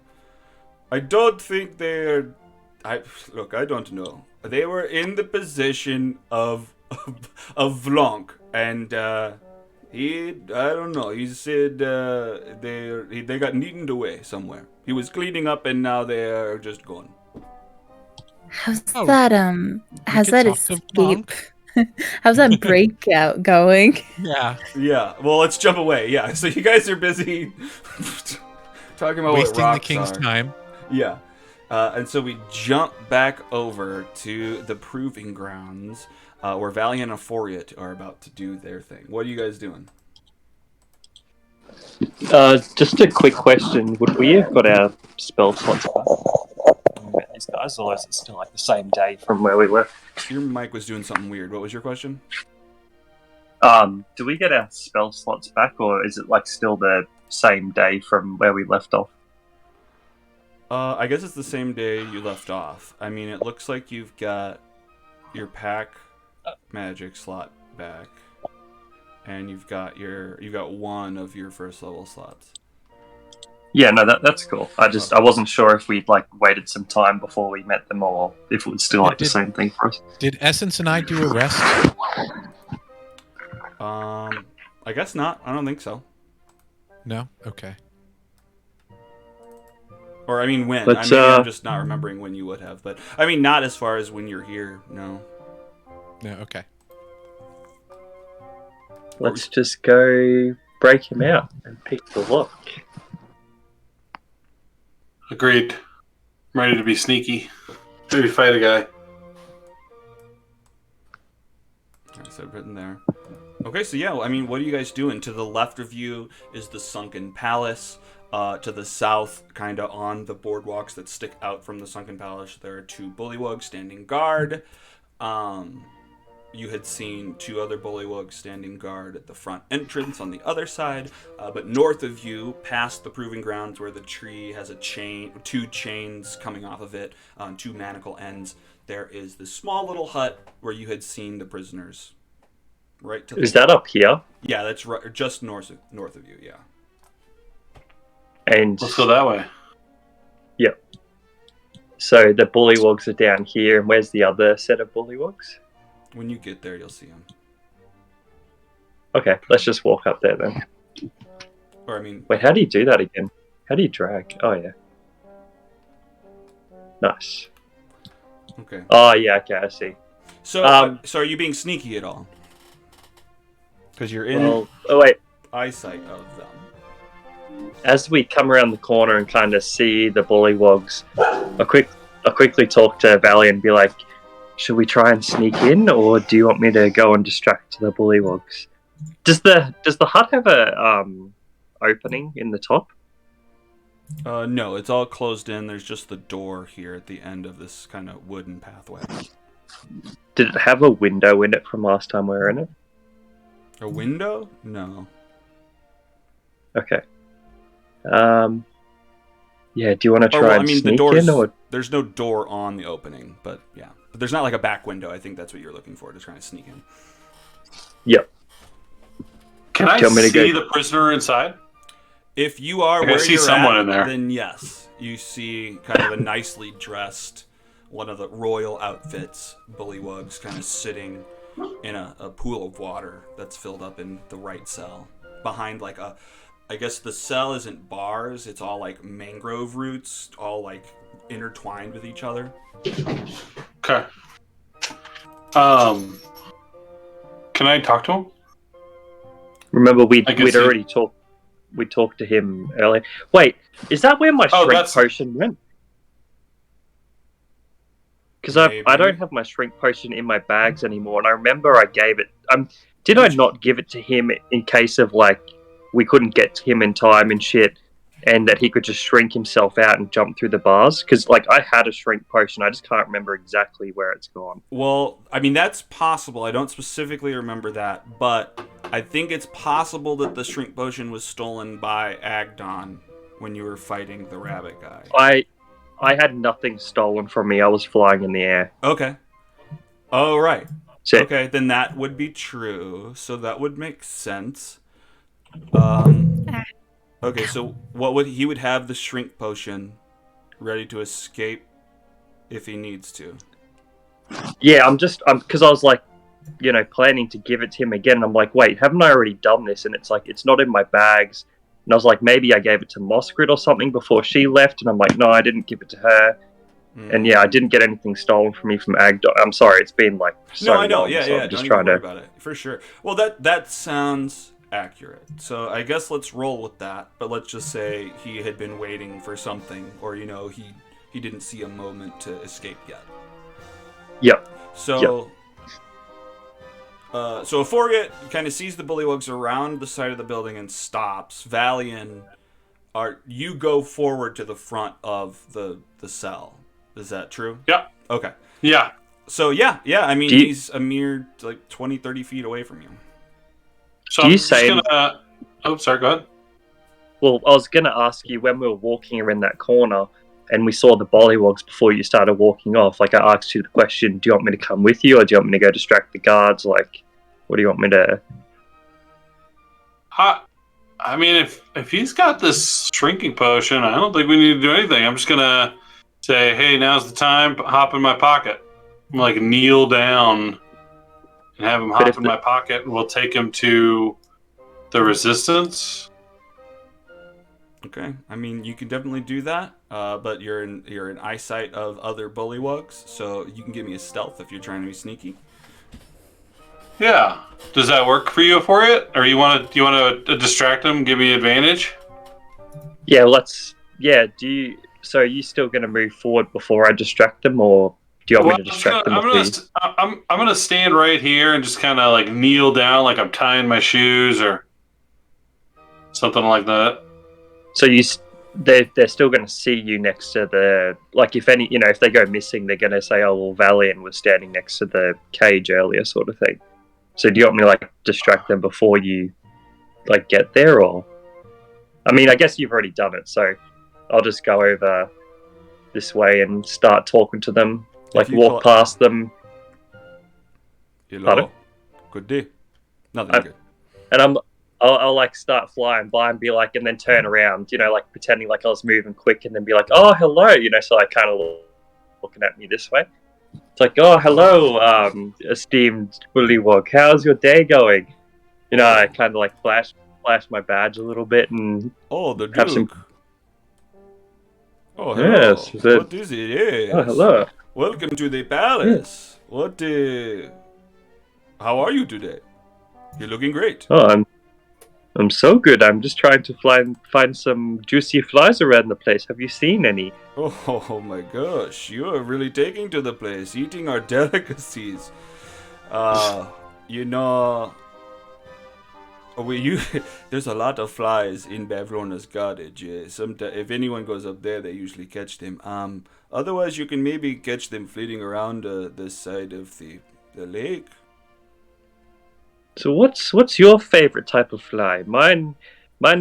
I don't think they're. I don't know. They were in the position of Vlonk, and I don't know. He said they got neatened away somewhere. He was cleaning up, and now they're just gone. How's Oh, that how's could that talk to escape? Blanc. How's that breakout going? Yeah. Yeah. Well, let's jump away. Yeah. So you guys are busy talking about Wasting what the rocks king's are. time. Yeah. And so we jump back over to the proving grounds where Valiant and Foriat are about to do their thing. What are you guys doing? Just a quick question: would we have got our spell slots back? Met these guys, or is it still like the same day from where we left? Your mic was doing something weird. What was your question? Do we get our spell slots back, or is it like still the same day from where we left off? I guess it's the same day you left off. I mean, it looks like you've got your pack magic slot back, and you've got one of your first level slots. Yeah, no, that's cool. I wasn't sure if we'd like waited some time before we met them, or if it was still like the same thing for us. Did Essence and I do a rest? I guess not. I don't think so. No? Okay. Or I mean, when? But, I'm just not remembering when you would have. But I mean, not as far as when you're here. No. No, okay. Let's just go break him out and pick the lock. Agreed. I'm ready to be sneaky. Maybe fight a guy. So written there. Okay, so yeah, I mean, what are you guys doing? To the left of you is the Sunken Palace. To the south, kind of on the boardwalks that stick out from the Sunken Palace, there are two bullywugs standing guard. You had seen two other bullywugs standing guard at the front entrance on the other side. But north of you, past the proving grounds where the tree has two chains coming off of it, two manacle ends, there is this small little hut where you had seen the prisoners. Right to the Is that up here? Yeah, that's right, just north of you. Yeah. And Let's go that way. So the bullywogs are down here, and where's the other set of bullywogs? When you get there, you'll see them. Okay, let's just walk up there then. Or I mean, Wait, how do you do that again? How do you drag? Oh yeah. Nice. okay. Oh yeah, okay, I see. So, so are you being sneaky at all? Because you're in Well, oh wait. eyesight of them. As we come around the corner and kind of see the bullywogs, I quickly talk to Valley and be like, should we try and sneak in, or do you want me to go and distract the bullywogs? Does the hut have a opening in the top? No, it's all closed in. There's just the door here at the end of this kind of wooden pathway. Did it have a window in it from last time we were in it? A window? No. Okay. Yeah, do you want to try and sneak in, or there's no door on the opening, but yeah. But there's not like a back window. I think that's what you're looking for, to try and sneak in. Yep. Can I see the prisoner inside? If you are where you're someone at, in there. then yes. You see kind of a nicely dressed, one of the royal outfits, bullywugs, kind of sitting in a pool of water that's filled up in the right cell. Behind like a, I guess the cell isn't bars, it's all like mangrove roots, all like intertwined with each other. Okay. Can I talk to him? Remember, we'd already talked. We talked to him earlier. Wait, is that where my shrink potion went? Because I don't have my shrink potion in my bags anymore, and I remember I gave it. Did I not give it to him in case of like we couldn't get to him in time and shit, and that he could just shrink himself out and jump through the bars? Because like I had a shrink potion, I just can't remember exactly where it's gone. Well, I mean that's possible. I don't specifically remember that, but I think it's possible that the shrink potion was stolen by Agdon when you were fighting the rabbit guy. I had nothing stolen from me. I was flying in the air. Okay. Oh, right. So, okay, then that would be true. So that would make sense. Okay, so he would have the shrink potion ready to escape if he needs to. Yeah, because I was like, planning to give it to him again. And I'm like, wait, haven't I already done this? And it's like, it's not in my bags. And I was like, maybe I gave it to Moskrit or something before she left. And I'm like, no, I didn't give it to her. And yeah, I didn't get anything stolen from me from Agdon. I'm sorry, it's been like so I know. long, Yeah, so yeah. I'm just don't trying worry about it for sure. Well, that sounds accurate. So I guess let's roll with that. But let's just say he had been waiting for something, or he didn't see a moment to escape yet. Yep. So. Yep. So Aforget kind of sees the bullywugs around the side of the building and stops. Valian, you go forward to the front of the cell. Is that true? Yeah. Okay. Yeah. So yeah. I mean, he's a mere like 20, 30 feet away from you. So I'm just gonna... Oh, sorry, go ahead. Well, I was going to ask you, when we were walking around that corner and we saw the bullywogs before you started walking off, like I asked you the question, do you want me to come with you, or do you want me to go distract the guards? Like, what do you want me to... I mean, if he's got this shrinking potion, I don't think we need to do anything. I'm just going to say, hey, now's the time, hop in my pocket. I'm like kneel down and have him hop in my pocket, and we'll take him to the Resistance. Okay, I mean you can definitely do that, but you're in eyesight of other bullywugs, so you can give me a stealth if you're trying to be sneaky. Yeah, does that work for you for it, or do you want to distract them, give me advantage? Yeah, let's. Yeah, So are you still going to move forward before I distract them, or do you want me to distract them? I'm gonna stand right here and just kind of like kneel down, like I'm tying my shoes or something like that. So they're still going to see you next to the, like, if they go missing, they're going to say, oh, well, Valiant was standing next to the cage earlier, sort of thing. So do you want me to like distract them before you like get there, or? I mean, I guess you've already done it, so I'll just go over this way and start talking to them, like walk past them. Hello. Pardon? Good day. Nothing good. And I'll like start flying by and be like, and then turn around, like pretending like I was moving quick, and then be like, oh, hello, so I kind of looking at me this way. It's like, oh, hello, esteemed bullywog. How's your day going? You know, I kind of like flash my badge a little bit and Oh, the have some. Duke. Oh, hello. Yes. What is it? Yes. Oh, hello. Welcome to the palace. What? How are you today? You're looking great. Oh, I'm so good. I'm just trying to find some juicy flies around the place. Have you seen any? Oh my gosh, you are really taking to the place, eating our delicacies. You know, there's a lot of flies in Bavrona's cottage. If anyone goes up there, they usually catch them. Otherwise, you can maybe catch them flitting around the side of the lake. So what's your favorite type of fly? Mine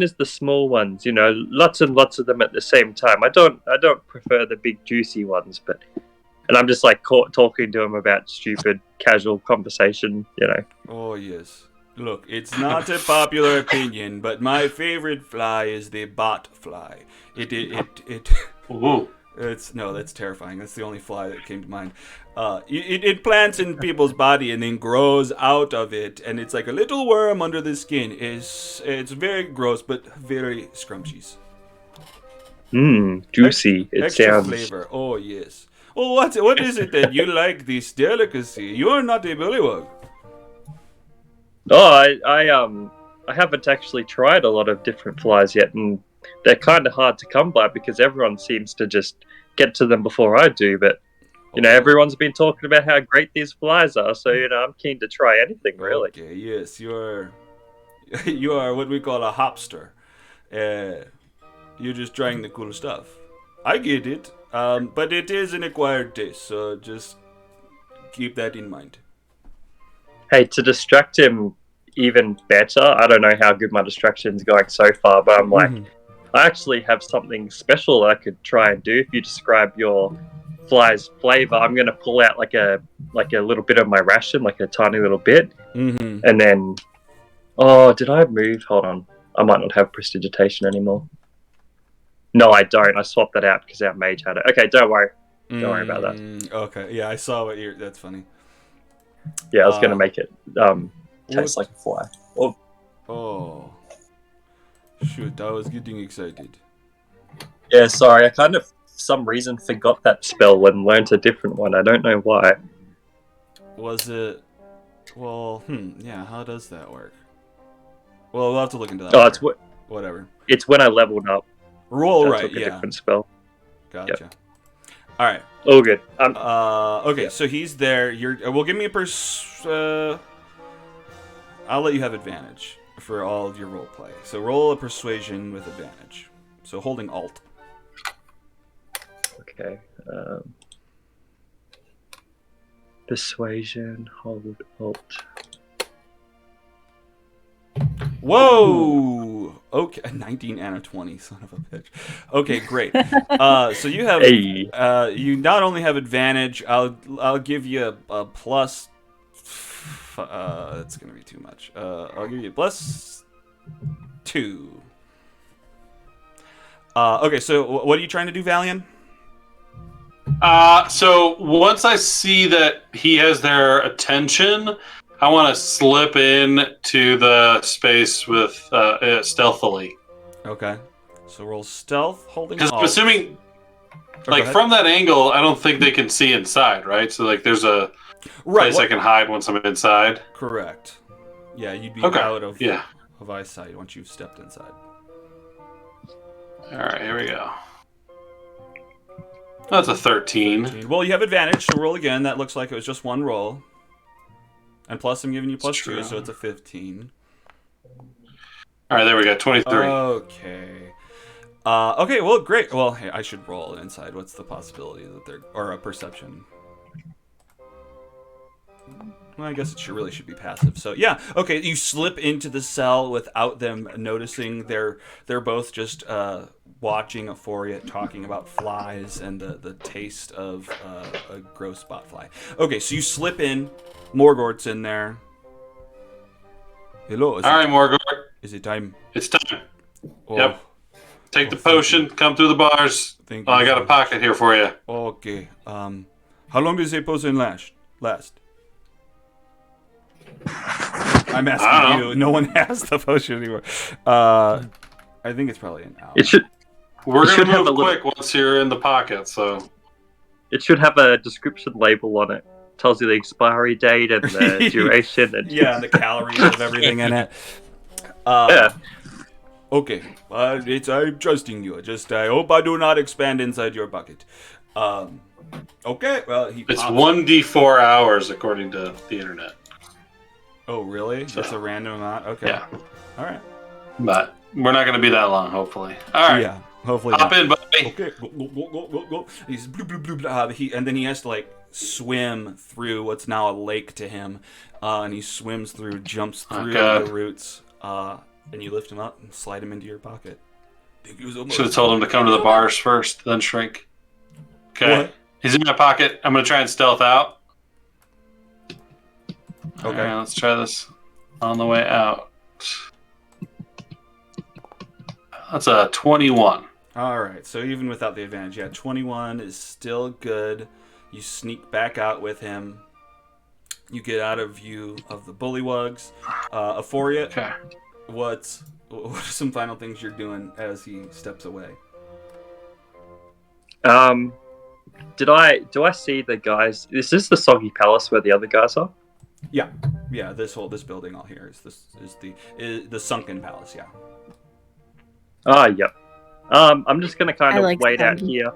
is the small ones. You know, lots and lots of them at the same time. I don't prefer the big juicy ones, and I'm just like talking to him about stupid casual conversation. You know. Oh yes. Look, it's not a popular opinion, but my favorite fly is the bot fly. Ooh. That's terrifying. That's the only fly that came to mind. It plants in people's body and then grows out of it, and it's like a little worm under the skin. It's very gross, but very scrumptious. Juicy. It Extra sounds. flavor. Oh yes. Well, what is it that you like this delicacy? You are not a bullywug. Oh, I haven't actually tried a lot of different flies yet, and they're kind of hard to come by because everyone seems to just get to them before I do. But you know, everyone's been talking about how great these flies are, so you know, I'm keen to try anything really. Okay, yes, you are what we call a hopster. You're just trying the cool stuff. I get it, but it is an acquired taste, so just keep that in mind. Hey, to distract him even better, I don't know how good my distraction's going so far, but I'm like, I actually have something special I could try and do. If you describe your fly's flavor, I'm gonna pull out like a little bit of my ration, like a tiny little bit, and then, oh, did I move? Hold on, I might not have prestidigitation anymore. No, I don't. I swapped that out because our mage had it. Okay, don't worry. Don't worry about that. Okay, yeah, I saw what you're. That's funny. Yeah, I was gonna make it taste like a fly. Oh, shoot! I was getting excited. Yeah, sorry. I kind of, for some reason, forgot that spell and learnt a different one. I don't know why. Was it? Well, yeah. How does that work? Well, we'll have to look into that. Oh, it's whatever. It's when I leveled up. Roll right. Took a Yeah. different spell. Gotcha. Yep. All right. Oh, good. Okay, so he's there. Well, give me a I'll let you have advantage for all of your role play. So roll a persuasion with advantage. So holding Alt. Okay. Persuasion, hold Alt. Whoa! Okay, 19 and a 20, son of a bitch. Okay, great. So you have you not only have advantage. I'll give you a plus. That's gonna be too much. I'll give you a +2. Okay, so what are you trying to do, Valiant? So once I see that he has their attention, I want to slip in to the space with stealthily. Okay. So roll stealth, holding. Because I'm assuming, like from that angle, I don't think they can see inside, right? So like, there's a place I can hide once I'm inside. Correct. Yeah, you'd be out of eyesight once you've stepped inside. All right, here we go. That's a 13. Well, you have advantage, so roll again. That looks like it was just one roll. And plus, I'm giving you +2, so it's a 15. All right, there we go, 23. Okay. Okay, well, great. Well, hey, I should roll inside. What's the possibility that they're... Or a perception. Well, I guess it really should be passive. So, yeah. Okay, you slip into the cell without them noticing. They're both just watching Euphoria talking about flies and the taste of a gross bot fly. Okay, so you slip in. Morgort's in there. Hello. All right, Morgort. Is it time? It's time. Oh, Yep. Take the Oh, thank potion. you. Come through the bars. Thank Oh, you I got so a pocket here for you. Okay. How long does a potion last? I'm I asking don't you. No one has the potion anymore. I think it's probably an hour. It should We're It gonna should have move a little- quick once you're in the pocket. So have a description label on it. Tells you the expiry date and the duration. And Yeah, the calories of everything in it. Yeah. Okay. I'm trusting you. I hope I do not expand inside your bucket. Okay. Well, he. it's pops- 1d4 hours according to the internet. Oh, really? That's a random amount. Okay. Yeah, All right. but we're not gonna be that long, hopefully. All right, Yeah. Hopefully. hop not. in, buddy. Okay, go. He's blue, blue, blue, blue. And then he has to like swim through what's now a lake to him, and he swims through, jumps through God. the roots, and you lift him up and slide him into your pocket. Thank you so much. Should have told him to come to the bars first, then shrink. Okay, What? he's in my pocket. I'm gonna try and stealth out. Okay. All right, let's try this on the way out. That's a 21. All right. So even without the advantage, 21 is still good. You sneak back out with him. You get out of view of the bullywugs. Euphoria, Okay. what are some final things you're doing as he steps away? Do I see the guys? Is this the Soggy Palace where the other guys are? Yeah. This building all here is the sunken palace. Yeah. Ah, yep. I'm just gonna kind I of like wait out Soggy. here.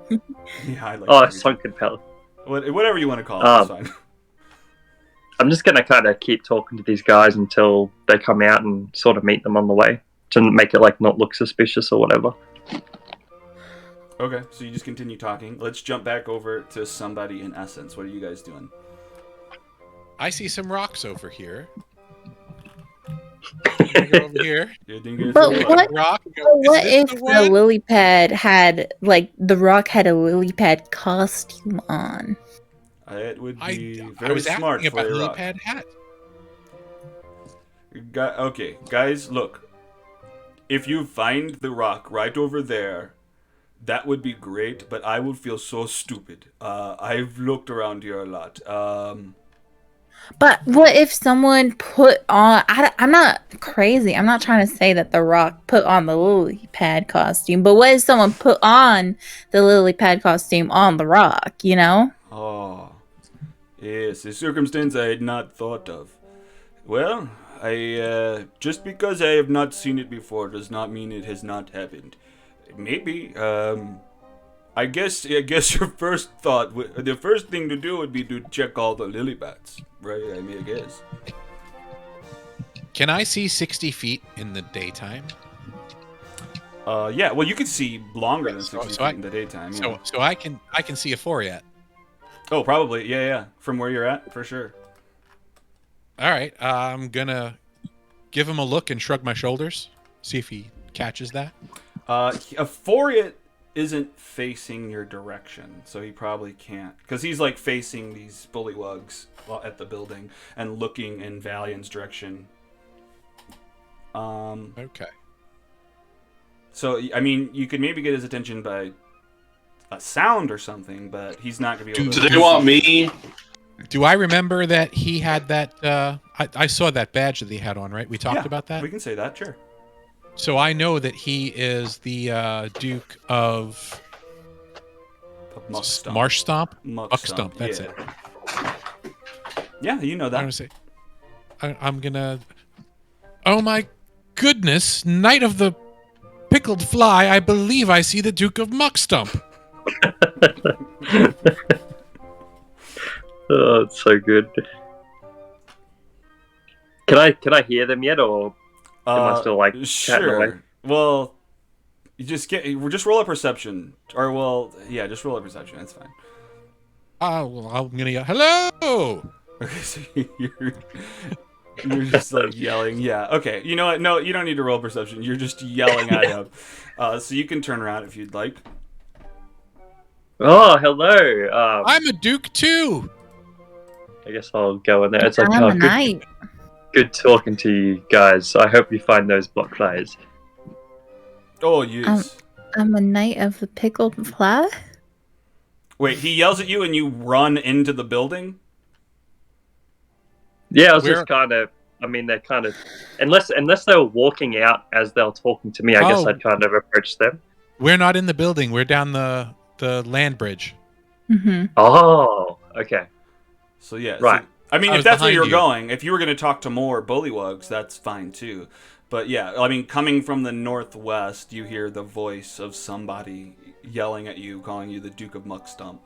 Yeah. I like. Oh, Soggy. Sunken Palace. Whatever you want to call it. It's fine. I'm just gonna kind of keep talking to these guys until they come out and sort of meet them on the way to make it like not look suspicious or whatever. Okay. So you just continue talking. Let's jump back over to somebody in essence. What are you guys doing? I see some rocks over here. I'm gonna go over here. You think it's But okay? what- Rock. and go, But "Is what this if the the one?" lily pad had, like, the rock had a lily pad costume on? It would I be very was smart asking for about a lily rock. pad hat. Okay, guys, look. If you find the rock right over there, that would be great, but I would feel so stupid. I've looked around here a lot. But what if someone put on... I'm not crazy. I'm not trying to say that the rock put on the lily pad costume, but what if someone put on the lily pad costume on the rock, you know? Oh, yes, a circumstance I had not thought of. Well, just because I have not seen it before does not mean it has not happened. Maybe, I guess your first thought, the first thing to do would be to check all the lily pads, right? I mean, I guess. Can I see 60 feet in the daytime? Yeah, well, you could see longer than 60 So feet I- in the daytime. Yeah. So I can see a Foriat. Oh, probably. Yeah. From where you're at, for sure. All right, I'm gonna give him a look and shrug my shoulders, see if he catches that. Euphoria isn't facing your direction, so he probably can't. Because he's, like, facing these bullywugs at the building and looking in Valiant's direction. Okay. So, I mean, you could maybe get his attention by a sound or something, but he's not going to be able to... Do they want me? Do I remember that he had that? I saw that badge that he had on, right? We talked Yeah, about that. We can say that, sure. So I know that he is the Duke of Marsh Stomp. Muck Stump. That's it. Yeah, you know I'm gonna that. say. I'm gonna. Oh my goodness! Knight of the Pickled Fly. I believe I see the Duke of Muck Stump. Oh, it's so good. Can I hear them yet, or am I still like chatting away? Sure. Well, just roll a perception, or just roll a perception. That's fine. Well, I'm gonna yell, hello. Okay, so you're just like yelling. Yeah. Okay. You know what? No, you don't need to roll perception. You're just yelling at him. So you can turn around if you'd like. Oh, hello. I'm a Duke too. I guess I'll go in there. It's like, I'm oh, a knight. good talking to you guys. I hope you find those block players. Oh yes. I'm a knight of the pickled fly. Wait, he yells at you and you run into the building? Yeah, I was Where- just kind of. I mean, they're kind of unless they were walking out as they were talking to me. I guess Oh. I'd kind of approach them. We're not in the building. We're down the land bridge. Mm-hmm. Oh, okay. So yeah, Right. So, I mean, I if was that's where behind you're you. going, if you were going to talk to more bullywugs, that's fine too. But yeah, I mean, coming from the northwest, you hear the voice of somebody yelling at you, calling you the Duke of Muckstump.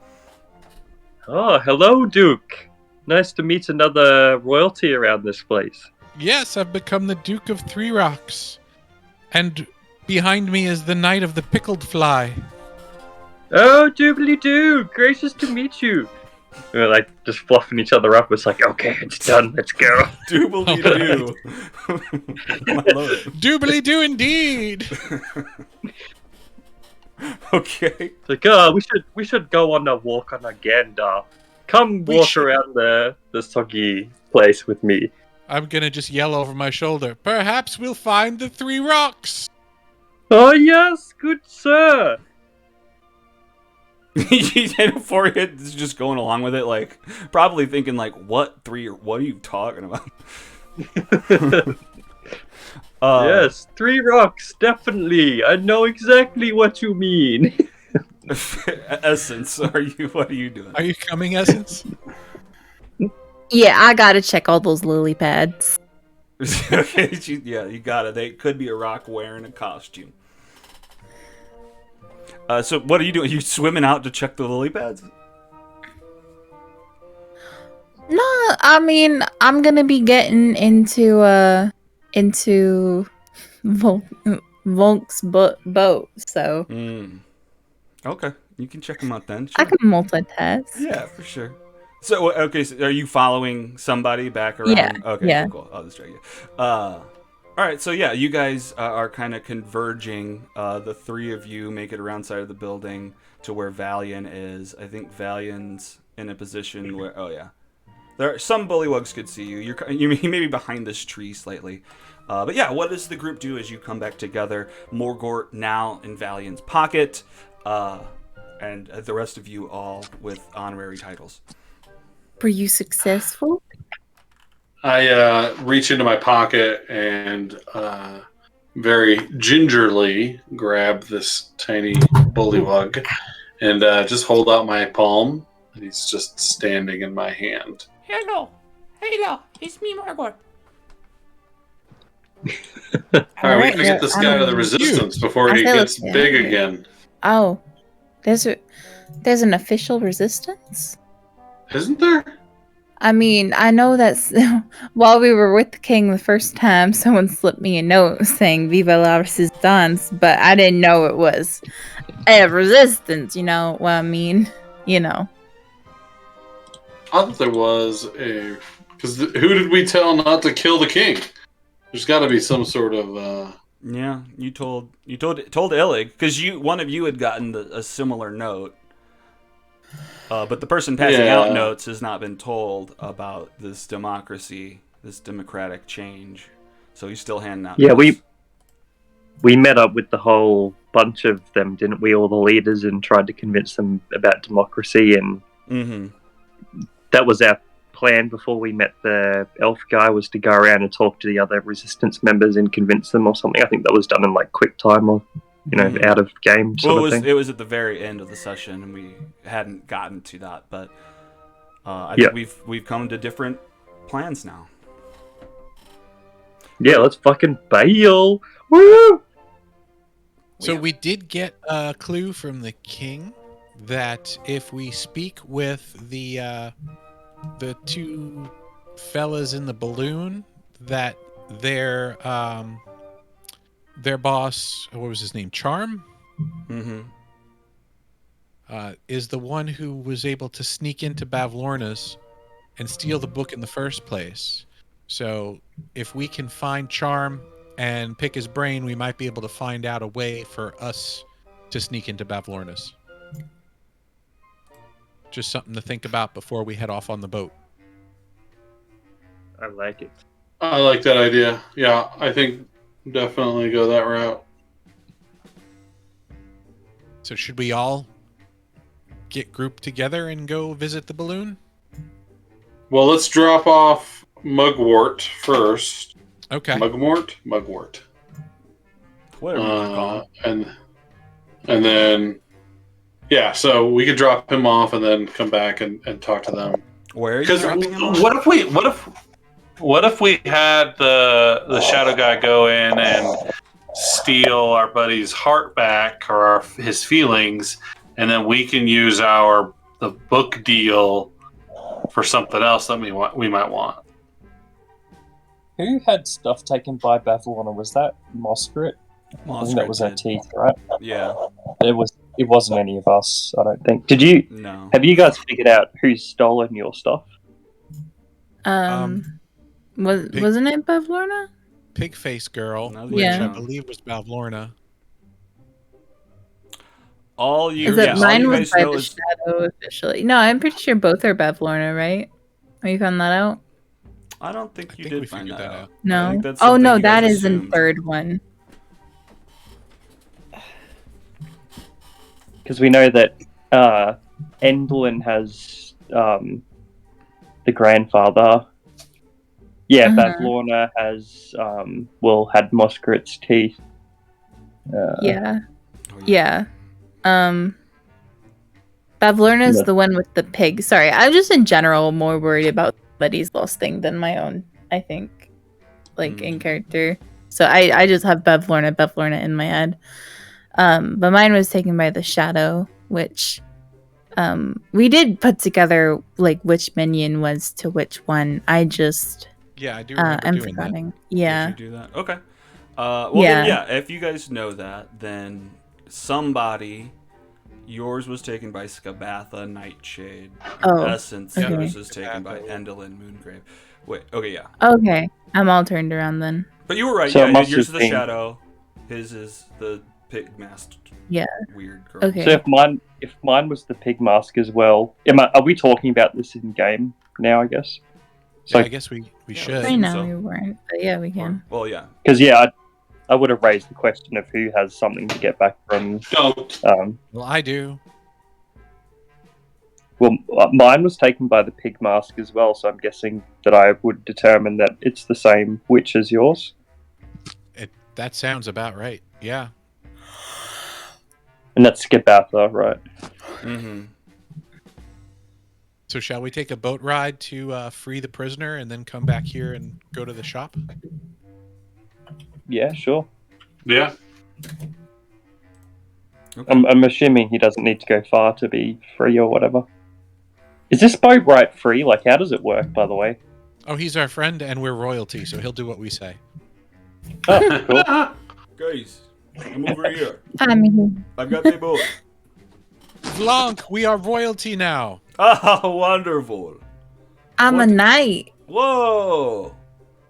Oh, hello, Duke. Nice to meet another royalty around this place. Yes, I've become the Duke of Three Rocks. And behind me is the Knight of the Pickled Fly. Oh, doobly doo! Gracious to meet you. We're like just fluffing each other up. It's like, okay, it's done. Let's go. Doobly doo. I love it. Doobly do indeed. Okay. It's like, oh, we should go on a walk on again. Come We walk should. around the Soggy place with me. I'm gonna just yell over my shoulder. Perhaps we'll find the Three Rocks. Oh yes, good sir. Before it's just going along with it, like probably thinking like, what are you talking about? Yes, 3 rocks, definitely. I know exactly what you mean. Essence, what are you doing? Are you coming, Essence? Yeah, I gotta check all those lily pads. Okay, yeah, you got it. They could be a rock wearing a costume. So what are you doing? Are you swimming out to check the lily pads? No, I mean I'm gonna be getting into Volk's boat, so Okay, you can check them out then. I Sure. can multitask. Yeah, for sure. So okay, so are you following somebody back around? Yeah, Okay, yeah. cool. I'll distract you. All right, so yeah, you guys are kind of converging. The three of you make it around side of the building to where Valian is. I think Valian's in a position where, oh yeah, there are some bullywugs could see you. You may be behind this tree slightly. But yeah, what does the group do as you come back together? Morgort now in Valian's pocket, and the rest of you all with honorary titles. Were you successful? I reach into my pocket and very gingerly grab this tiny bullywug and just hold out my palm. And he's just standing in my hand. Hello, it's me, Margot. All right, we gotta get this guy to the huge. resistance before I he feel gets it's big huge. again. Oh, there's an official resistance? Isn't there? I mean, I know that while we were with the king the first time, someone slipped me a note saying "Viva la Resistance," but I didn't know it was a resistance. You know what I mean? You know. I thought there was a. Because who did we tell not to kill the king? There's got to be some sort of. Yeah, you told Illig because one of you had gotten a similar note, but the person passing out notes has not been told about this democracy, this democratic change. So he's still handing out. Yeah, notes. we met up with the whole bunch of them, didn't we? All the leaders, and tried to convince them about democracy, and that was our plan before we met the elf guy, was to go around and talk to the other resistance members and convince them or something. I think that was done in like quick time or out of game sort of thing. It was at the very end of the session, and we hadn't gotten to that, but I think we've come to different plans now. Yeah, let's fucking bail. Woo! So we did get a clue from the king that if we speak with the two fellas in the balloon, that their boss, what was his name, Charm, is the one who was able to sneak into Bavlorna's and steal the book in the first place. So if we can find Charm and pick his brain, we might be able to find out a way for us to sneak into Bavlorna's. Just something to think about before we head off on the boat. I like it. I like that idea. Yeah, I think definitely go that route. So should we all get grouped together and go visit the balloon? Well, let's drop off Mugwort first. Okay. Mugwort. Whatever you want to call him. And then, yeah, so we could drop him off and then come back and talk to them. Where are you Because dropping him off? what if we had the shadow guy go in and steal our buddy's heart back or his feelings, and then we can use the book deal for something else that we might want. Who had stuff taken by Bavlorna? Was that Moscrit? I think that was her teeth, right? Yeah. It wasn't any of us, I don't think. No. Have you guys figured out who's stolen your stuff? Pig- Wasn't it Bavlorna? Pig face girl, No, which yeah. I believe was Bavlorna. All you, Is it yeah, all mine you was guys by know the is shadow officially? No, I'm pretty sure both are Bavlorna, right? Have you found that out? I don't think you think we did find figured that that out. out. I No. think that's Oh something no, you guys that is in assumed. third one. Because we know that Endlin has the grandfather. Yeah, Uh-huh. Bavlorna has had Moscrit's teeth. Yeah. Oh, Yeah. Bavlorna's Yeah. the one with the pig. Sorry, I'm just in general more worried about Buddy's lost thing than my own, I think. Like in character. So I just have Bavlorna in my head. But mine was taken by the shadow, which we did put together like which minion was to which one. I just Yeah, I do remember I'm doing that. forgetting. Yeah. Did you do that? Okay. Well, Yeah. then, yeah, if you guys know that, then somebody, yours was taken by Skabatha Nightshade. Oh, Essence, okay. yours was taken by Endlin Moongrave. Wait, okay, yeah. Okay. I'm all turned around then. But you were right, So it yeah, must yours is have the been- shadow, his is the pig masked Yeah. weird girl. Okay. So if mine was the pig mask as well, are we talking about this in game now? I guess. Yeah, So I guess we Yeah, should. Right now so. we weren't, but yeah, we can. Well, yeah. because I would have raised the question of who has something to get back from. Don't. Well, I do. Well, mine was taken by the pig mask as well, so I'm guessing that I would determine that it's the same witch as yours. That sounds about right. Yeah. And that's Skabatha, right? Mm-hmm. So shall we take a boat ride to free the prisoner and then come back here and go to the shop? Yeah, sure. Yeah. I'm assuming he doesn't need to go far to be free or whatever. Is this boat right free? Like, how does it work, by the way? Oh, he's our friend and we're royalty, so he'll do what we say. Oh, cool. Guys, I'm over here. I mean, I've got the boat. Blanc, we are royalty now. Ah, wonderful. I'm What? a knight. Whoa.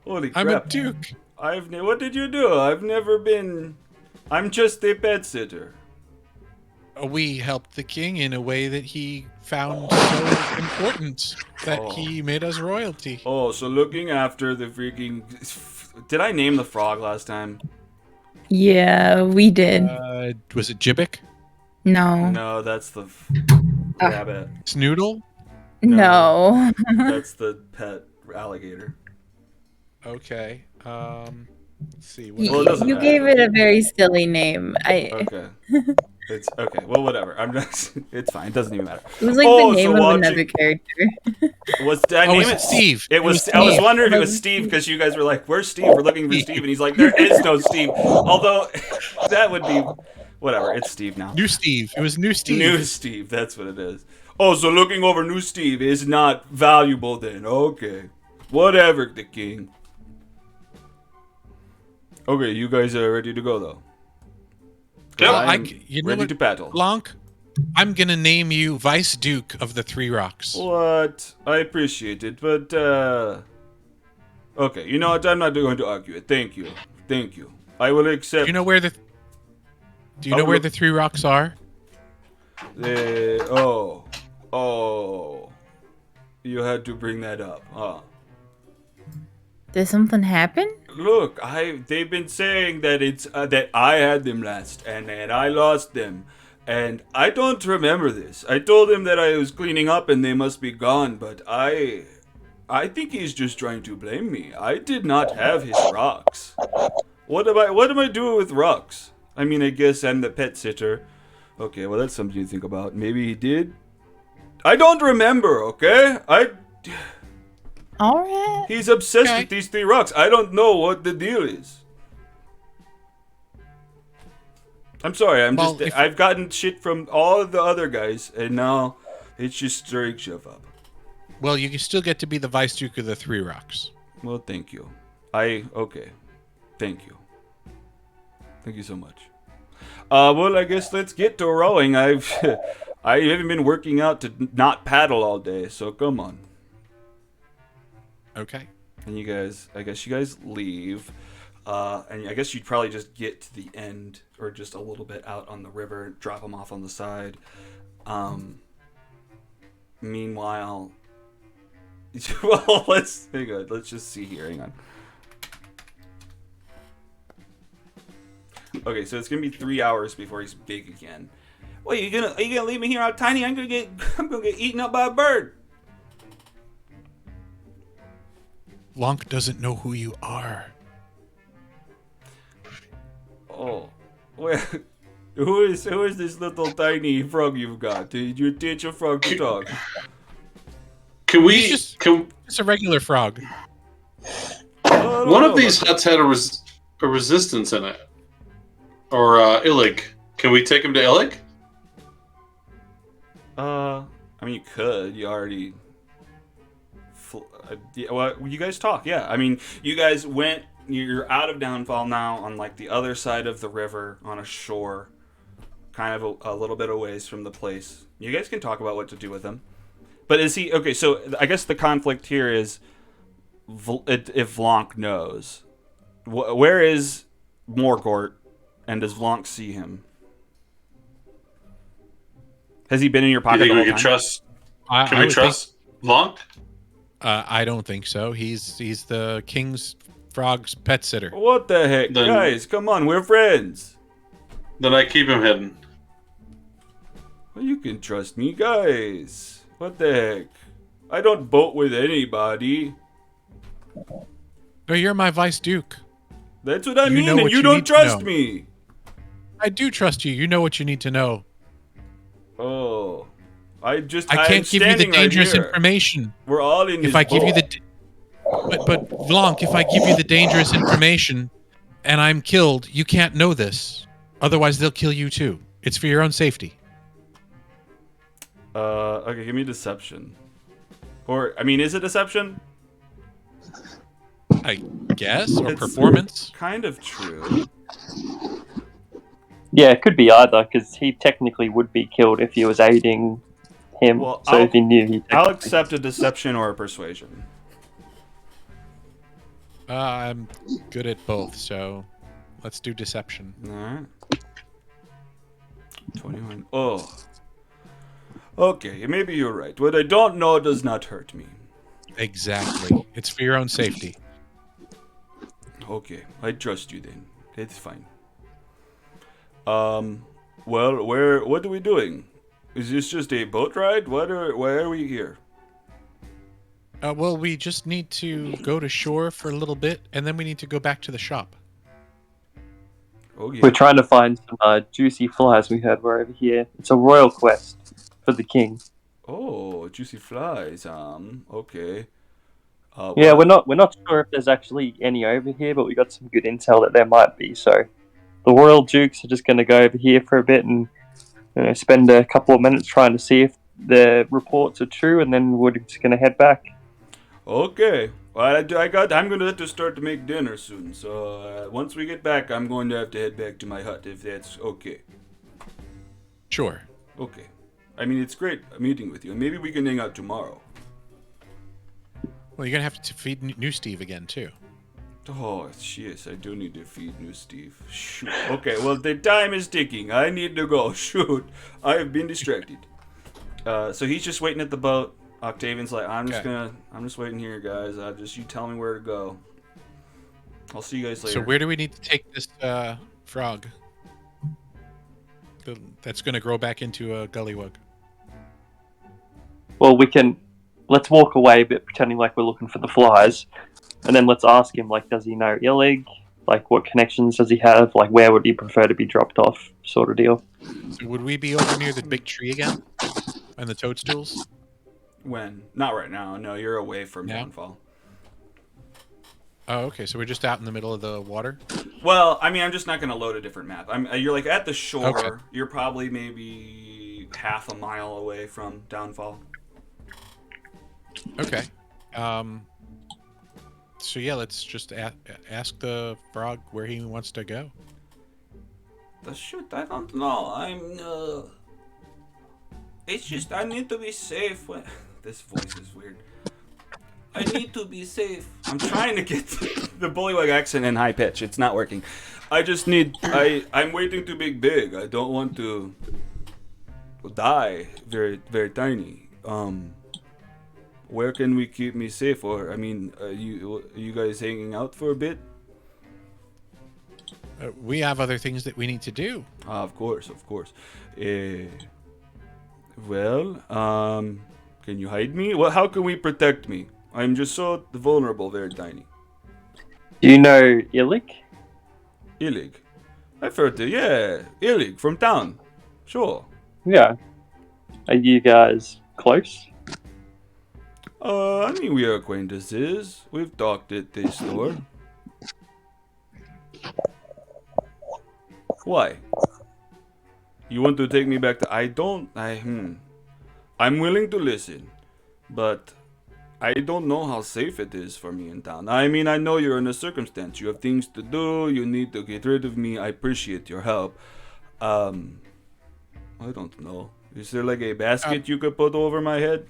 Holy crap. I'm a duke. What did you do? I've never been... I'm just a pet sitter. We helped the king in a way that he found so important that Oh. he made us royalty. Oh, so looking after the freaking... Did I name the frog last time? Yeah, we did. Was it Gibbik? No. No, that's the Ah. rabbit. Snoodle? No. That's the pet alligator. Okay. Let's see. What You, Well, it doesn't you matter. gave it a very silly name. Okay. It's okay. Well, whatever. I'm just. It's fine. It doesn't even matter. It was like Oh, the name so of watching- another character. Did I Oh, name was it it Steve? It It was. was I was Steve. wondering if it was It was Steve because you guys were like, "Where's Steve? We're looking for Steve," and he's like, "There is no Steve." Although that would be whatever. It's Steve now. New Steve. It was New Steve. New Steve. That's what it is. Oh, so looking over new Steve is not valuable then? Okay, whatever, the king. Okay, you guys are ready to go though. Yep. I'm You know ready what, to battle. Blanc, I'm gonna name you Vice Duke of the Three Rocks. What? I appreciate it, but okay. You know what? I'm not going to argue it. Thank you. Thank you. I will accept. Do you know where the Three Rocks are? Oh. You had to bring that up, huh? Did something happen? Look, they've been saying that it's that I had them last and that I lost them. And I don't remember this. I told him that I was cleaning up and they must be gone, but I think he's just trying to blame me. I did not have his rocks. What am I doing with rocks? I mean, I guess I'm the pet sitter. Okay, well that's something to think about. Maybe he did. I don't remember, okay? All right. He's obsessed Okay. with these 3 rocks. I don't know what the deal is. I'm sorry, I've gotten shit from all of the other guys, and now it's just stirring stuff up. Well, you can still get to be the Vice Duke of the Three Rocks. Well, thank you. Okay. Thank you. Thank you so much. Well, I guess let's get to rowing. I haven't been working out to not paddle all day, so come on. Okay. And I guess you guys leave. And I guess you'd probably just get to the end, or just a little bit out on the river, drop them off on the side. Meanwhile, well, let's just see here. Hang on. Okay, so it's gonna be 3 hours before he's big again. Wait, are you gonna leave me here all tiny? I'm gonna get eaten up by a bird. Lonk doesn't know who you are. Oh, well, who is this little tiny frog you've got? Did you teach a frog to talk? Can we? He's It's a regular frog. One of these huts had a resistance in it, or Illig. Can we take him to Illig? I mean, you could. You already. Well, you guys talk. Yeah, I mean, you guys went. You're out of Downfall now, on like the other side of the river, on a shore, kind of a little bit a ways from the place. You guys can talk about what to do with him. But is he okay? So I guess the conflict here is if Vlonk knows. Where is Morgort, and does Vlonk see him? Has he been in your pocket the whole time? Can we trust Vlonk? I don't think so. He's the king's frog's pet sitter. What the heck, guys? Come on, we're friends. Then I keep him hidden. Well, you can trust me, guys. What the heck? I don't boat with anybody. No, you're my Vice Duke. That's what I You mean, know and what you you don't need to trust know. me. I do trust you. You know what you need to know. Oh, I can't give you the dangerous information. We're all in this If I give you boat. but Vlonk, if I give you the dangerous information and I'm killed, you can't know this. Otherwise, they'll kill you too. It's for your own safety. Okay, give me deception. Or, I mean, is it deception? I guess, or It's performance. Kind of true. Yeah, it could be either, because he technically would be killed if he was aiding him. Well, so if he knew, he I'll accept a deception or a persuasion. I'm good at both, so let's do deception. Alright. 21. Oh. Okay, maybe you're right. What I don't know does not hurt me. Exactly. It's for your own safety. Okay, I trust you then. It's fine. Well, what are we doing? Is this just a boat ride? Why are we here? Well, we just need to go to shore for a little bit, and then we need to go back to the shop. Oh, yeah. We're trying to find some juicy flies we heard were over here. It's a royal quest for the king. Oh, juicy flies. Okay. Yeah, we're not sure if there's actually any over here, but we got some good intel that there might be. So the royal dukes are just going to go over here for a bit and spend a couple of minutes trying to see if the reports are true, and then we're just going to head back. Okay. Well, I'm going to have to start to make dinner soon. So once we get back, I'm going to have to head back to my hut if that's okay. Sure. Okay. I mean, it's great meeting with you. Maybe we can hang out tomorrow. Well, you're gonna have to feed new Steve again too. Oh, yes, I do need to feed new Steve. Shoot. Okay, well, the time is ticking. I need to go. Shoot. I have been distracted. So he's just waiting at the boat. Octavian's like, I'm just waiting here, guys. You tell me where to go. I'll see you guys later. So where do we need to take this frog? that's going to grow back into a gullywug? Well, let's walk away a bit, pretending like we're looking for the flies, and then let's ask him, like, does he know Illig? Like, what connections does he have? Like, where would he prefer to be dropped off? Sort of deal. So would we be over near the big tree again? And the toadstools? When? Not right now. No, you're away from Yeah. Downfall. Oh, okay. So we're just out in the middle of the water? Well, I mean, I'm just not going to load a different map. You're like at the shore. Okay. You're probably maybe half a mile away from Downfall. Okay. So yeah, let's just ask the frog where he wants to go. Shoot, I don't know. It's just I need to be safe. This voice is weird. I need to be safe. I'm trying to get the bullywug accent in high pitch. It's not working. I just need. I'm waiting to be big. I don't want to die very very tiny. Where can we keep me safe? Or I mean, are you guys hanging out for a bit? We have other things that we need to do. Of course. Well, can you hide me? Well, how can we protect me? I'm just so vulnerable, very tiny. Do you know Illig? Illig. I've heard it, yeah. Illig, from town. Sure. Yeah. Are you guys close? I mean, we are acquaintances. We've talked at this store. Why? You want to take me back to... I'm willing to listen, but I don't know how safe it is for me in town. I mean, I know you're in a circumstance. You have things to do. You need to get rid of me. I appreciate your help. I don't know. Is there like a basket you could put over my head?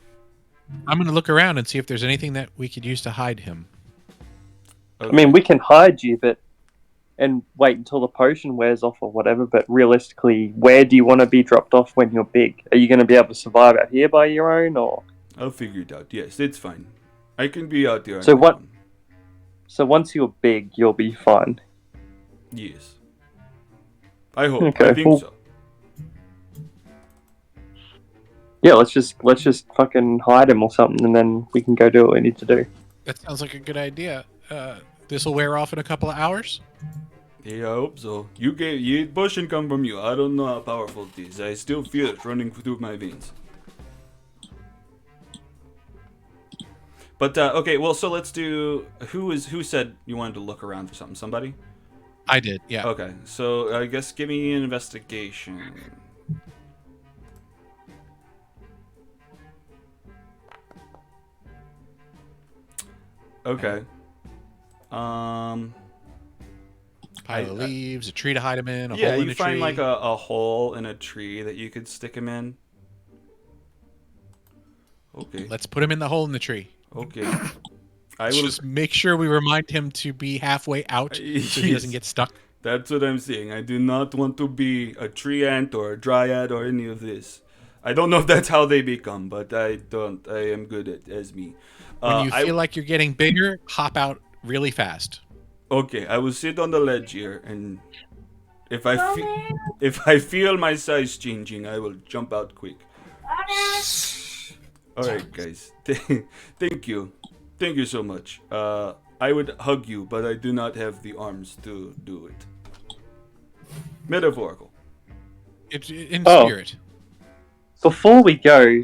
I'm going to look around and see if there's anything that we could use to hide him. Okay. I mean, we can hide you, and wait until the potion wears off or whatever, but realistically, where do you want to be dropped off when you're big? Are you going to be able to survive out here by your own, or...? I'll figure it out. Yes, it's fine. I can be out there. So what? So once you're big, you'll be fine. Yes. I hope. Okay, I think well- so. Yeah, let's just fucking hide him or something, and then we can go do what we need to do. That sounds like a good idea. This will wear off in a couple of hours? Yeah, I hope so. You push and come from you. I don't know how powerful it is. I still feel it running through my veins. But okay, well, so let's do. Who said you wanted to look around for something? Somebody? I did, yeah. Okay, so I guess give me an investigation. Okay. Pile of leaves, a tree to hide him in, a Yeah, hole in you a find tree. like a hole in a tree that you could stick him in. Okay. Let's put him in the hole in the tree. Okay. I Let's will. just make sure we remind him to be halfway out so he doesn't get stuck. That's what I'm saying. I do not want to be a tree ant or a dryad or any of this. I don't know if that's how they become, but I don't. I am good at as me. When you feel like you're getting bigger, hop out really fast. Okay, I will sit on the ledge here, and if I feel my size changing, I will jump out quick. All right, guys. Thank you. Thank you so much. I would hug you, but I do not have the arms to do it. Metaphorical. It's in Oh. spirit. Before we go,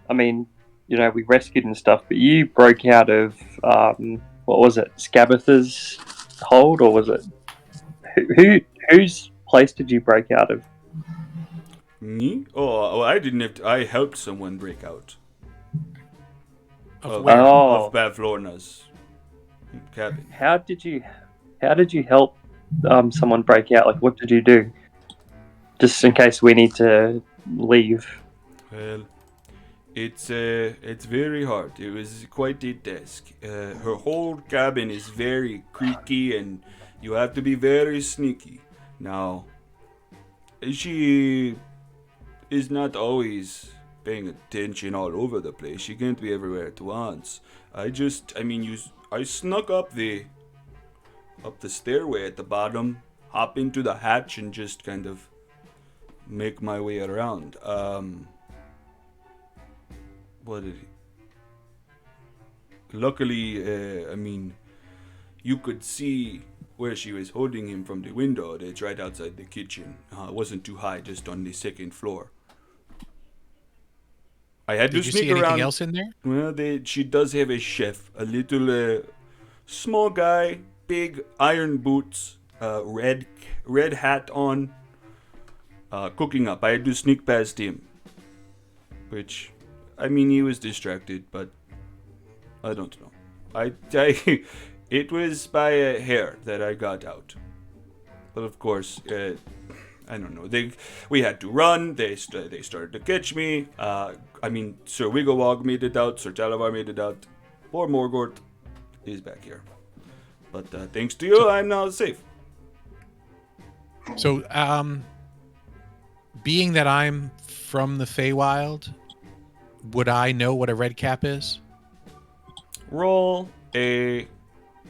I mean, you know, we rescued and stuff, but you broke out of what was it, Scabatha's hold, or was it whose place did you break out of? Me? Oh, I didn't have to, I helped someone break out. Of where? Oh. Of Bavlorna's cabin. How did you help someone break out? Like, what did you do? Just in case we need to leave. Well, it's very hard. It was quite a task. Her whole cabin is very creaky, and you have to be very sneaky. Now, she is not always paying attention all over the place. She can't be everywhere at once. I snuck up the stairway at the bottom, hop into the hatch, and just kind of make my way around. What did he? Luckily, I mean, you could see where she was holding him from the window. It's right outside the kitchen. It wasn't too high, just on the second floor. I had Did to you sneak see anything around. else in there? Well, she does have a chef, a little small guy, big iron boots, red hat on, cooking up. I had to sneak past him, which, I mean, he was distracted, but I don't know. It was by a hair that I got out. But of course, I don't know. We had to run. They started to catch me. I mean, Sir Wigglewog made it out. Sir Talavar made it out. Poor Morgort is back here. But thanks to you, I'm now safe. So, being that I'm from the Feywild, would I know what a red cap is? Roll a...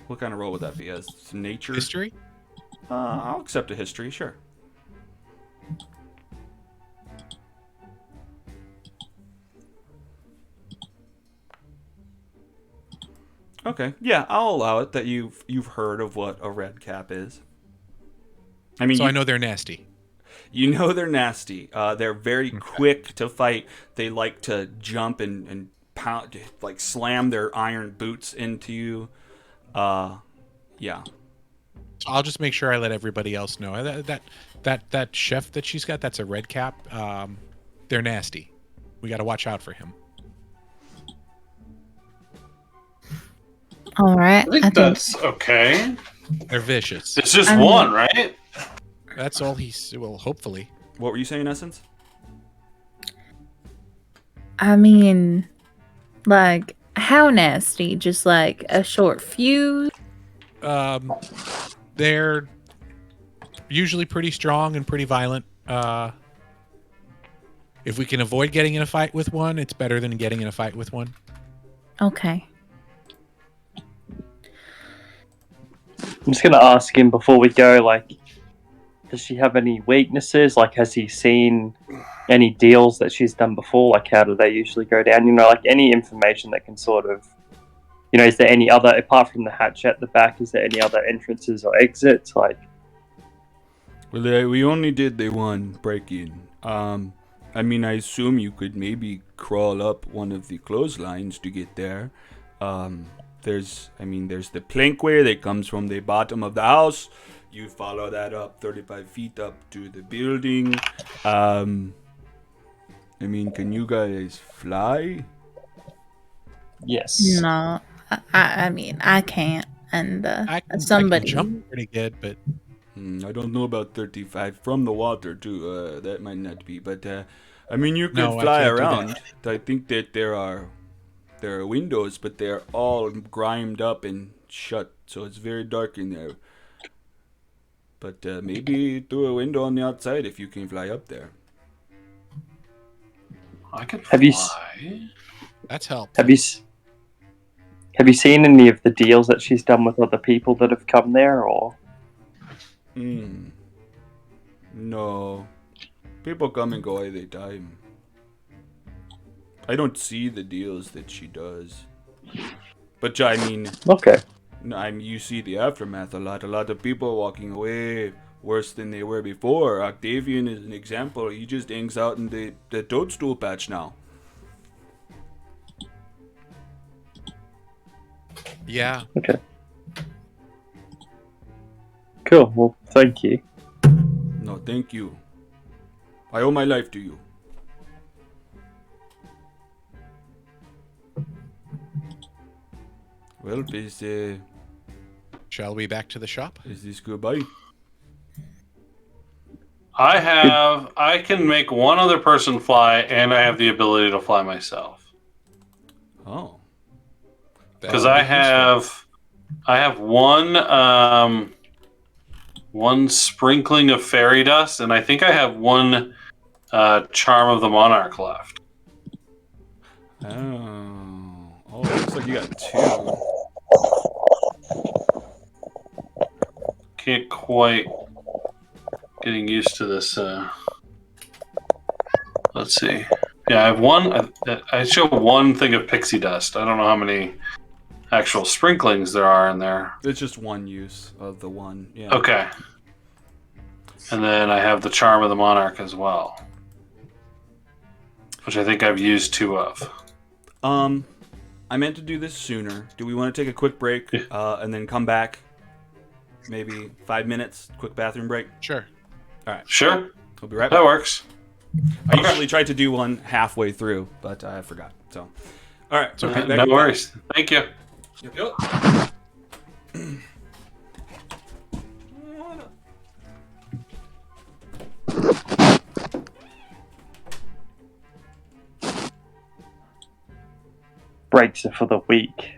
What kind of roll would that be? As nature? History? I'll accept a history, sure. Okay, yeah, I'll allow it that you've heard of what a red cap is. I mean, So I know they're nasty. You know they're nasty. They're very quick to fight. They like to jump and pound, like slam their iron boots into you. Yeah. So I'll just make sure I let everybody else know that chef that she's got. That's a red cap. They're nasty. We got to watch out for him. All right. I think that's okay. They're vicious. It's just I mean- one, right? That's all he's. Well, hopefully. What were you saying, Essence? I mean, like, how nasty? Just like a short fuse? They're usually pretty strong and pretty violent. If we can avoid getting in a fight with one, it's better than getting in a fight with one. Okay. I'm just gonna ask him before we go, like, does she have any weaknesses? Like, has he seen any deals that she's done before? Like, how do they usually go down? You know, like any information that can sort of, you know, is there any other, apart from the hatch at the back, is there any other entrances or exits? Like, Well, we only did the one break-in. I mean, I assume you could maybe crawl up one of the clotheslines to get there. There's the plankway that comes from the bottom of the house. You follow that up 35 feet up to the building. I mean, can you guys fly? yes. No. I mean, I can't. And I can somebody. jump pretty good, but I don't know about 35 from the water too. That might not be, but I mean, you could No, I fly can't do around. I think that there are windows, but they're all grimed up and shut, so it's very dark in there. But maybe through a window on the outside if you can fly up there. I could Have you fly. that's helped. Have you seen any of the deals that she's done with other people that have come there, or? No. People come and go all the time. I don't see the deals that she does. But I mean, Okay. you see the aftermath a lot. A lot of people walking away worse than they were before. Octavian is an example. He just hangs out in the toadstool patch now. Yeah. Okay. Cool. Well, thank you. No, thank you. I owe my life to you. Well, Shall we back to the shop? is this goodbye? I can make one other person fly, and I have the ability to fly myself. Oh. Because That I would be have one sprinkling of fairy dust, and I think I have one charm of the monarch left. Oh, looks like you got two. Can't quite getting used to this Let's see. Yeah, I have one. I show one thing of pixie dust. I don't know how many actual sprinklings there are in there. It's just one use of the one. Yeah. Okay. And then I have the Charm of the Monarch as well, which I think I've used 2 of. I meant to do this sooner. Do we want to take a quick break and then come back? Maybe 5 minutes, quick bathroom break? Sure. All right. Sure. We'll be right back. That works. I usually try to do one halfway through, but I forgot. So, all right. So okay. No worries. Thank you. Yep. Breaks are for the weak.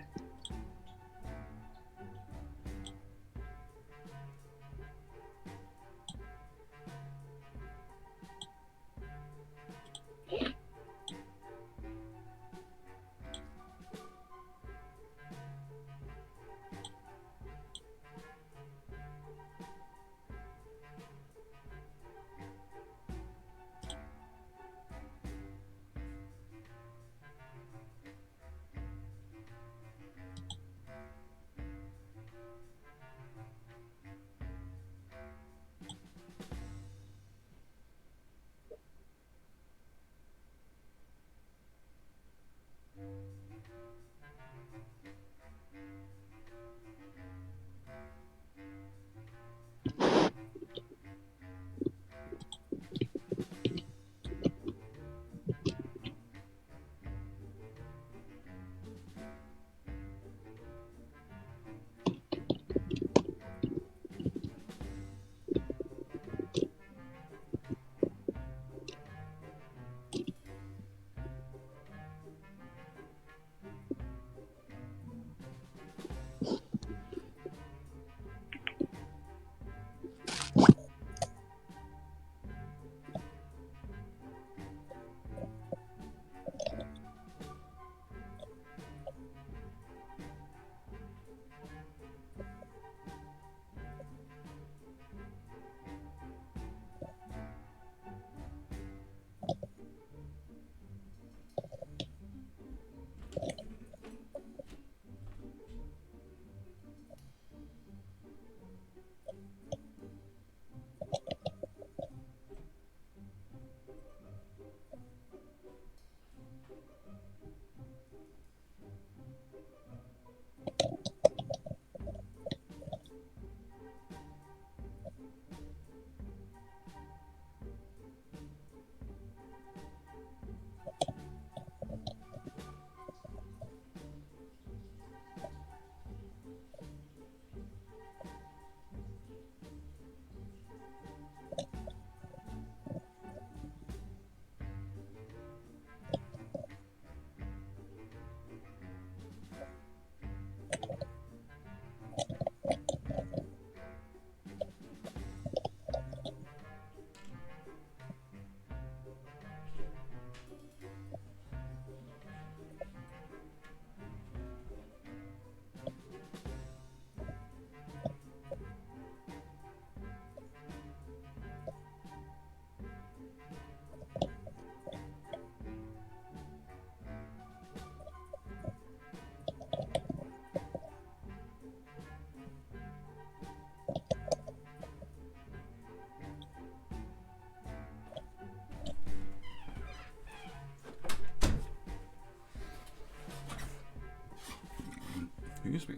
Excuse me.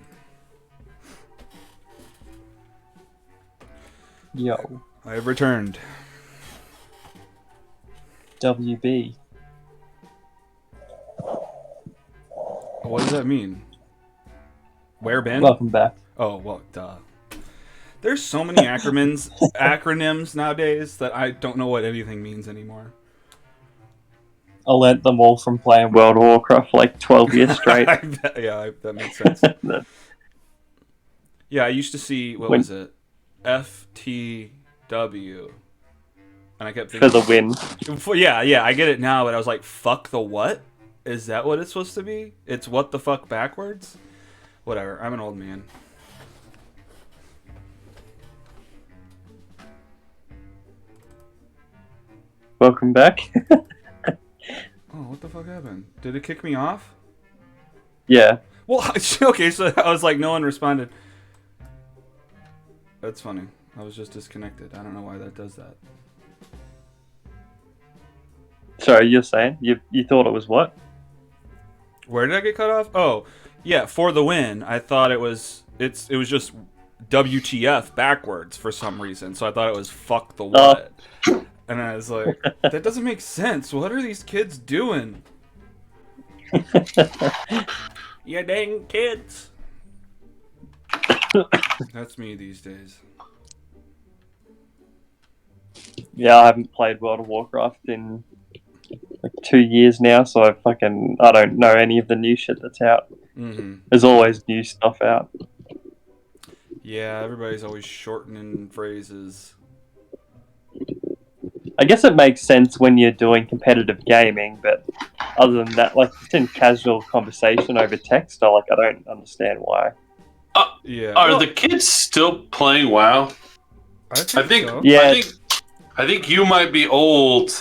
Yo, I have returned. WB. What does that mean? Where been? Welcome back. Oh, well, duh. There's so many acronyms nowadays that I don't know what anything means anymore. I learnt them all from playing World of Warcraft for like 12 years straight. That makes sense. Yeah, I used to see, what was it? FTW. And I kept thinking... For the win. Yeah, I get it now, but I was like, fuck the what? Is that what it's supposed to be? It's what the fuck backwards? Whatever, I'm an old man. Welcome back. Oh, what the fuck happened? Did it kick me off? Yeah. Well, okay, so I was like, no one responded. That's funny. I was just disconnected. I don't know why that does that. Sorry, you're saying you thought it was what? Where did I get cut off? Oh, yeah, for the win. I thought it was just WTF backwards for some reason. So I thought it was fuck the what. And I was like, that doesn't make sense. What are these kids doing? You dang kids. That's me these days. Yeah, I haven't played World of Warcraft in like 2 years now, so I don't know any of the new shit that's out. Mm-hmm. There's always new stuff out. Yeah, everybody's always shortening phrases. I guess it makes sense when you're doing competitive gaming, but other than that, like it's in casual conversation over text, I don't understand why. Yeah. Are the kids still playing WoW? I think so. Yeah. I think you might be old,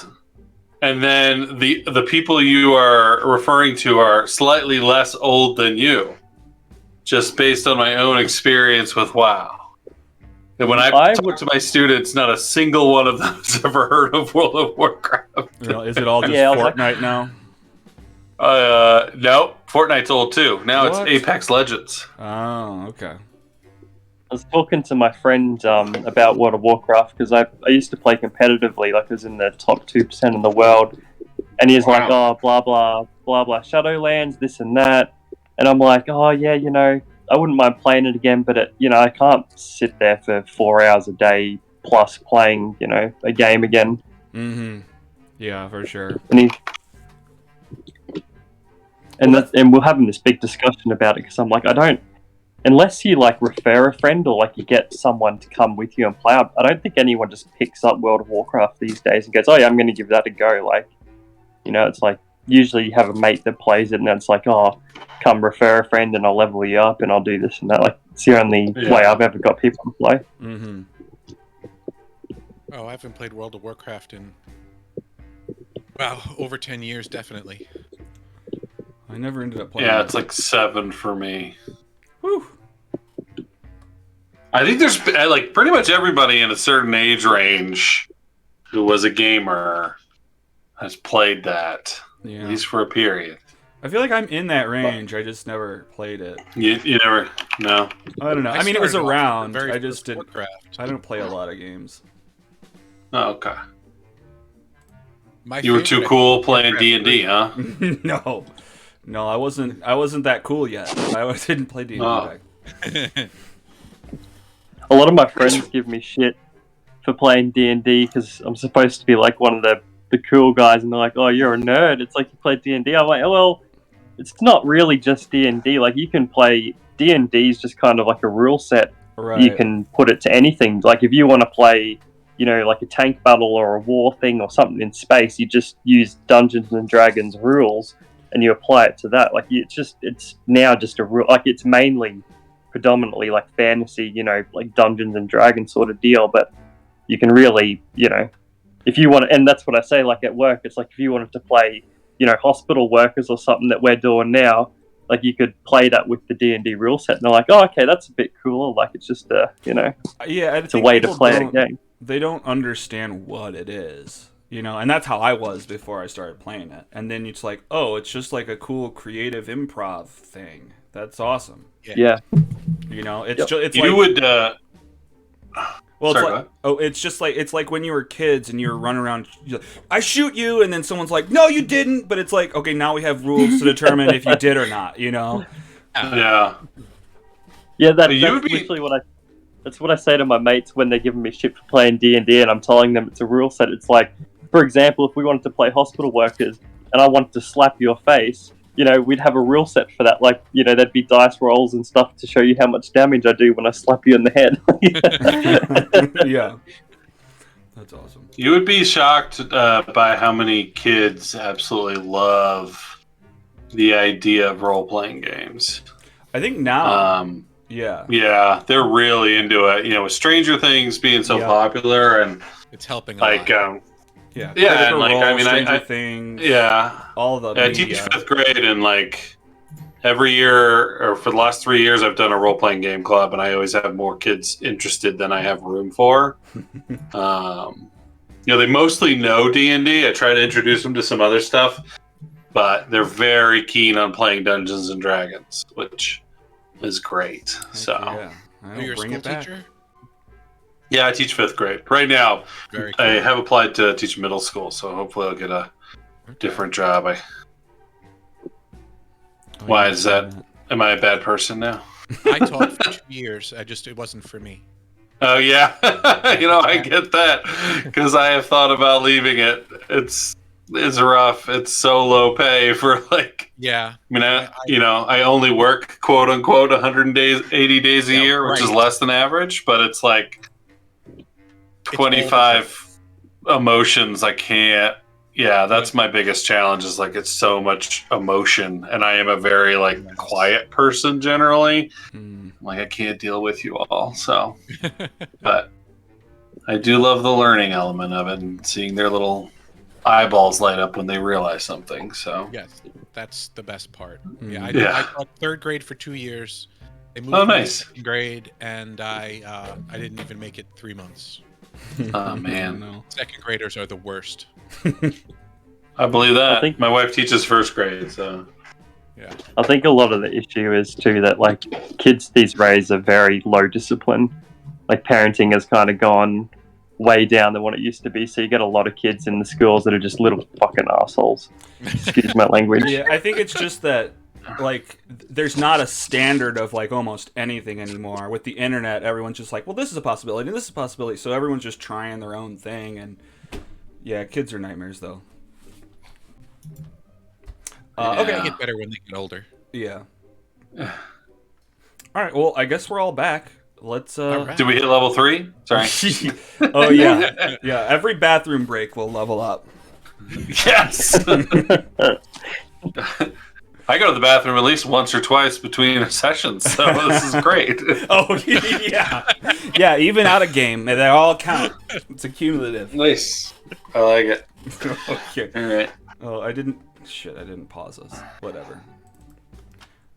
and then the people you are referring to are slightly less old than you, just based on my own experience with WoW. And when I talk to my students, not a single one of them has ever heard of World of Warcraft. You know, is it all just Yeah, Fortnite now? No, Fortnite's old too. Now What? it's Apex Legends. Oh, okay. I was talking to my friend about World of Warcraft because I used to play competitively, like I was in the top 2% in the world, and he's like, oh, blah, blah, blah, blah, Shadowlands, this and that, and I'm like, oh, yeah, you know, I wouldn't mind playing it again, but, I can't sit there for 4 hours a day plus playing, a game again. Mm-hmm. Yeah, for sure. And we're having this big discussion about it because I'm like, unless you like refer a friend or like you get someone to come with you and play, I don't think anyone just picks up World of Warcraft these days and goes, oh yeah, I'm going to give that a go. Like, it's like usually you have a mate that plays it and then it's like, oh, come refer a friend and I'll level you up and I'll do this and that. Like, it's the only way I've ever got people to play. Mm-hmm. Oh, I haven't played World of Warcraft in, over 10 years, definitely. I never ended up playing. Yeah, it's like 7 for me. Whew. I think there's like pretty much everybody in a certain age range who was a gamer has played that, Yeah. at least for a period. I feel like I'm in that range. I just never played it. You never, no. I don't know. I mean, it was started off around. with the very I just first didn't. Warcraft. I don't play a lot of games. Oh, okay. My You were too favorite cool playing Warcraft D&D, huh? No, I wasn't that cool yet. I didn't play D&D back. A lot of my friends give me shit for playing D&D because I'm supposed to be like one of the cool guys, and they're like, "Oh, you're a nerd." It's like you play D&D. I'm like, "Oh well, it's not really just D&D. Like you can play D&D is just kind of like a rule set. Right. You can put it to anything. Like if you want to play, like a tank battle or a war thing or something in space, you just use Dungeons and Dragons rules and you apply it to that. Like it's now just a rule. Like it's mainly predominantly like fantasy, like Dungeons and Dragons sort of deal, but you can really, if you want to, and that's what I say, like at work, it's like if you wanted to play, hospital workers or something that we're doing now, like you could play that with the D&D rule set, and they're like, oh, okay, that's a bit cool. Like it's just Yeah, it's a way to play a game. They don't understand what it is, and that's how I was before I started playing it. And then it's like, oh, it's just like a cool creative improv thing. That's awesome. Yeah. It's You would. Well, Sorry, it's like when you were kids and you were running around. You're like, I shoot you, and then someone's like, "No, you didn't." But it's like, okay, now we have rules to determine if you did or not. Yeah. Yeah, that's literally what That's what I say to my mates when they're giving me shit for playing D&D, and I'm telling them it's a rule set. It's like, for example, if we wanted to play hospital workers, and I wanted to slap your face, we'd have a rule set for that. Like, there'd be dice rolls and stuff to show you how much damage I do when I slap you in the head. Yeah. That's awesome. You would be shocked by how many kids absolutely love the idea of role-playing games. I think now... Yeah, they're really into it. With Stranger Things being so popular, and it's helping a lot. Yeah, Yeah, Critical and like Role, I mean, Stranger Things, yeah, all the I teach media. 5th grade, and like every year or for the last 3 years, I've done a role playing game club, and I always have more kids interested than I have room for. They mostly know D&D. I try to introduce them to some other stuff, but they're very keen on playing Dungeons and Dragons, which is great. So Yeah, Are you a bring school it back. teacher? yeah, I teach 5th grade right now. Very I cool. have applied to teach middle school, so hopefully I'll get a different job. Why is that? Am I a bad person now? I taught for 2 years. It wasn't for me. Oh yeah, I get that because I have thought about leaving it. It's rough. It's so low pay for like. Yeah. I mean, I only work quote unquote 80 days a Yeah, year, which is right. less than average, but it's like It's all 25 emotions. I can't. Yeah, that's my biggest challenge. Is like it's so much emotion, and I am a very like quiet person generally. Like I can't deal with you all. So, but I do love the learning element of it and seeing their little eyeballs light up when they realize something. So yes, that's the best part. Mm. I Yeah. taught 3rd grade for 2 years. They moved Oh, me to nice. 2nd grade, and I didn't even make it 3 months. Oh man, No. 2nd graders are the worst. I believe that. I think- My wife teaches 1st grade, so Yeah. I think a lot of the issue is too that like kids these days are very low discipline. Like parenting has kind of gone way down than what it used to be. So you get a lot of kids in the schools that are just little fucking assholes. Excuse my language. Yeah, I think it's just that like there's not a standard of like almost anything anymore. With the internet, everyone's just like, well, this is a possibility, and this is a possibility. So everyone's just trying their own thing, and yeah, kids are nightmares though. Okay. They get better when they get older. Yeah. All right. Well, I guess we're all back. Let's. All right. did we hit level 3? Sorry. Oh yeah, yeah. Every bathroom break will level up. Yes. I go to the bathroom at least once or twice between sessions, so this is great. Oh yeah, yeah. Even out of game, they all count. It's a cumulative. Nice. I like it. Okay. All right. Oh, I didn't. Shit, I didn't pause us. Whatever.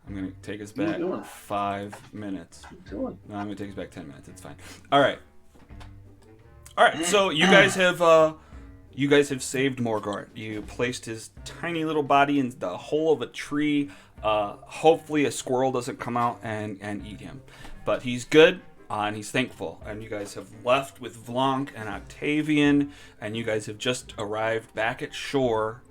I'm gonna take us What are you back doing? 5 minutes. Doing? No, I'm gonna take us back 10 minutes. It's fine. All right. All right. So you guys have saved Morgort. You placed his tiny little body in the hole of a tree. Hopefully a squirrel doesn't come out and eat him. But he's good. And he's thankful. And you guys have left with Vlank and Octavian, and you guys have just arrived back at shore.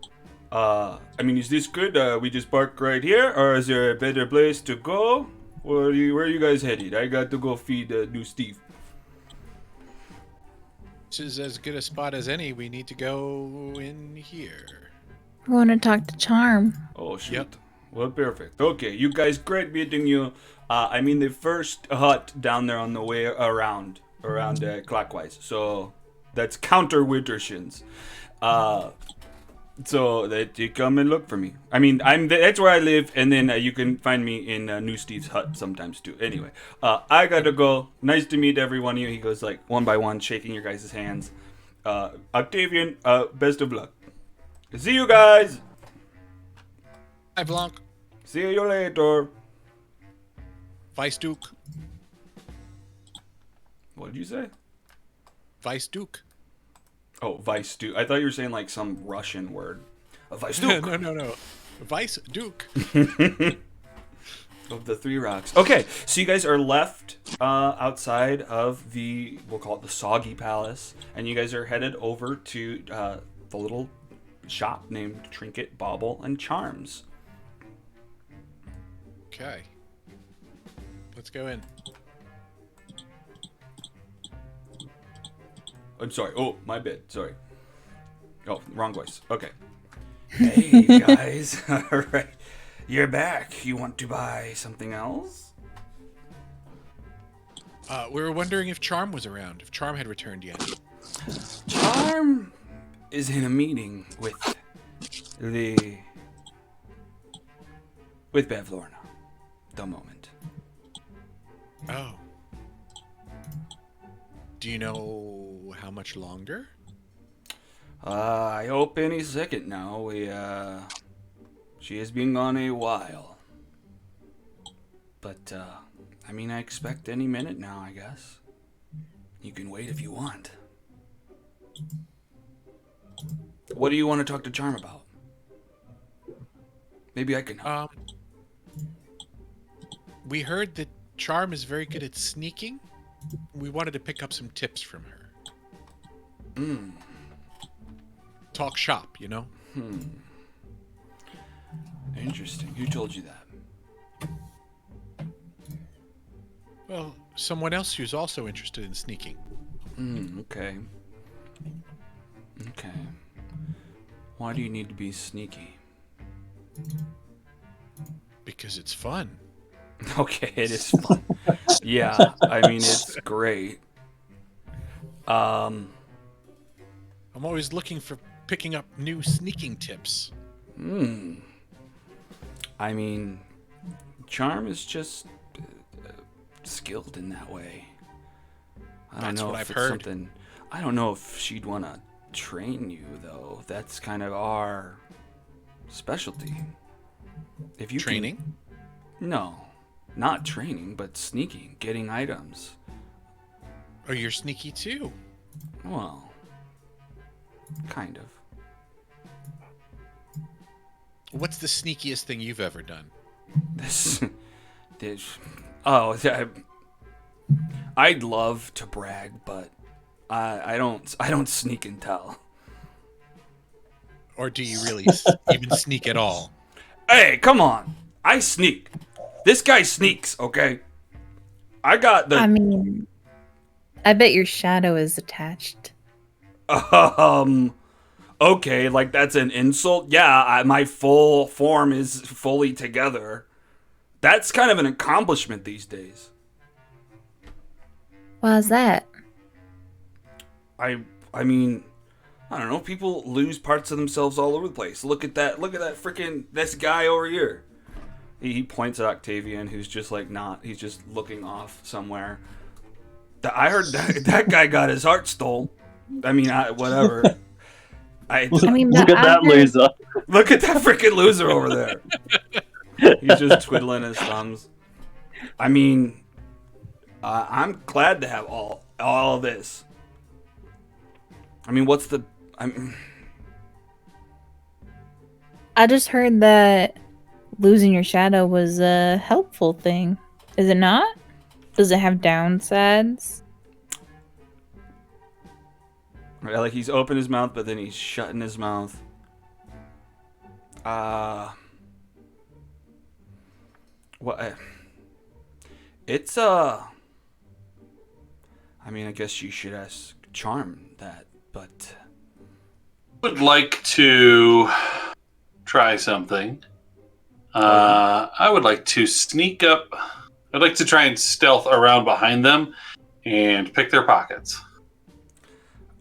I mean, is this good? We just park right here, or is there a better place to go? Where are you guys headed? I got to go feed new Steve. This is as good a spot as any. We need to go in here. I want to talk to Charm. Oh, shoot. Yep. Well, perfect. Okay, you guys, great meeting you. I'm in the first hut down there on the way around clockwise. So that's counter Wintershins. So that you come and look for me. I mean, that's where I live, and then you can find me in New Steve's hut sometimes too. Anyway, I gotta go. Nice to meet every one of you. He goes like one by one, shaking your guys' hands. Octavian, best of luck. See you guys. Hi, Blanc. See you later. Vice Duke. What did you say? Vice Duke. Oh, Vice Duke. I thought you were saying like some Russian word. A Vice Duke. No. Vice Duke. Of the Three Rocks. Okay, so you guys are left outside of we'll call it the Soggy Palace, and you guys are headed over to the little shop named Trinket, Bauble, and Charms. Okay. Let's go in. I'm sorry. Oh, my bad. Sorry. Oh, wrong voice. Okay. Hey, guys. All right. You're back. You want to buy something else? We were wondering if Charm was around, if Charm had returned yet. Charm is in a meeting with Bevlorna. The moment. Oh. Do you know how much longer? I hope any second now. She has been gone a while. But, I mean, I expect any minute now, I guess. You can wait if you want. What do you want to talk to Charm about? Maybe I can help. We heard that Charm is very good at sneaking. We wanted to pick up some tips from her. Talk shop, you know? Interesting. Who told you that? Well, someone else who's also interested in sneaking. Okay. Okay. Why do you need to be sneaky? Because it's fun. Okay, it is fun. Yeah, I mean, it's great. I'm always looking for picking up new sneaking tips. I mean, Charm is just skilled in that way. I don't That's know what if I've it's heard. something. I don't know if she'd want to train you though. That's kind of our specialty. If you can- Training? No, not training, but sneaking, getting items. Oh, you're sneaky too. Well, kind of. What's the sneakiest thing you've ever done? This. Oh, I'd love to brag, but I don't sneak and tell. Or do you really even sneak at all? Hey, come on! I sneak. This guy sneaks. Okay. I got the. I mean, I bet your shadow is attached. Okay, like that's an insult. Yeah, my full form is fully together. That's kind of an accomplishment these days. Why's that? I mean, I don't know. People lose parts of themselves all over the place. Look at that. Look at that freaking this guy over here. He points at Octavian, who's just like not. He's just looking off somewhere. I heard that guy got his heart stole. I mean, whatever. I mean, Look at that loser. Look at that freaking loser over there. He's just twiddling his thumbs. I mean, I'm glad to have all of this. I mean, what's the? I just heard that losing your shadow was a helpful thing. Is it not? Does it have downsides? Like he's opened his mouth, but then he's shutting his mouth. What? It's I mean, I guess you should ask Charm that, but Would like to try something. I would like to sneak up. I'd like to try and stealth around behind them and pick their pockets.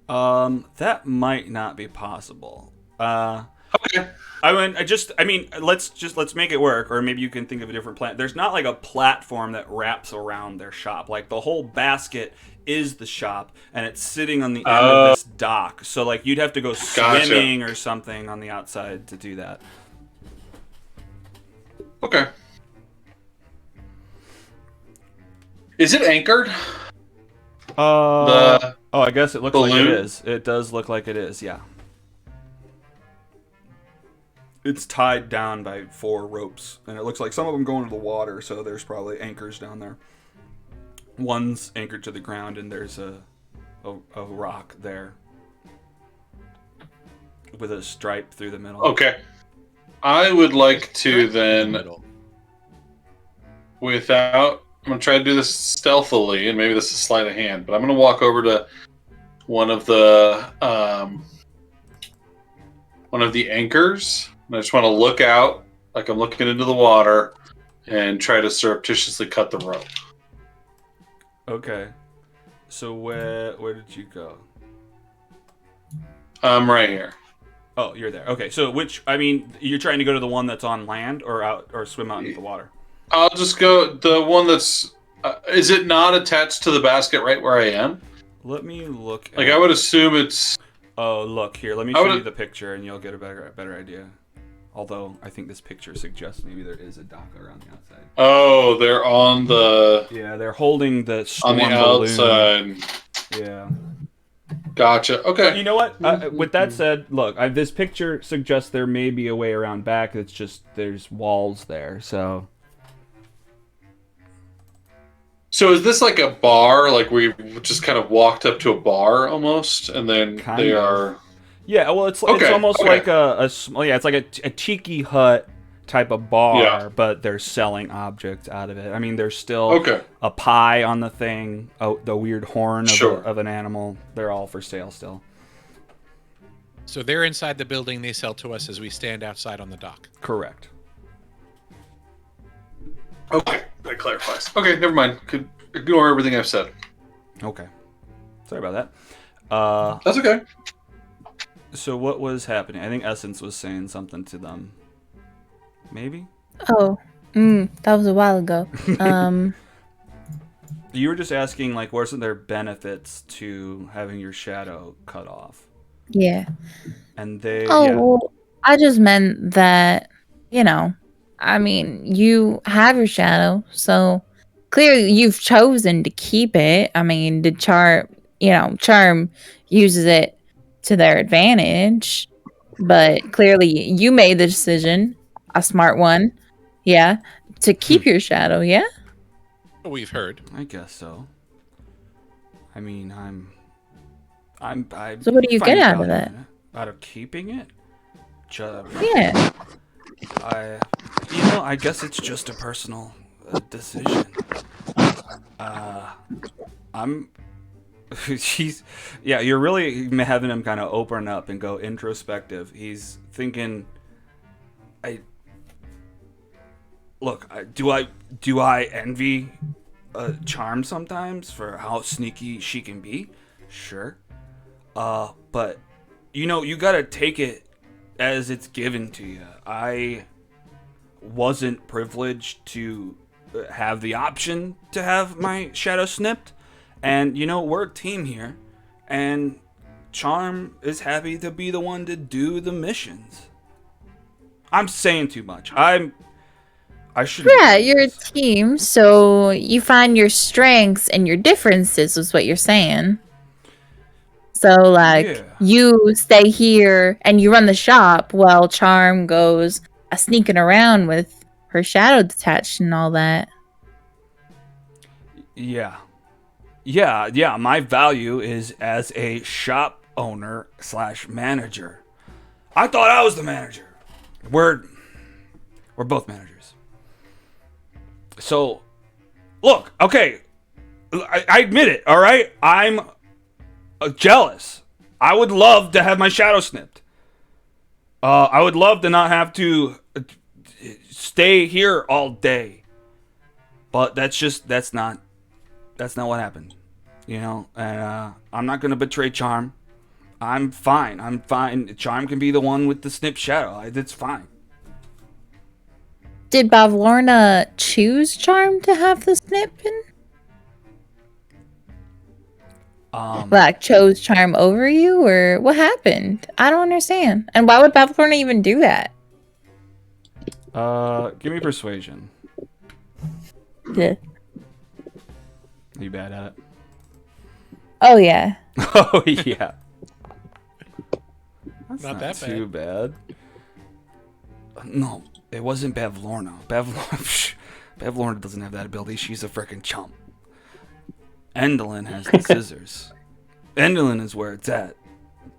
that might not be possible. Okay. Let's make it work, or maybe you can think of a different plan. There's not like a platform that wraps around their shop. Like the whole basket is the shop, and it's sitting on the end of this dock. So like you'd have to go swimming or something on the outside to do that. Okay. Is it anchored? I guess it looks like it balloon? is. It does look like it is, yeah. It's tied down by 4 ropes, and it looks like some of them go into the water, so there's probably anchors down there. One's anchored to the ground, and there's a rock there with a stripe through the middle. Okay. I would like to then, without, I'm going to try to do this stealthily, and maybe this is sleight of hand, but I'm going to walk over to one of the anchors. And I just want to look out like I'm looking into the water and try to surreptitiously cut the rope. Okay. So where did you go? I'm right here. Oh, you're there. Okay, so you're trying to go to the one that's on land or swim out into the water? I'll just go the one that's. Is it not attached to the basket right where I am? Let me look. Like I would assume it's. Oh, look here. Let me I show would've- you the picture, and you'll get a better idea. Although I think this picture suggests maybe there is a dock around the outside. Oh, they're on the Yeah, they're holding the storm balloon. outside. Yeah. Gotcha. But Okay. you know what? With that said, look, this picture suggests there may be a way around back. It's just there's walls there, so. So is this like a bar? Like we just kind of walked up to a bar almost, and then Kind they of. are. Yeah, well, it's Okay, almost okay. like it's like a tiki hut type of bar, Yeah. but they're selling objects out of it. I mean, there's still Okay. a pie on the thing, the weird horn of, Sure. of an animal. They're all for sale still. So they're inside the building. They sell to us as we stand outside on the dock. Correct. Okay, that clarifies. Okay, never mind. Could ignore everything I've said. Okay. Sorry about that. That's okay. So what was happening? I think Essence was saying something to them. Maybe? Oh, that was a while ago. You were just asking, like, wasn't there benefits to having your shadow cut off? Yeah. And they... Oh, yeah. well, I just meant that, I mean, you have your shadow, so clearly you've chosen to keep it. I mean, the Charm uses it to their advantage, but clearly you made the decision, a smart one, yeah, to keep your shadow, yeah? We've heard. I guess so. I mean, So what do you find get out value of that? in it. Out of keeping it? Yeah. I guess it's just a personal decision. You're really having him kind of open up and go introspective. He's thinking, do I envy Charm sometimes for how sneaky she can be? Sure. But you gotta take it as it's given to you. I wasn't privileged to have the option to have my shadow snipped, and we're a team here, and Charm is happy to be the one to do the missions. I'm saying too much. I shouldn't. Yeah, you're a team, so you find your strengths and your differences is what you're saying. So, Yeah. you stay here and you run the shop while Charm goes sneaking around with her shadow detached and all that. Yeah. My value is as a shop owner / manager. I thought I was the manager. We're both managers. So, look, okay, I admit it. All right, I'm jealous. I would love to have my shadow snipped. I would love to not have to stay here all day. But that's not what happened. And I'm not gonna betray Charm. I'm fine. Charm can be the one with the snip shadow. It's fine. Did Bavlorna choose Charm to have the snip in? Chose Charm over you, or what happened? I don't understand. And why would Bavlorna even do that? Give me persuasion. Yeah. Are you bad at it? Oh, yeah. Oh yeah. That's Not that too bad. No, it wasn't Bavlorna. Bavlorna doesn't have that ability. She's a freaking chump. Endolin has the scissors. Endolin is where it's at.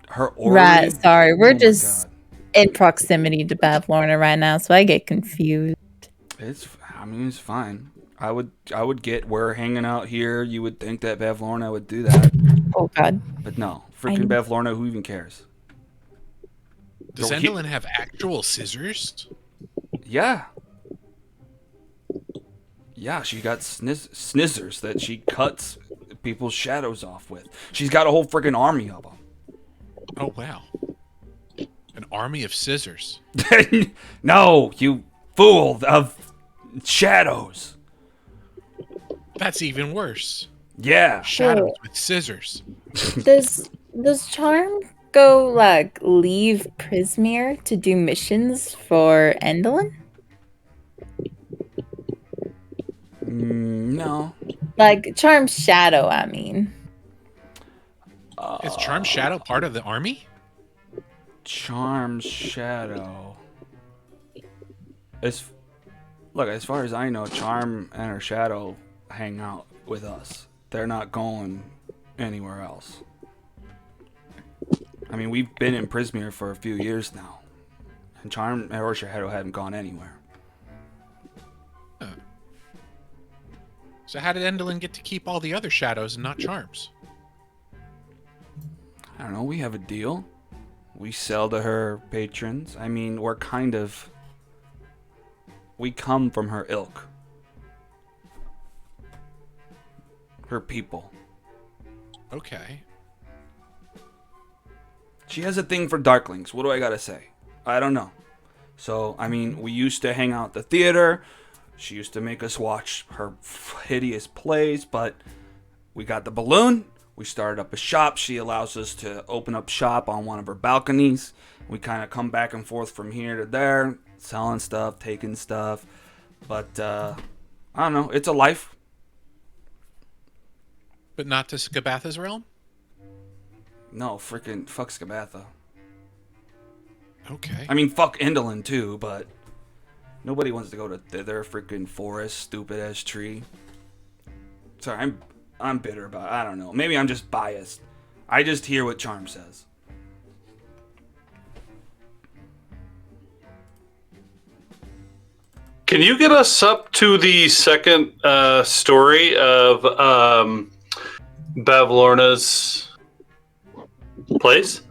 Her origin. Right, sorry. We're my just God. in proximity to Bavlorna right now, so I get confused. It's fine. I would get we're hanging out here. You would think that Bavlorna would do that, Oh, God. but no. Freaking Bavlorna, who even cares? Does So Endolin have actual scissors? Yeah. Yeah, she got snizzers that she cuts people's shadows off with. She's got a whole freaking army of them. Oh, wow. An army of scissors. No, you fool, of shadows. That's even worse. Yeah. Shadows with scissors. Does Charm go like leave Prismere to do missions for Endlin? No. Like Charm Shadow, I mean. Is Charm Shadow part of the army? Charm Shadow. As far as I know, Charm and her Shadow hang out with us. They're not going anywhere else. I mean, we've been in Prismere for a few years now, and Charm and her Shadow haven't gone anywhere. So how did Endlin get to keep all the other shadows and not Charms? I don't know. We have a deal. We sell to her patrons. I mean, we come from her ilk. Her people. Okay. She has a thing for darklings. What do I gotta say? I don't know. So, I mean, we used to hang out at the theater. She used to make us watch her hideous plays, but we got the balloon. We started up a shop. She allows us to open up shop on one of her balconies. We kind of come back and forth from here to there, selling stuff, taking stuff. But, I don't know. It's a life. But not to Skabatha's realm? No, freaking fuck Skabatha. Okay. I mean, fuck Endlin too, but nobody wants to go to their freaking forest, stupid ass tree. Sorry, I'm bitter about it. I don't know. Maybe I'm just biased. I just hear what Charm says. Can you get us up to the second story of Bavlorna's place?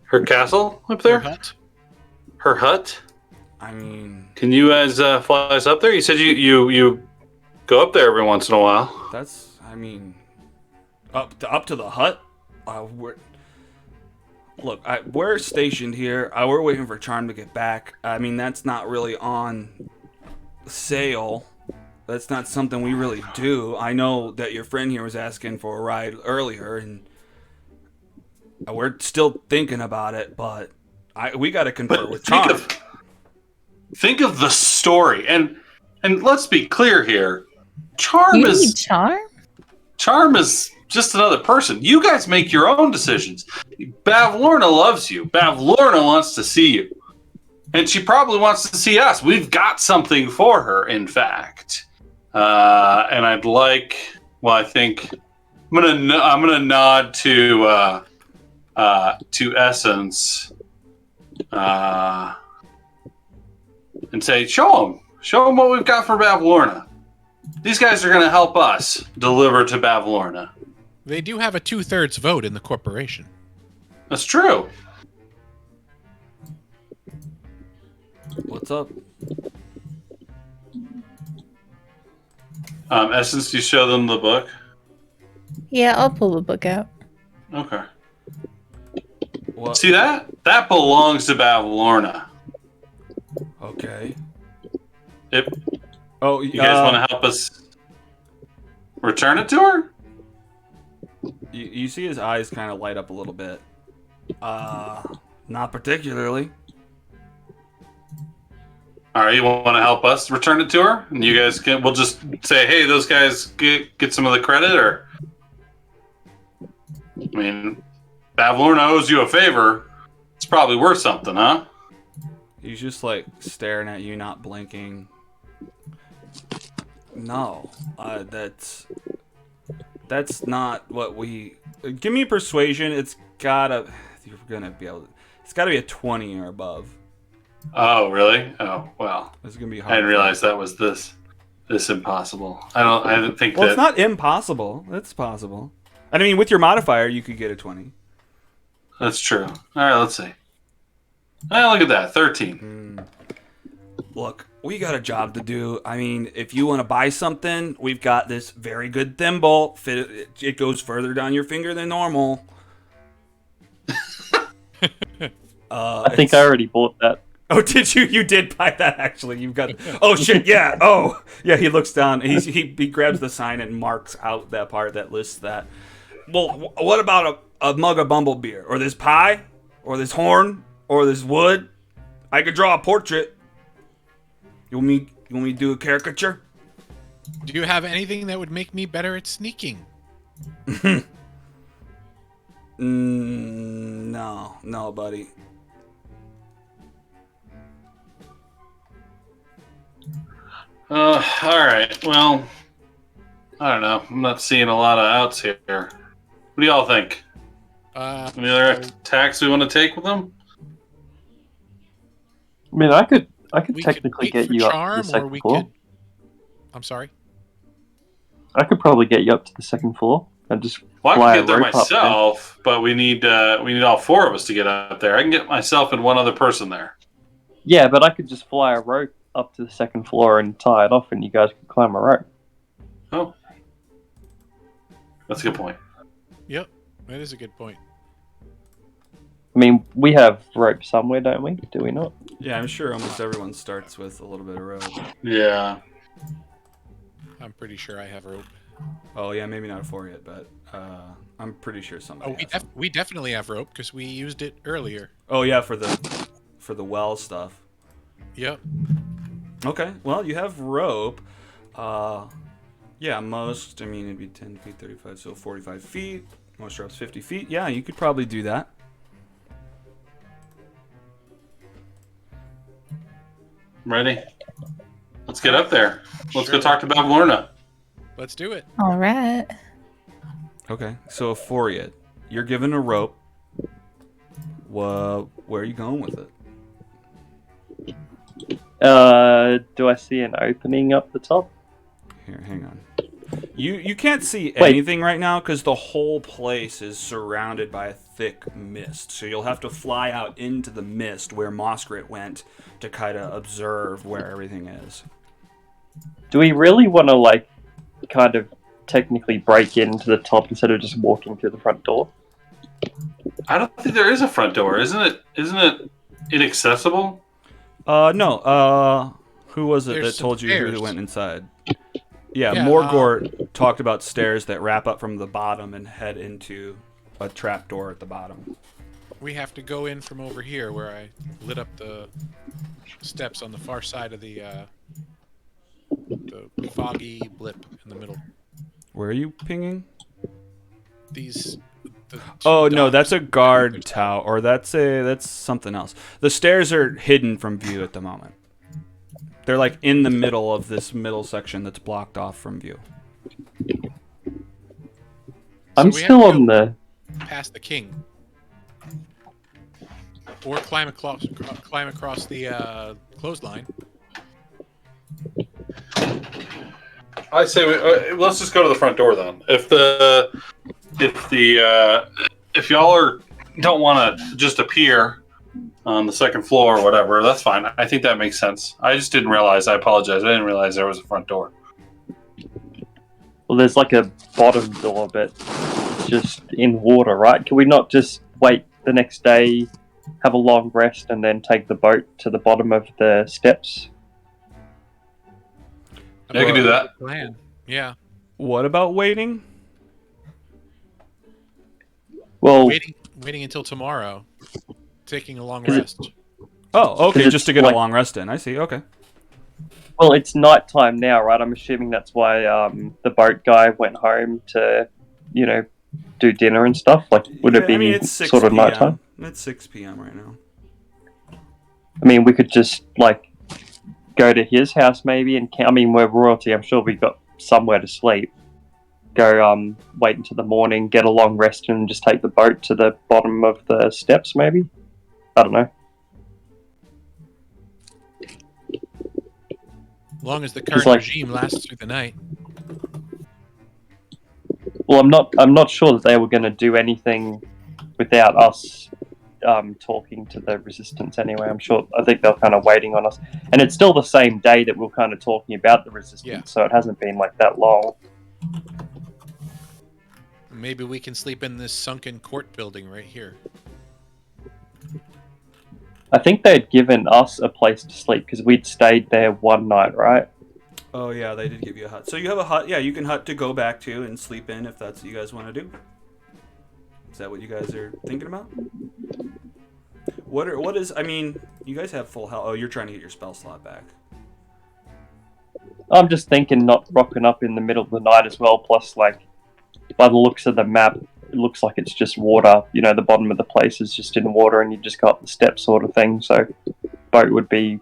Her castle up there? Her hut? Her hut? I mean, Can you guys fly us up there? You said you go up there every once in a while. that's, I mean, up to the hut. We're stationed here. We're waiting for Charm to get back. I mean, that's not really on sale. That's not something we really do. I know that your friend here was asking for a ride earlier, and we're still thinking about it, but we got to confer with Charm. Think of the story, and let's be clear here. Charm You is need Charm? Charm is just another person. You guys make your own decisions. Bavlorna loves you. Bavlorna wants to see you. And she probably wants to see us. We've got something for her, in fact. And I'd like, well, I think I'm gonna nod to Essence, and say, show them what we've got for Bavlorna. These guys are gonna help us deliver to Bavlorna. They do have a 2/3 vote in the corporation. That's true. What's up? Essence, you show them the book. Yeah, I'll pull the book out. Okay. What? See that? That belongs to Bavlorna. Okay. If Oh, you guys want to help us return it to her? You see his eyes kind of light up a little bit. Not particularly. All right, you want to help us return it to her, and you guys we'll just say, hey, those guys get some of the credit, or I mean, Bavlorna owes you a favor. It's probably worth something, huh? He's just like staring at you, not blinking. No, that's not what we. Give me persuasion. It's gotta. You're gonna be able. It's gotta be a 20 or above. Oh, really? Oh, well. It's gonna be hard. I didn't realize that was this impossible. I didn't think Well, that. it's not impossible. It's possible. I mean, with your modifier, you could get a 20. That's true. All right, let's see. Oh, look at that, 13. Look, we got a job to do. I mean, if you want to buy something, we've got this very good thimble. It goes further down your finger than normal. I think I already bought that. Oh, did you? You did buy that, actually. You've got. Oh shit! Yeah. Oh, yeah. He looks down. He grabs the sign and marks out that part that lists that. Well, what about a mug of bumble beer, or this pie, or this horn, or this wood. I could draw a portrait. You want me to do a caricature? Do you have anything that would make me better at sneaking? No, buddy. All right. Well, I don't know. I'm not seeing a lot of outs here. What do y'all think? Any other attacks we want to take with them? I mean, I could We technically could get wait you for up to charm, the or second we floor. could. I'm sorry. I could probably get you up to the second floor and just Well, I fly can get there a rope up there. myself, but we need all four of us to get up there. I can get myself and one other person there. Yeah, but I could just fly a rope up to the second floor and tie it off, and you guys could climb a rope. Oh, that's a good point. Yep, that is a good point. I mean, we have rope somewhere, don't we? Do we not? Yeah, I'm sure almost everyone starts with a little bit of rope. Yeah. I'm pretty sure I have rope. Oh yeah, maybe not a 4 yet, but I'm pretty sure somebody. has some. We definitely have rope because we used it earlier. Oh yeah, for the well stuff. Yep. Okay, well you have rope. Yeah, most. I mean, it'd be 10 feet, 35, so 45 feet. Most ropes 50 feet. Yeah, you could probably do that. Ready? Let's get up there. Let's go Sure. talk to Babylorna. Let's do it. All right. Okay, so a 4 yet. You're given a rope. Where are you going with it? Do I see an opening up the top? Here, hang on. You can't see Wait. anything right now because the whole place is surrounded by a thick mist. So you'll have to fly out into the mist where Moskrit went to kind of observe where everything is. Do we really want to, kind of technically break into the top instead of just walking through the front door? I don't think there is a front door, isn't it? Isn't it inaccessible? No. Who was it There's that told some you stairs. who went inside? Yeah, Yeah, Morgort talked about stairs that wrap up from the bottom and head into a trapdoor at the bottom. We have to go in from over here where I lit up the steps on the far side of the foggy blip in the middle. Where are you pinging? These. The Oh two no, dots. that's a guard tower, or that's something else. The stairs are hidden from view at the moment. They're like in the middle of this middle section that's blocked off from view. I'm we have still to on go the. past the king, or climb across the clothesline. I say let's just go to the front door then. If y'all don't want to just appear on the second floor or whatever, that's fine. I think that makes sense. I just didn't realize. I apologize. I didn't realize there was a front door. Well, there's like a bottom door, but it's just in water, right? Can we not just wait the next day, have a long rest, and then take the boat to the bottom of the steps? Yeah, I can do that. Plan. Yeah. What about waiting? Well, Waiting until tomorrow. Taking a long Is it- rest. Oh, okay, Because just to it's get like- a long rest in. I see. Okay. well, it's nighttime now, right? I'm assuming that's why the boat guy went home to, do dinner and stuff. Like, would it be I mean, it's 6 sort of p.m. nighttime? It's 6 p.m. right now. I mean, we could just go to his house maybe, and we're royalty. I'm sure we've got somewhere to sleep. Go wait until the morning, get a long rest, and just take the boat to the bottom of the steps. Maybe, I don't know. As long as the current like- regime lasts through the night. Well, I'm not sure that they were going to do anything without us talking to the resistance anyway. I think they're kind of waiting on us, and it's still the same day that we're kind of talking about the resistance, Yeah. so it hasn't been that long. Maybe we can sleep in this sunken court building right here. I think they'd given us a place to sleep because we'd stayed there one night, right? Oh yeah, they did give you a hut. So you have a hut. Yeah, you can hut to go back to and sleep in if that's what you guys want to do. Is that what you guys are thinking about? What is? I mean, you guys have full health. Oh, you're trying to get your spell slot back. I'm just thinking not rocking up in the middle of the night as well. Plus, like, by the looks of the map, it looks like it's just water. You know, the bottom of the place is just in water, and you just go up the steps, sort of thing. So, boat would be,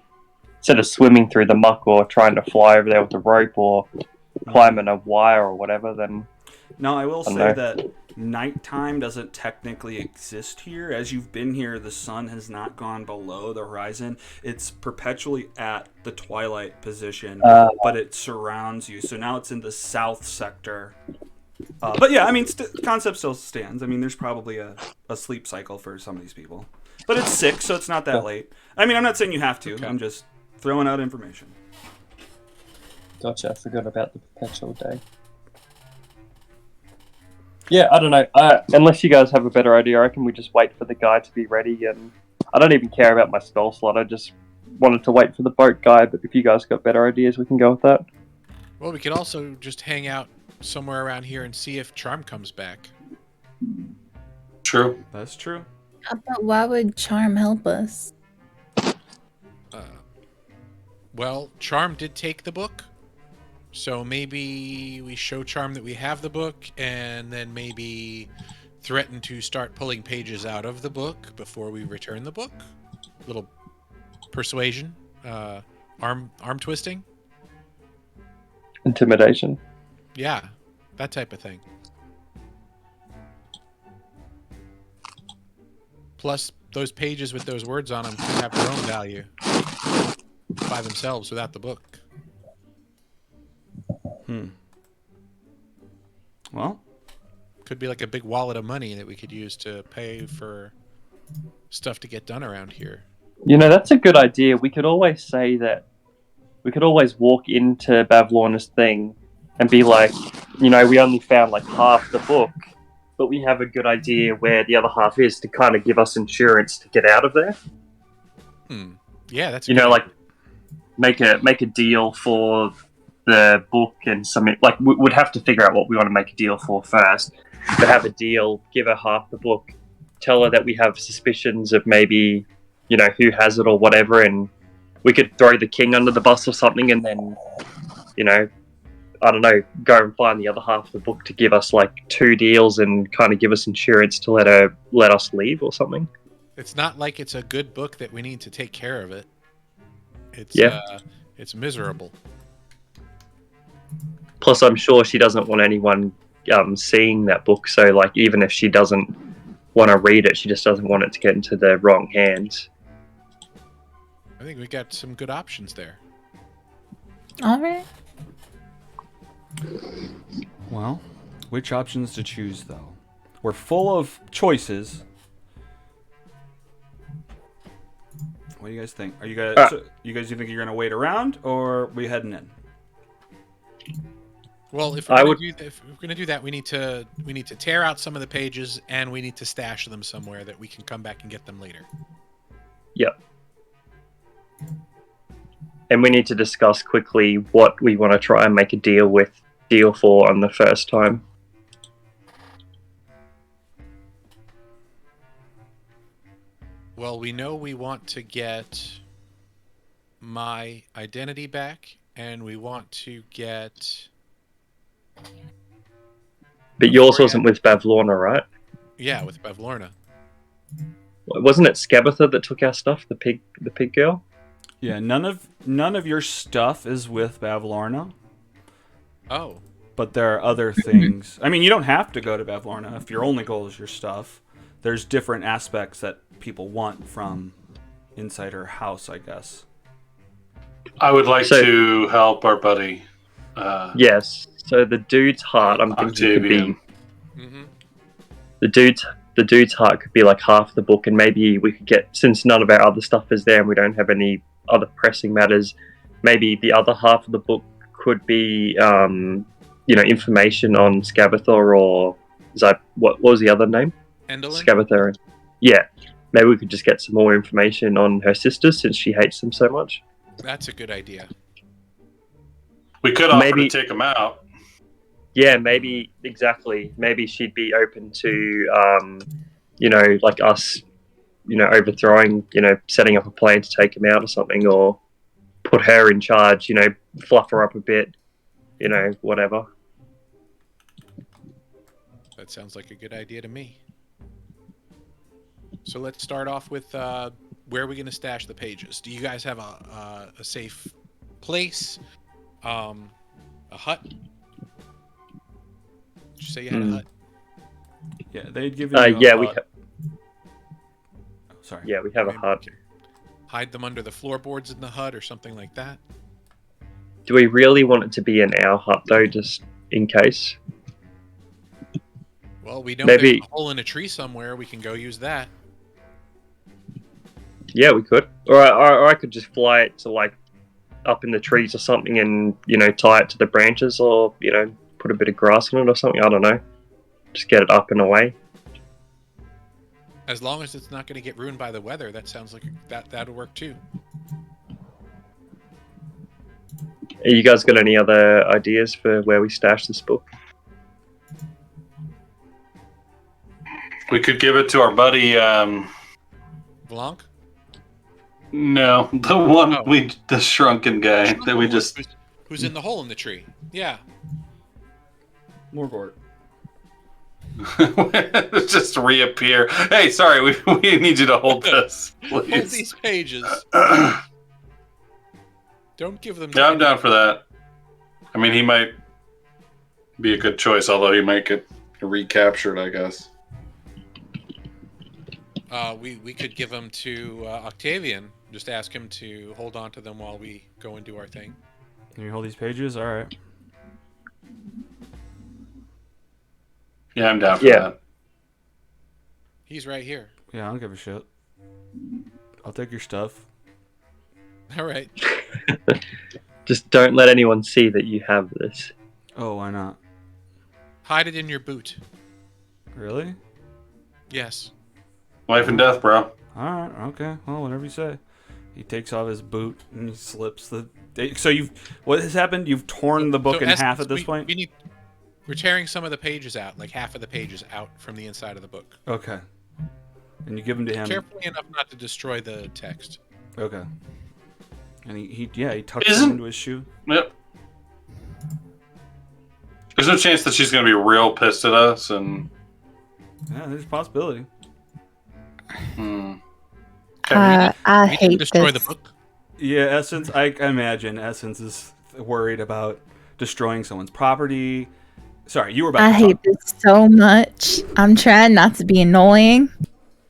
instead of swimming through the muck or trying to fly over there with a rope or climbing a wire or whatever, then. Now, I will say that nighttime doesn't technically exist here. As you've been here, the sun has not gone below the horizon. It's perpetually at the twilight position, but it surrounds you. So now it's in the south sector. But yeah, I mean, the concept still stands. I mean, there's probably a sleep cycle for some of these people. But it's 6, so it's not that late. I mean, I'm not saying you have to. Okay. I'm just throwing out information. Gotcha, I forgot about the perpetual day. Yeah, I don't know. Unless you guys have a better idea, I reckon we just wait for the guy to be ready. And I don't even care about my spell slot. I just wanted to wait for the boat guy. But if you guys got better ideas, we can go with that. Well, we could also just hang out somewhere around here and see if Charm comes back. True. That's true. But why would Charm help us? Well, Charm did take the book. So maybe we show Charm that we have the book, and then maybe threaten to start pulling pages out of the book before we return the book. Little persuasion, arm twisting, intimidation. Yeah, that type of thing. Plus, those pages with those words on them could have their own value by themselves without the book. Well, could be like a big wallet of money that we could use to pay for stuff to get done around here. You know, that's a good idea. We could always say that we could always walk into Bavlorna's thing and be like, you know, we only found like half the book, but we have a good idea where the other half is to kind of give us insurance to get out of there. Yeah, that's you know, like make a deal for the book and something. Like we would have to figure out what we want to make a deal for first. But have a deal, give her half the book, tell her that we have suspicions of maybe, you know, who has it or whatever, and we could throw the king under the bus or something, and then, you know, I don't know, go and find the other half of the book to give us like 2 deals and kind of give us insurance to let us leave or something. It's not like it's a good book that we need to take care of it. It's miserable. Plus, I'm sure she doesn't want anyone seeing that book. So, like, even if she doesn't want to read it, she just doesn't want it to get into the wrong hands. I think we got some good options there. All right. Well, which options to choose, though? We're full of choices. What do you guys think? Are you guys? You guys think you're gonna wait around, or are we heading in? Well, if we're gonna do that, we need to tear out some of the pages, and we need to stash them somewhere that we can come back and get them later. Yep. And we need to discuss quickly what we want to try and make a deal for on the first time. Well, we know we want to get my identity back, and we want to get... But yours wasn't with Bavlorna, right? Yeah, with Bavlorna. Wasn't it Skabatha that took our stuff, the pig girl? Yeah, none of your stuff is with Bavlorna. Oh. But there are other things. I mean, you don't have to go to Bavlorna if your only goal is your stuff. There's different aspects that people want from inside her house, I guess. I would like to help our buddy. Yes. So the dude's heart, I'm thinking, could be... Mm-hmm. The dude's heart could be like half the book, and maybe we could get, since none of our other stuff is there and we don't have any other pressing matters, maybe the other half of the book could be, information on Skabatha, or is that what was the other name? Endolin? Skabatha. Yeah. Maybe we could just get some more information on her sisters since she hates them so much. That's a good idea. We could offer to take them out. Yeah, maybe exactly. Maybe she'd be open to, like us, overthrowing, setting up a plan to take him out or something, or put her in charge. Fluff her up a bit. Whatever. That sounds like a good idea to me. So let's start off with where are we going to stash the pages? Do you guys have a safe place? A hut? Did you say you had a hut? Yeah, they'd given you yeah, a we hut. Oh, sorry. yeah we have a hut. Hide them under the floorboards in the hut or something like that? Do we really want it to be in our hut though, just in case? Well, we know Maybe- there's a hole in a tree somewhere. We can go use that. Yeah, we could. Or I could just fly it to like up in the trees or something, and tie it to the branches, or put a bit of grass on it or something. I don't know. Just get it up and away. As long as it's not going to get ruined by the weather, that sounds like that'll work too. You guys got any other ideas for where we stash this book? We could give it to our buddy. Blanc? No, the one Oh. the shrunken guy that we just. Who's in the hole in the tree? Yeah. Morgort. just reappear. Hey, sorry, we need you to hold this, Hold please. these pages. Don't give them. Yeah, I'm down for that. I mean, he might be a good choice, although he might get recaptured, I guess. We could give them to Octavian. Just ask him to hold on to them while we go and do our thing. Can you hold these pages? All right. Yeah, I'm down for Yeah. that. He's right here. Yeah, I don't give a shit. I'll take your stuff. All right. Just don't let anyone see that you have this. Oh, why not? Hide it in your boot. Really? Yes. Life and death, bro. All right. Okay. Well, whatever you say. He takes off his boot and he slips the. So what has happened? You've torn the book So in Essence, half at this point. We're tearing some of the pages out, like half of the pages out from the inside of the book. Okay. And you give them to him. Carefully enough not to destroy the text. Okay. And he tucks it into his shoe. Yep. There's no chance that she's going to be real pissed at us, and. Yeah, there's a possibility. I We can hate destroy this. the book. Yeah, Essence. I imagine Essence is worried about destroying someone's property. Sorry, you were about I to hate talk. this so much. I'm trying not to be annoying,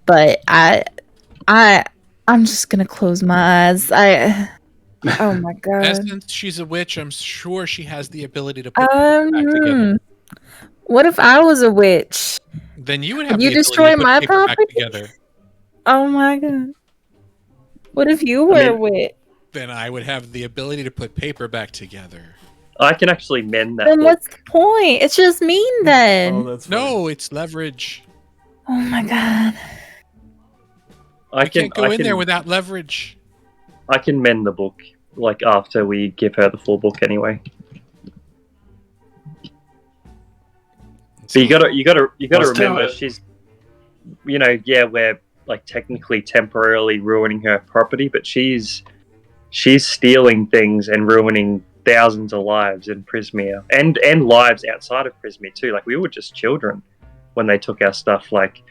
but I'm just gonna close my eyes. Oh my god. Essence, she's a witch. I'm sure she has the ability to put things back together. What if I was a witch? Then you would have Would you the ability destroy to put my paper back property? together. Oh my god. What if you were a witch? Then I would have the ability to put paper back together. I can actually mend that Then book. what's the point? It's just mean then. Oh, that's funny. No, it's leverage. Oh my god. You can't go in there without leverage. I can mend the book, like after we give her the full book anyway. But you gotta Let's do remember it. she's, we're like technically temporarily ruining her property, but she's stealing things and ruining thousands of lives in Prismere and lives outside of Prismere too. Like, we were just children when they took our stuff. Like,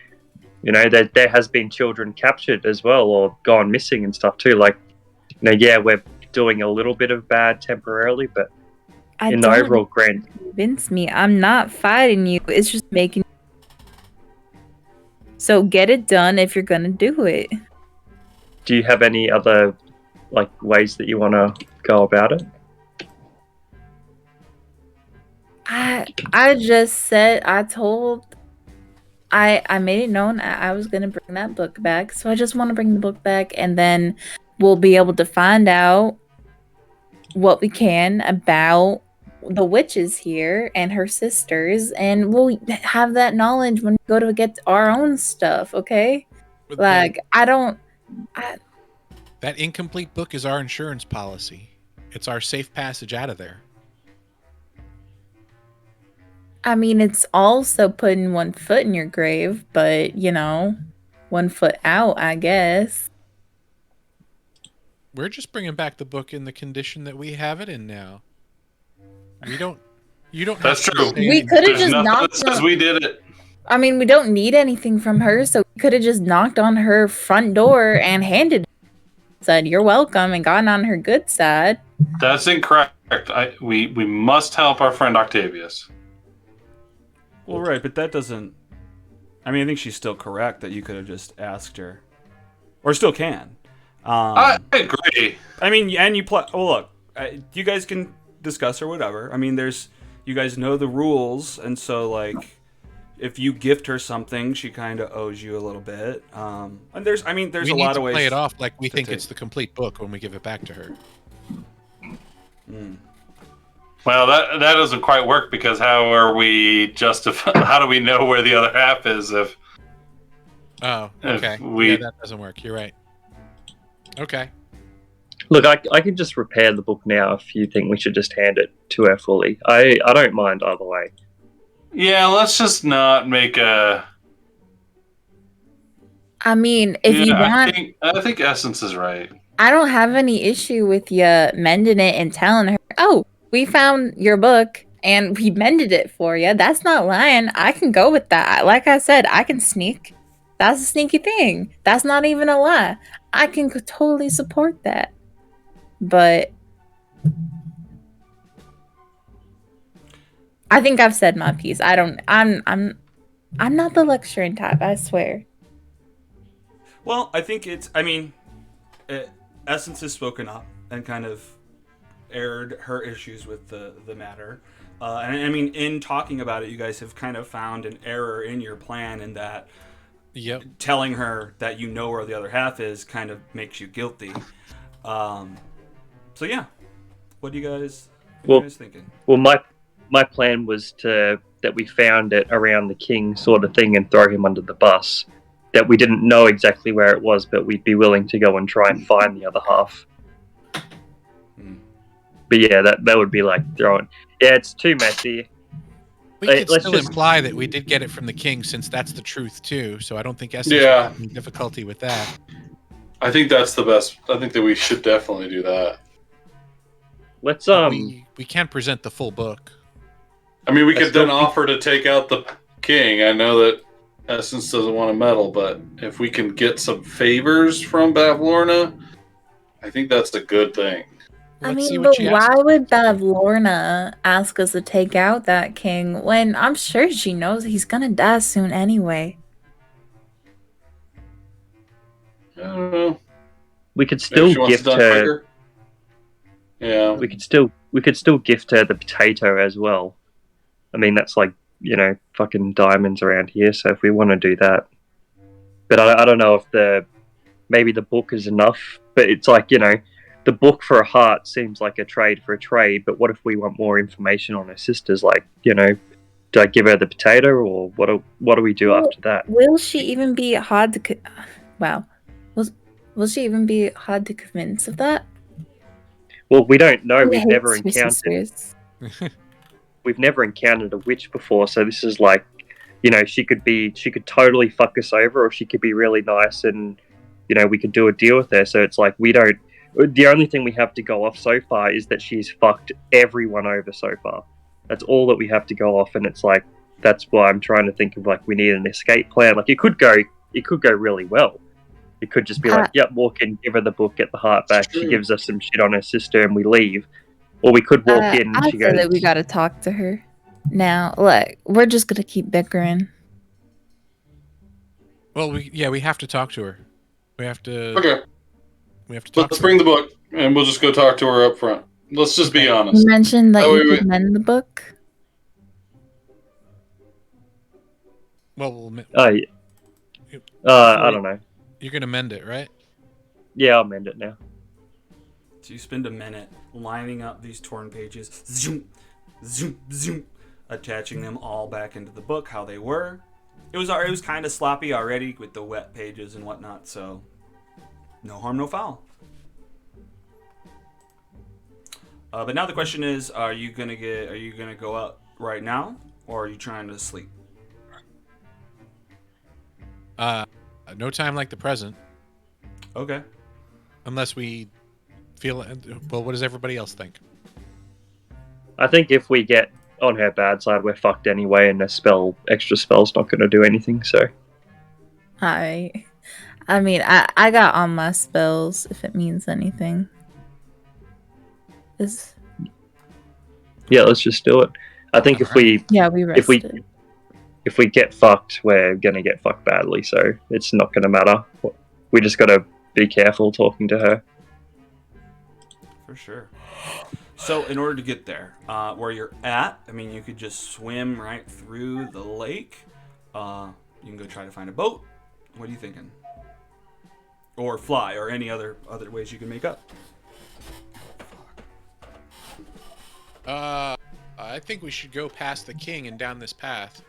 there has been children captured as well or gone missing and stuff too. Like, we're doing a little bit of bad temporarily, but in the overall grand. Convince me. I'm not fighting you. It's just making. So get it done if you're gonna do it. Do you have any other like ways that you want to go about it? I just said I made it known I was gonna bring that book back, so I just want to bring the book back, and then we'll be able to find out what we can about the witches here and her sisters, and we'll have that knowledge when we go to get our own stuff. Okay, But like that incomplete book is our insurance policy. It's our safe passage out of there. I mean, it's also putting one foot in your grave, but, you know, one foot out, I guess. We're just bringing back the book in the condition that we have it in now. We don't. You don't. That's have to true. say We anything. could have There's just nothing that knocked says on. we did it. I mean, we don't need anything from her, so we could have just knocked on her front door and handed it. Said, "You're welcome," and gotten on her good side. That's incorrect. We must help our friend Octavius. Well, right, but that doesn't. I mean, I think she's still correct that you could have just asked her, or still can. I agree. I mean, and you play. Well, look, you guys can discuss or whatever. I mean, you guys know the rules, and so like, if you gift her something, she kind of owes you a little bit. And there's We a need lot to of ways. play it off like we think take. it's the complete book when we give it back to her. Well, that doesn't quite work because how are we how do we know where the other half is if Oh, If okay. we- Yeah, that doesn't work. You're right. Okay. Look, I can just repair the book now if you think we should just hand it to her fully. I don't mind either way. Yeah, let's just not make a. I mean, if you want, I think Essence is right. I don't have any issue with you mending it and telling her, "Oh, we found your book and we mended it for you." That's not lying. I can go with that. Like I said, I can sneak. That's a sneaky thing. That's not even a lie. I can totally support that. But I think I've said my piece. I'm not the lecturing type, I swear. Well, I think it's. I mean, Essence has spoken up and kind of aired her issues with the matter. And I mean, in talking about it, you guys have kind of found an error in your plan in that Yep. telling her that you know where the other half is kind of makes you guilty. So yeah, what are you guys thinking? Well, my plan was that we found it around the king sort of thing and throw him under the bus. That we didn't know exactly where it was, but we'd be willing to go and try and find the other half. But yeah, that would be like throwing. Yeah, it's too messy. We could let's still just- imply that we did get it from the king, since that's the truth too. So I don't think Essence Yeah. would have any difficulty with that. I think that's the best. I think that we should definitely do that. Let's But we can't present the full book. I mean, we I could still then think- offer to take out the king. I know that Essence doesn't want to meddle, but if we can get some favors from Bavlorna, I think that's a good thing. I Let's see mean, what but she why asks. would Bavlorna ask us to take out that king when I'm sure she knows he's gonna die soon anyway? I don't know. we could Maybe still she wants gift it done her. quicker. Yeah. We could still gift her the potato as well. I mean, that's like, fucking diamonds around here. So if we want to do that, but I don't know if maybe the book is enough. But it's like, the book for a heart seems like a trade for a trade. But what if we want more information on her sisters? Like, do I give her the potato, or what do we do after that? Will she even be hard to? Wow, will she even be hard to convince of that? Well, we don't know. She We've never hates her encountered. sisters. We've never encountered a witch before, so this is like, she could totally fuck us over, or she could be really nice, and we could do a deal with her. So it's like the only thing we have to go off so far is that she's fucked everyone over so far. That's all that we have to go off, and it's like, that's why I'm trying to think of, like, we need an escape plan. Like, it could go really well. It could just be like, yep, walk in, give her the book, get the heart back. She gives us some shit on her sister, and we leave. Or we could walk in and I she say goes, that we gotta talk to her. Now, look, we're just gonna keep bickering. Well, we have to talk to her. We have to. Okay. We have to talk Let's to bring her. the book, and we'll just go talk to her up front. Let's just be You honest. mentioned that Oh, you wait, could mend the book. Well, we'll I don't know. you're gonna mend it, right? Yeah, I'll mend it now. So you spend a minute lining up these torn pages, zoom, zoom, zoom, attaching them all back into the book how they were. It was kind of sloppy already with the wet pages and whatnot, so no harm, no foul. But now the question is, are you gonna go out right now, or are you trying to sleep? No time like the present, Okay. unless we feel. Well, what does everybody else think? I think if we get on her bad side, we're fucked anyway, and extra spell's not going to do anything. So I mean, I got all my spells. If it means anything, is yeah, let's just do it. I think if we we if we rested. if we get fucked, we're gonna get fucked badly. So it's not gonna matter. We just gotta be careful talking to her. For sure. So, in order to get there, where you're at, I mean, you could just swim right through the lake. You can go try to find a boat. What are you thinking? Or fly, or any other ways you can make up. I think we should go past the king and down this path.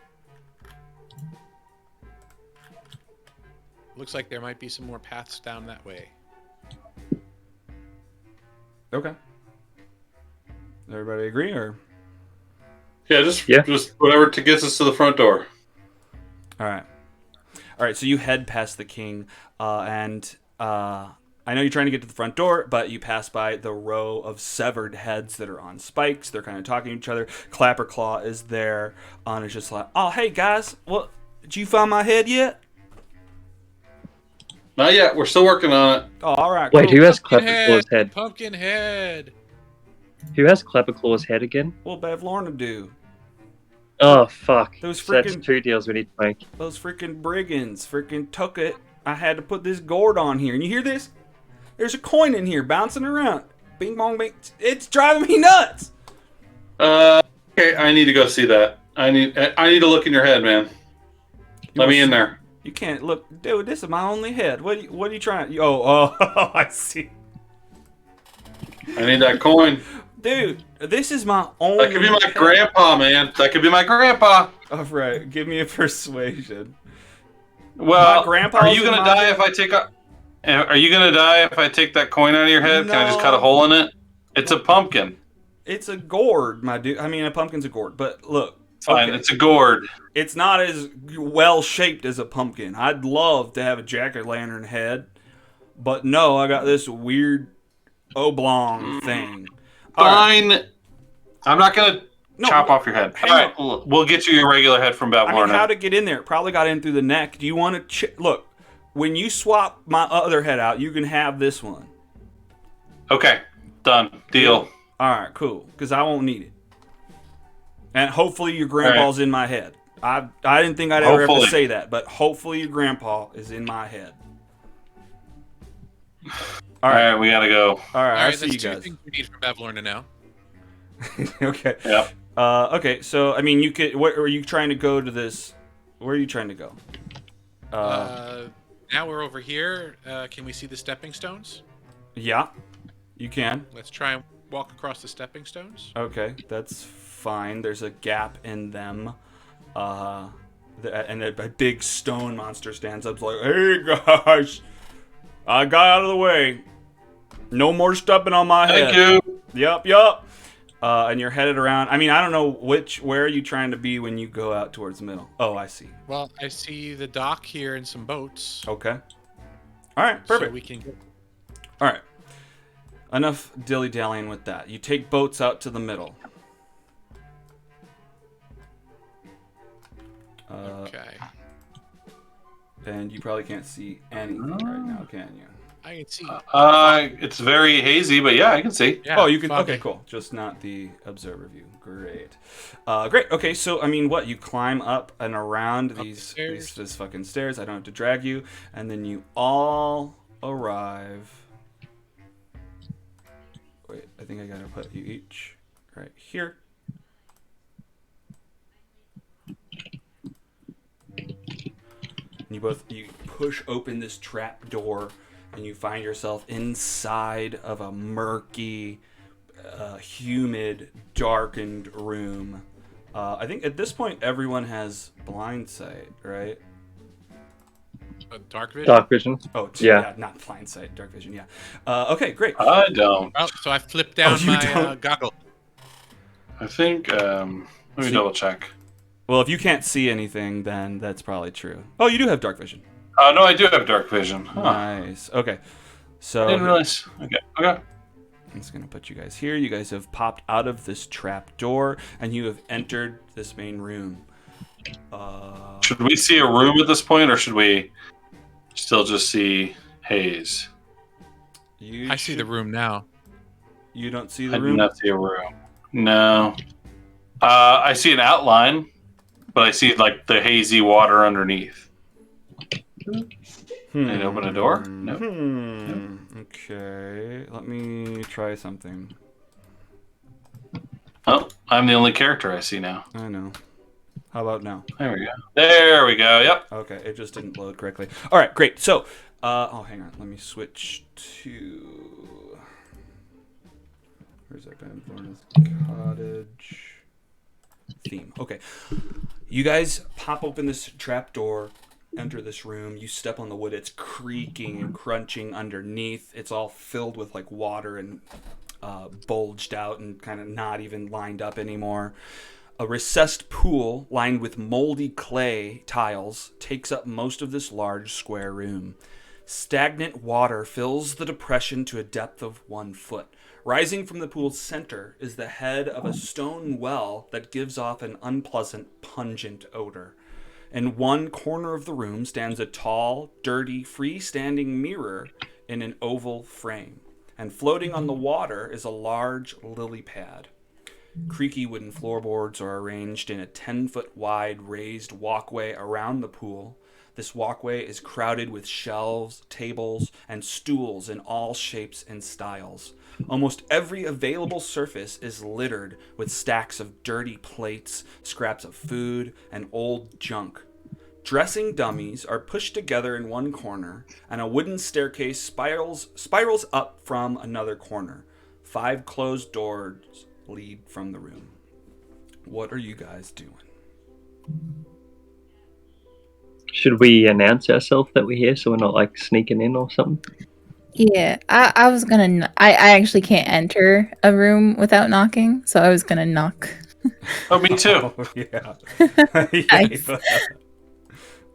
Looks like there might be some more paths down that way. Okay. Everybody agree, or? Yeah, just whatever gets us to the front door. All right. So you head past the king, and I know you're trying to get to the front door, but you pass by the row of severed heads that are on spikes. They're kind of talking to each other. Clapperclaw is there, and it's just like, "Oh, hey guys, what? Did you find my head yet?" Not yet. We're still working on it. Oh, all right. Wait, cool. who has Clapperclaw's head? Pumpkinhead. Who has Clapperclaw's head again? What will Bev Lorna do? Oh fuck! Those So that's freaking- 2 deals we need to make. Those freaking brigands freaking took it. I had to put this gourd on here, and you hear this? There's a coin in here bouncing around. Bing bong bing. It's driving me nuts. Okay, I need to go see that. I need to look in your head, man. Let me in there. You can't look, dude. This is my only head. What are you trying? Oh, I see, I need that coin. dude. This is my only. That could be my head. grandpa, man. That could be my grandpa. All right, give me a persuasion. Well, My grandpa's are you in gonna my die head? if I take a? Are you gonna die if I take that coin out of your head? Can I just cut a No. hole in it? It's a pumpkin. It's a gourd, my dude. I mean, a pumpkin's a gourd, but look. Fine, okay, it's a gourd. it's not as well shaped as a pumpkin. I'd love to have a jack-o'-lantern head, but no, I got this weird oblong thing. All right. Fine. I'm not gonna No, chop off your head. hang All right, we'll get you your regular head from I mean, Babylon. how to get in there? It probably got in through the neck. Do you want to look? When you swap my other head out, you can have this one. Okay, done. Deal. All right, cool. Because I won't need it. And hopefully your grandpa's in my head. I didn't think I'd ever have to Hopefully. say that, but hopefully your grandpa is in my head. All All right, right, we gotta go. all right. All I right, see that's you two guys. things we need from Bevlorna now. Okay. Yep. Okay. So I mean, you could. What are you trying to go to this? Where are you trying to go? Now we're over here. Can we see the stepping stones? Yeah, you can. Let's try and walk across the stepping stones. Okay, that's fine. There's a gap in them. And a big stone monster stands up, like, "Hey guys, I got out of the way. No more stepping on my head." Thank you. Yep. And you're headed around. I mean, I don't know where are you trying to be when you go out towards the middle. Oh, I see. Well, I see the dock here and some boats. Okay. All right, perfect. So we can. All right. Enough dilly-dallying with that. You take boats out to the middle. Okay. And you probably can't see anything right now, can you? I can see. It's very hazy, but yeah, I can see. Yeah, Oh, you can. foggy. Okay, cool. Just not the observer view. Great. Great. Okay, so I mean, what you climb up and around these this fucking stairs. I don't have to drag you, and then you all arrive. Wait, I think I gotta put you each right here. You push open this trap door, and you find yourself inside of a murky, humid, darkened room. I think at this point everyone has blind sight, right? Dark vision. Dark vision. Oh, Yeah. not blind sight, dark vision. Yeah. Okay, great. I don't. Oh, so I flipped down you my don't? goggle. I think. Let me So- double check. Well, if you can't see anything, then that's probably true. Oh, you do have dark vision. No, I do have dark vision. Huh. Nice. Okay. So I didn't realize. Okay. I'm just gonna put you guys here. You guys have popped out of this trap door, and you have entered this main room. Should we see a room at this point, or should we still just see haze? I see the room now. You don't see the I room? do not see a room. No. I see an outline, but I see like the hazy water underneath. Can I open a door? No. Okay. Let me try something. Oh, I'm the only character I see now. I know. How about now? There we go. There we go. Yep. Okay, it just didn't load correctly. All right, great. So, hang on. Let me switch to. Where's that been? Florida's Cottage theme. Okay, you guys pop open this trap door, enter this room. You step on the wood. It's creaking and crunching underneath. It's all filled with like water and bulged out and kind of not even lined up anymore. A recessed pool lined with moldy clay tiles takes up most of this large square room. Stagnant water fills the depression to a depth of 1 foot. Rising from the pool's center is the head of a stone well that gives off an unpleasant, pungent odor. In one corner of the room stands a tall, dirty, freestanding mirror in an oval frame. And floating on the water is a large lily pad. Creaky wooden floorboards are arranged in a 10-foot wide raised walkway around the pool. This walkway is crowded with shelves, tables, and stools in all shapes and styles. Almost every available surface is littered with stacks of dirty plates, scraps of food, and old junk. Dressing dummies are pushed together in one corner, and a wooden staircase spirals up from another corner. 5 closed doors lead from the room. What are you guys doing? Should we announce ourselves that we're here so we're not like sneaking in or something? Yeah, I was gonna. I actually can't enter a room without knocking, so I was gonna knock. Oh, me too. Oh, yeah. Nice.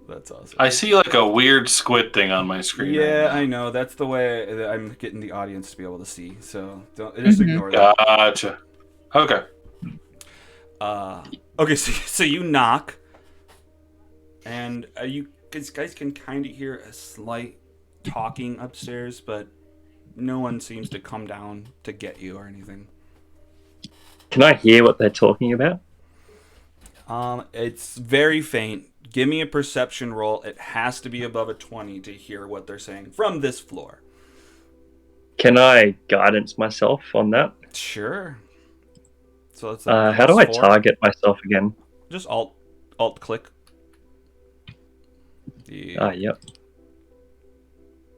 That's awesome. I see like a weird squid thing on my screen. Yeah, right now. I know. That's the way that I'm getting the audience to be able to see. So don't just ignore that. Gotcha. Okay. Okay. So you knock, and you guys can kind of hear a slight talking upstairs, but no one seems to come down to get you or anything. Can I hear what they're talking about? It's very faint. Give me a perception roll. It has to be above a 20 to hear what they're saying from this floor. Can I guidance myself on that? Sure. So it's how do I target myself again? Just alt click. Yeah. Yep.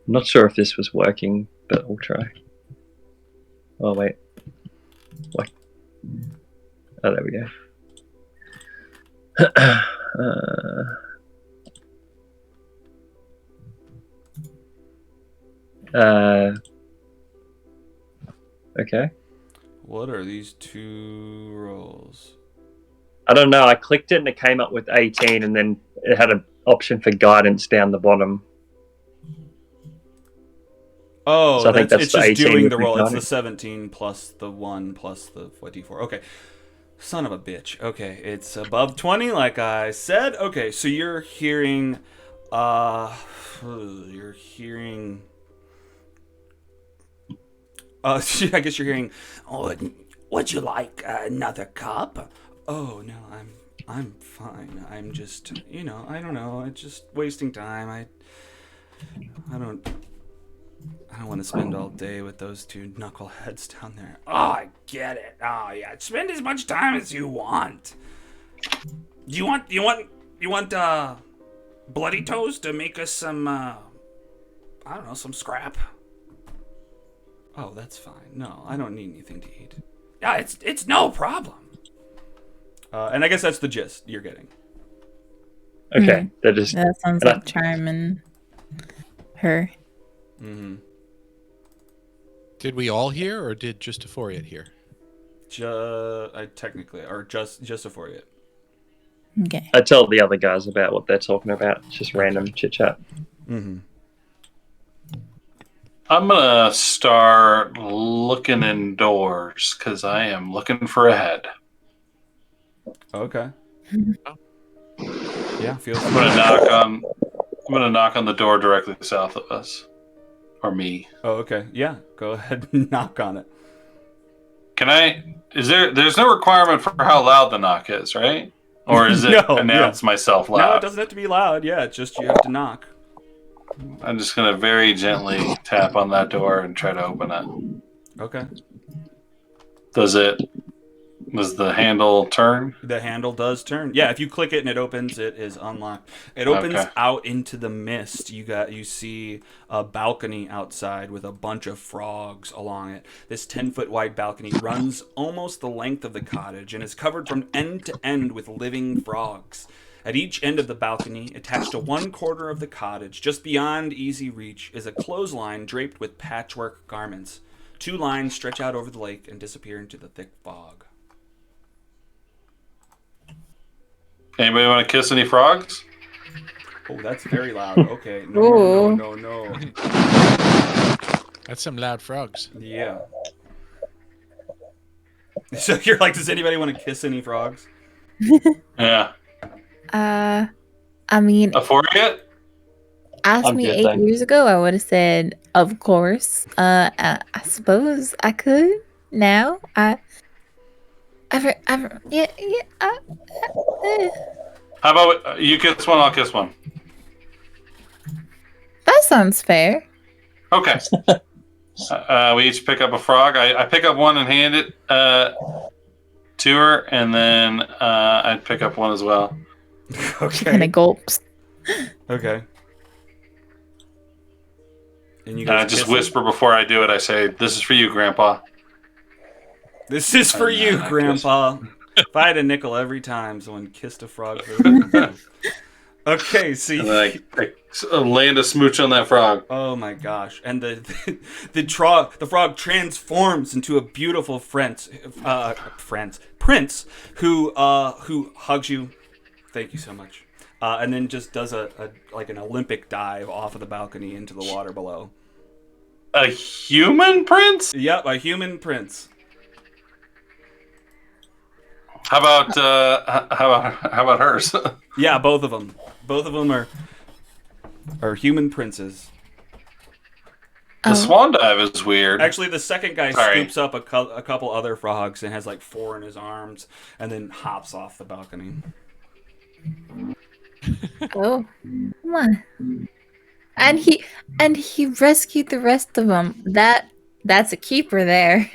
I'm not sure if this was working, but we'll try. Oh wait. What? Oh, there we go. Okay. What are these 2 rolls? I don't know. I clicked it and it came up with 18, and then it had an option for guidance down the bottom. Oh, so I think that's it's the just 18 doing with the roll. It's the guidance. 17 plus the 1 plus the d4. Okay. Son of a bitch. Okay, it's above 20 like I said. Okay, so you're hearing I guess you're hearing, "Oh, would you like another cup?" "Oh, no, I'm fine. I'm just, I don't know. It's just wasting time. I don't want to spend all day with those 2 knuckleheads down there." "Oh, I get it. Oh, yeah. Spend as much time as you want. Do you want Bloody Toes to make us some I don't know, some scrap?" "Oh, that's fine. No, I don't need anything to eat." "Yeah, it's no problem." And I guess that's the gist you're getting. Okay, they're just. That sounds like Charm and her. Mm-hmm. Did we all hear, or did just Euphoria hear? Technically, or just Euphoria. Okay. I tell the other guys about what they're talking about. It's just random chit chat. Mm-hmm. I'm gonna start looking indoors because I am looking for a head. Okay. Yeah, feel I'm free. gonna knock on the door directly south of us, or me. Oh, okay. Yeah, go ahead and knock on it. Can I? There's no requirement for how loud the knock is, right? Or is it No, announce myself loud? No, it doesn't have to be loud. Yeah, it's just you have to knock. I'm just gonna very gently tap on that door and try to open it. Okay. Does the handle turn? The handle does turn. Yeah, if you click it and it opens, it is unlocked. It opens Okay. out into the mist. You see a balcony outside with a bunch of frogs along it. This 10-foot wide balcony runs almost the length of the cottage and is covered from end to end with living frogs. At each end of the balcony, attached to one corner of the cottage, just beyond easy reach, is a clothesline draped with patchwork garments. 2 lines stretch out over the lake and disappear into the thick fog. Anybody want to kiss any frogs? Oh, that's very loud. Okay. No. That's some loud frogs. Yeah. So you're like, does anybody want to kiss any frogs? Yeah. I mean, Afford it? asked I'm me good, 8 thanks. years ago, I would have said, of course. I suppose I could now. Yeah. How about you kiss one, I'll kiss one. That sounds fair. Okay. We each pick up a frog. I pick up one and hand it to her, and then I'd pick up one as well. She kind of gulps. Okay. And you And I guys just kiss 'em? whisper before I do it. I say, "This is for you, Grandpa." This is for And you, then I Grandpa. If I had a nickel every time someone kissed a frog for the Okay, so And then I land a smooch on that frog. oh my gosh! And the frog transforms into a beautiful prince who hugs you. Thank you so much. And then just does a like an Olympic dive off of the balcony into the water below. A human prince? Yep, a human prince. How about hers? Yeah, both of them. Both of them are human princes. The swan dive is weird. Actually, the second guy Sorry. scoops up a couple other frogs and has like 4 in his arms, and then hops off the balcony. Oh, come on. And he rescued the rest of them. That's a keeper there.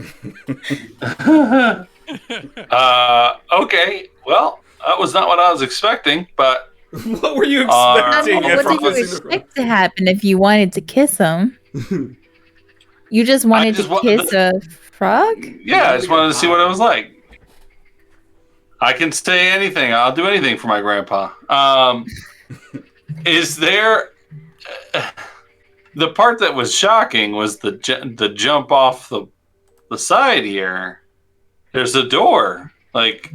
Okay. Well, that was not what I was expecting, but What were you I expecting? mean, if what did you frogs- expect to happen if you wanted to kiss him? You just wanted just to wa- kiss a frog? yeah, I just wanted to see what it was like. I can say anything. I'll do anything for my grandpa. Is there the part that was shocking was the jump off the side here. There's a door. Like,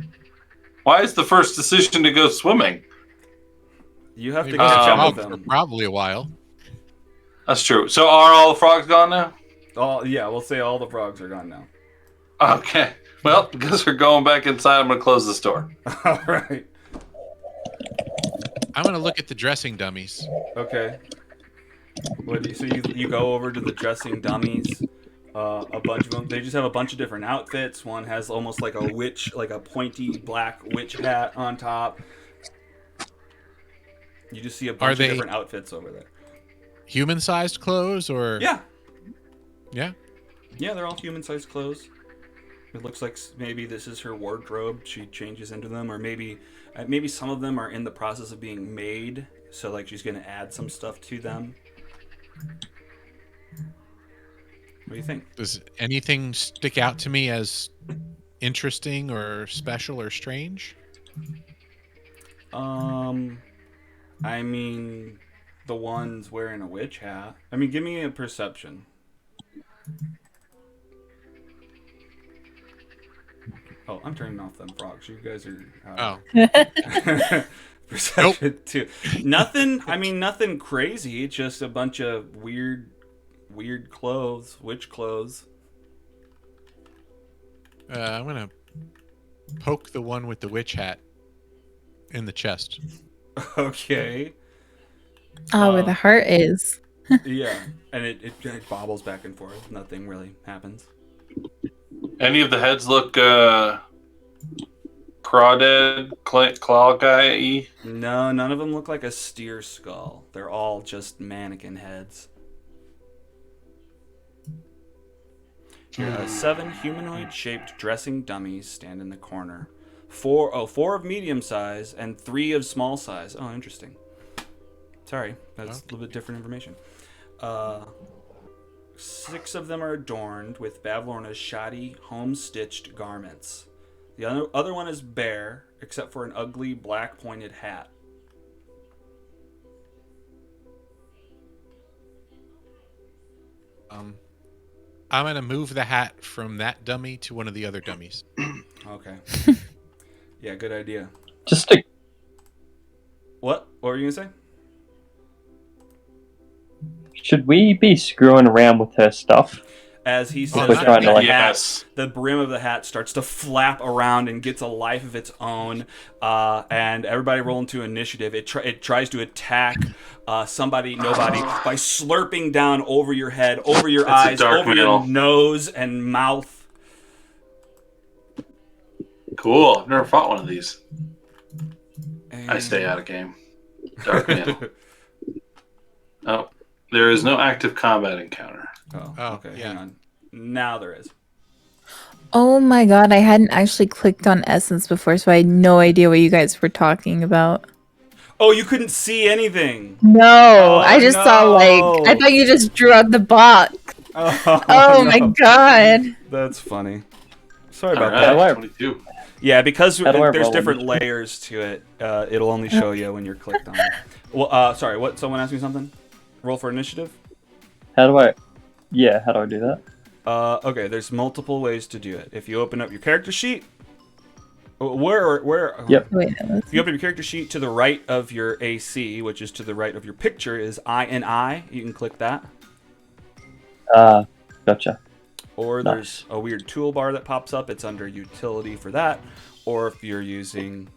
why is the first decision to go swimming? You have to Maybe catch Um, up with for them. probably a while. That's true. So are all the frogs gone now? Yeah, we'll say all the frogs are gone now. Okay. Well, because we're going back inside, I'm going to close this door. All right. I'm gonna look at the dressing dummies. Okay. So you go over to the dressing dummies. A bunch of them. They just have a bunch of different outfits. One has almost like a witch, like a pointy black witch hat on top. You just see a bunch they- of different outfits over there. Human-sized clothes, or Yeah. yeah. Yeah, they're all human-sized clothes. It looks like maybe this is her wardrobe. She changes into them, or maybe some of them are in the process of being made. So like she's gonna add some stuff to them. What do you think? Does anything stick out to me as interesting or special or strange? I mean, the one's wearing a witch hat. I mean, give me a perception. Oh, I'm turning off them frogs. You guys are. Oh. Perception too. Nothing. I mean, nothing crazy. Just a bunch of weird clothes. Witch clothes. I'm gonna poke the one with the witch hat in the chest. Okay. Oh, where the heart is. Yeah, and it bobbles back and forth. Nothing really happens. Any of the heads look crawdad, claw guy-y? No, none of them look like a steer skull. They're all just mannequin heads. Here, 7 humanoid-shaped dressing dummies stand in the corner. 4 of medium size and 3 of small size. Oh, interesting. Sorry, that's a little bit different information. 6 of them are adorned with Bavlorna's shoddy, home-stitched garments. The other one is bare, except for an ugly black pointed hat. I'm gonna move the hat from that dummy to one of the other dummies. Okay. Yeah, good idea. Just to What? What were you gonna say? Should we be screwing around with her stuff? As he Oh, says we're that, trying to, the like- Yes. the brim of the hat starts to flap around and gets a life of its own. And everybody roll into initiative. It tries to attack somebody, nobody, by slurping down over your head, over your It's a eyes, dark over your mantle. nose and mouth. Cool. I've never fought one of these. And... I stay out of game. Dark Mantle. Oh, there is no active combat encounter. Oh, Oh, okay. yeah. Hang on. Now there is. Oh my god, I hadn't actually clicked on Essence before, so I had no idea what you guys were talking about. Oh, you couldn't see anything. No, Oh, I just saw no. I thought you just drew out the box. Oh my no. god. That's funny. Sorry All about right, that. 22. Yeah, because How do I there's roll different initiative? layers to it. It'll only show you when you're clicked on it. Well, sorry. What? Someone asked me something. Roll for initiative. How do I do that? Okay. There's multiple ways to do it. If you open up your character sheet, where? Yep. Wait, If you open your character sheet to the right of your AC, which is to the right of your picture, is I and I. You can click that. Gotcha. Or Nice. there's a weird toolbar that pops up. It's under utility for that. Or if you're using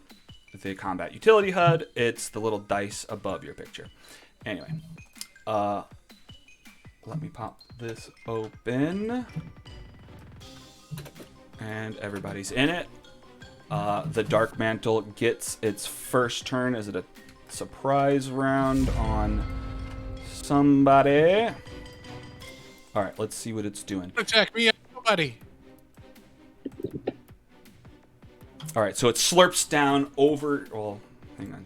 the combat utility HUD, it's the little dice above your picture. Anyway, let me pop this open. And everybody's in it. The Dark Mantle gets its first turn. Is it a surprise round on somebody? All right, let's see what it's doing. Attack me, nobody. All right, so it slurps down over. Well, hang on.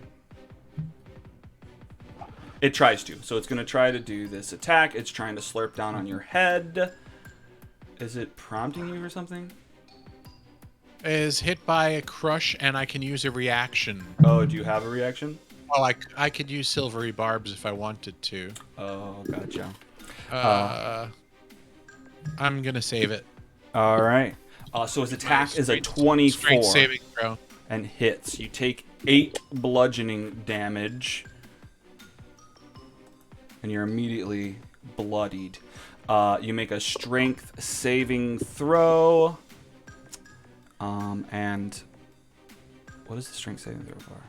It tries to. So it's going to try to do this attack. It's trying to slurp down on your head. Is it prompting you or something? Is hit by a crush, and I can use a reaction. Oh, do you have a reaction? Well, I could use silvery barbs if I wanted to. Oh, gotcha. I'm gonna save it. All right. So his attack is a 24 Strength saving throw. and hits. You take 8 bludgeoning damage, and you're immediately bloodied. You make a strength saving throw. And what is the strength saving throw for?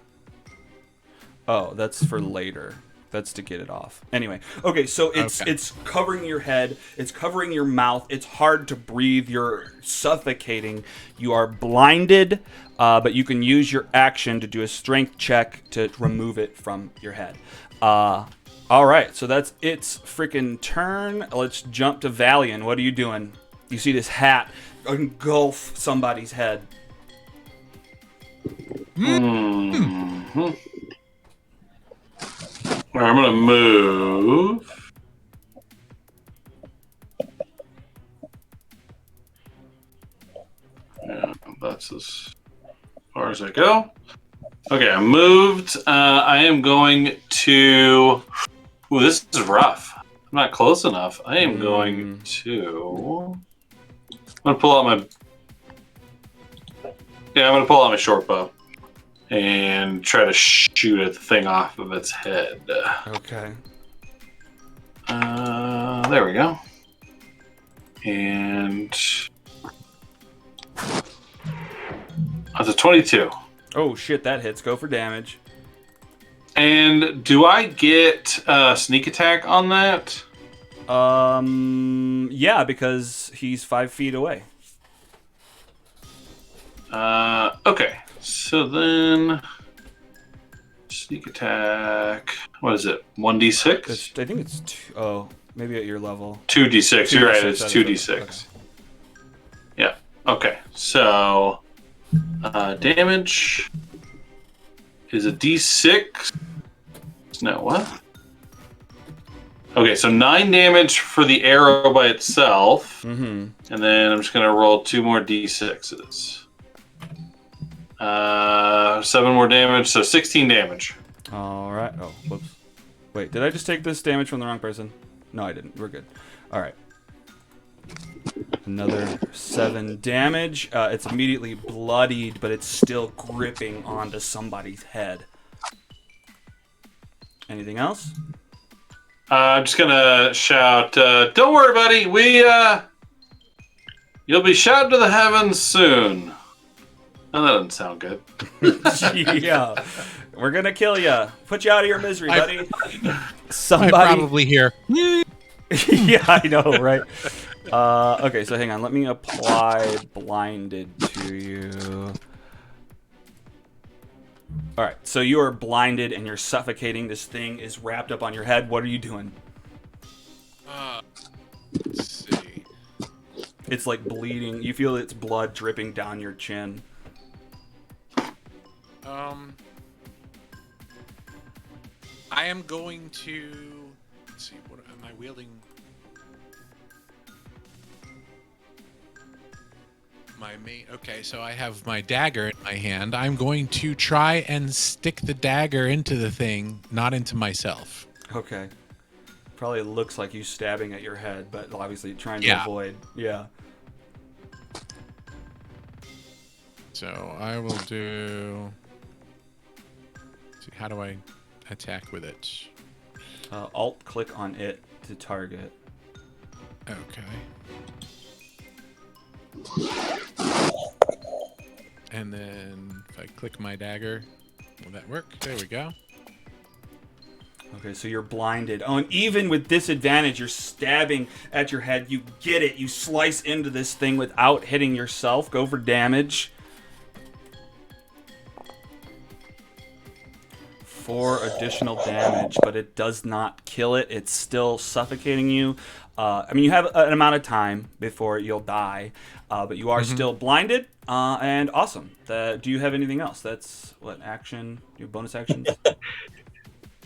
Oh, that's for later. That's to get it off. Anyway, okay, so it's covering your head, it's covering your mouth, it's hard to breathe, you're suffocating, you are blinded, but you can use your action to do a strength check to remove it from your head. All right, so that's its freaking turn. Let's jump to Valian. What are you doing? You see this hat engulf somebody's head. Mm-hmm. All right, I'm gonna move. Yeah, that's as far as I go. Okay, I moved. I am going to. Ooh, this is rough. I'm not close enough. I am going to. I'm gonna pull out my Yeah, I'm gonna pull out my short bow and try to shoot at the thing off of its head. Okay. There we go. And that's a 22. Oh shit, that hits. Go for damage. And do I get sneak attack on that? Yeah, because he's 5 feet away. Okay. So then sneak attack. What is it? 1d6? I think it's two, oh, maybe at your level. 2d6. You're right. It's 2d6. 2d6. Okay. Yeah. Okay. So damage is a d6. No, what? Okay, so 9 damage for the arrow by itself. Mm-hmm. And then I'm just going to roll 2 more d6s. 7 more damage, so 16 damage. All right. Oh, whoops. Wait, did I just take this damage from the wrong person? No, I didn't. We're good. All right. Another 7 damage. It's immediately bloodied, but it's still gripping onto somebody's head. Anything else? I'm just gonna shout, don't worry, buddy. You'll be shouted to the heavens soon. Oh, that doesn't sound good. Yeah. We're going to kill you. Put you out of your misery, buddy. I'm Somebody. probably here. Yeah, I know, right? Okay, so hang on. Let me apply blinded to you. All right, so you are blinded and you're suffocating. This thing is wrapped up on your head. What are you doing? Let's see. It's like bleeding. You feel its blood dripping down your chin. I am going to. Let's see. What am I wielding? My main. Okay, so I have my dagger in my hand. I'm going to try and stick the dagger into the thing, not into myself. Okay. Probably looks like you stabbing at your head, but obviously trying to avoid. Yeah. So I will do. Let's see, how do I attack with it? Alt click on it to target. Okay. And then if I click my dagger, will that work? There we go. Okay, so you're blinded. Oh, and even with disadvantage, you're stabbing at your head. You get it. You slice into this thing without hitting yourself. Go for damage. 4 additional damage, but it does not kill it. It's still suffocating you. I mean, you have an amount of time before you'll die, but you are still blinded, and awesome. Do you have anything else? That's, what, action? Your bonus actions?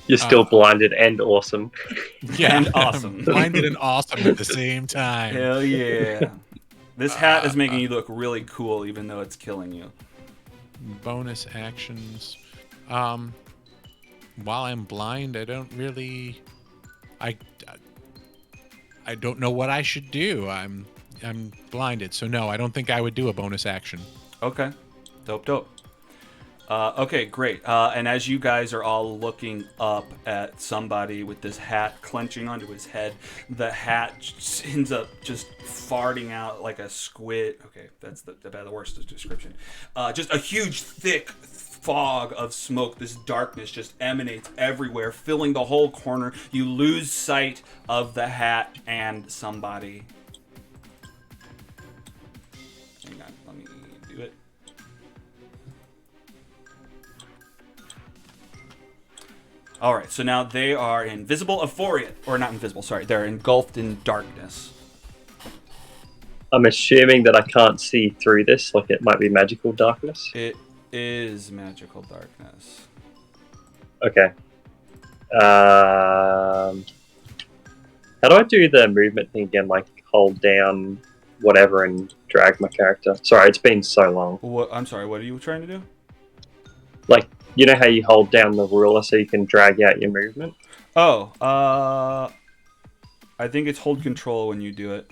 You're still blinded and awesome. Yeah, And awesome. Blinded and awesome at the same time. Hell yeah. This hat is making you look really cool, even though it's killing you. Bonus actions. While I'm blind, I don't really. I don't know what I should do. I'm blinded, so no, I don't think I would do a bonus action. Okay. Dope. Okay, great. And as you guys are all looking up at somebody with this hat clenching onto his head, the hat just ends up just farting out like a squid. Okay, that's the worst description. Just a huge, thick fog of smoke. This darkness just emanates everywhere, filling the whole corner. You lose sight of the hat and somebody. Hang on, let me do it. All right, so now they are invisible, or not invisible, sorry, they're engulfed in darkness. I'm assuming that I can't see through this, like it might be magical darkness. It is magical darkness. Okay. How do I do the movement thing again? Like hold down whatever and drag my character? Sorry, it's been so long. What? I'm sorry, what are you trying to do? Like, you know how you hold down the ruler so you can drag out your movement? Oh, I think it's hold control when you do it.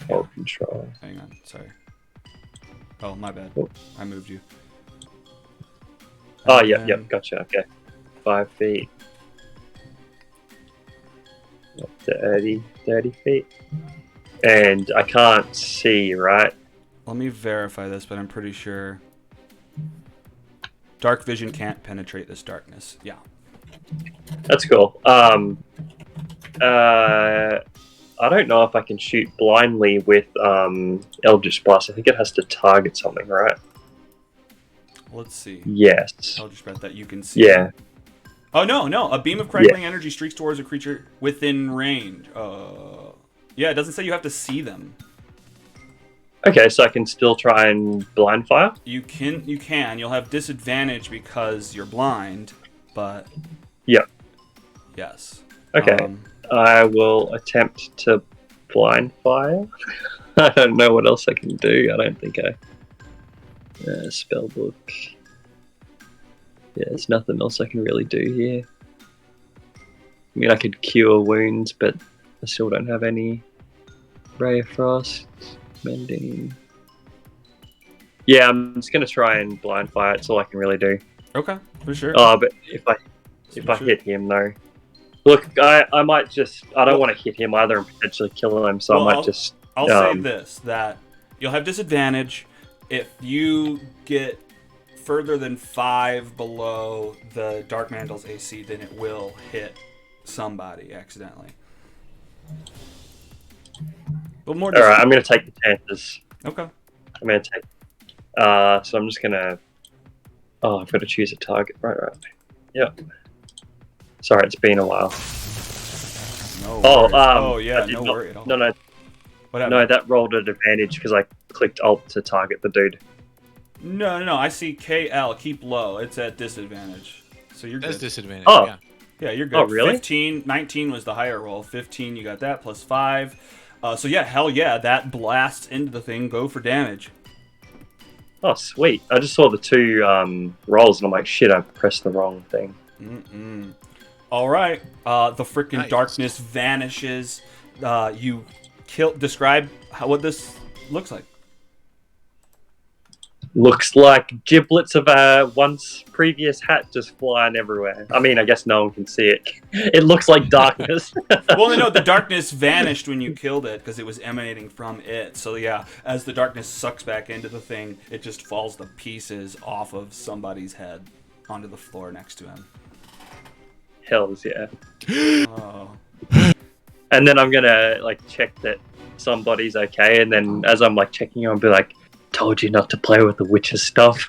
Hold control. Hang on, sorry. Oh, my bad. Oh. I moved you. Oh, And yep, then- gotcha. Okay. 5 feet. 30 feet. And I can't see, right? Let me verify this, but I'm pretty sure. Dark vision can't penetrate this darkness. Yeah. That's cool. I don't know if I can shoot blindly with Eldritch Blast. I think it has to target something, right? Let's see. Yes. Eldritch Breath that you can see. Yeah. Oh, no. A beam of crackling energy streaks towards a creature within range. Yeah, it doesn't say you have to see them. Okay, so I can still try and blind fire? You can. You'll have disadvantage because you're blind, but... Yep. Yes. Okay. I will attempt to blind fire. I don't know what else I can do. I don't think I... spellbook. Yeah, there's nothing else I can really do here. I mean, I could cure wounds, but I still don't have any Ray of Frost, Mending. Yeah, I'm just gonna try and blind fire. It's all I can really do. Okay, for sure. Oh, but if I hit him, though. Look, I might just... I don't want to hit him either and potentially kill him, so I might just... I'll say this, that you'll have disadvantage if you get further than 5 below the Dark Mantle AC, then it will hit somebody accidentally. But more. Alright, I'm going to take the chances. Okay. I'm going to take... so I'm just going to... Oh, I've got to choose a target. Right. Yep. Sorry, it's been a while. No Oh, worries. Yeah, I did no not- worry at all. No, What happened? no, that rolled at advantage because I clicked Alt to target the dude. No. I see KL. Keep low. It's at disadvantage. So you're That's good. disadvantage. Oh. Yeah. Yeah, you're good. Oh, really? 19 was the higher roll. 15, you got that, plus 5. So yeah, hell yeah, that blasts into the thing. Go for damage. Oh, sweet. I just saw the 2 rolls and I'm like, shit, I pressed the wrong thing. All right. The freaking Nice. darkness vanishes. You describe what this looks like. Looks like giblets of a once previous hat just flying everywhere. I mean, I guess no one can see it. It looks like darkness. Well, no, the darkness vanished when you killed it because it was emanating from it. So yeah, as the darkness sucks back into the thing, it just falls to pieces off of somebody's head onto the floor next to him. Hells yeah. Oh. And then I'm gonna like check that somebody's okay, and then as I'm like checking, I'll be like, "Told you not to play with the witch's stuff."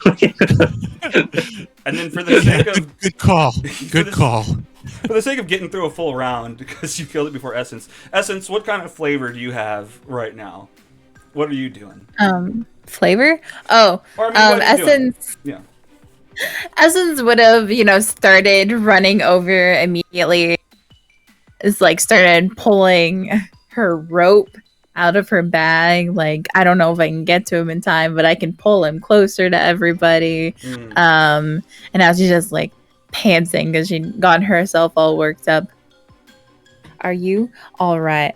And then for the sake of Good call. Good this- call. for the sake of getting through a full round, because you killed it before Essence. Essence, what kind of flavor do you have right now? What are you doing? Flavor? Oh, Or, I mean, what are you doing? Essence. Yeah. Essence would have, started running over immediately. It's like started pulling her rope out of her bag. Like, I don't know if I can get to him in time, but I can pull him closer to everybody. And now she's just like pantsing because she got herself all worked up. Are you all right?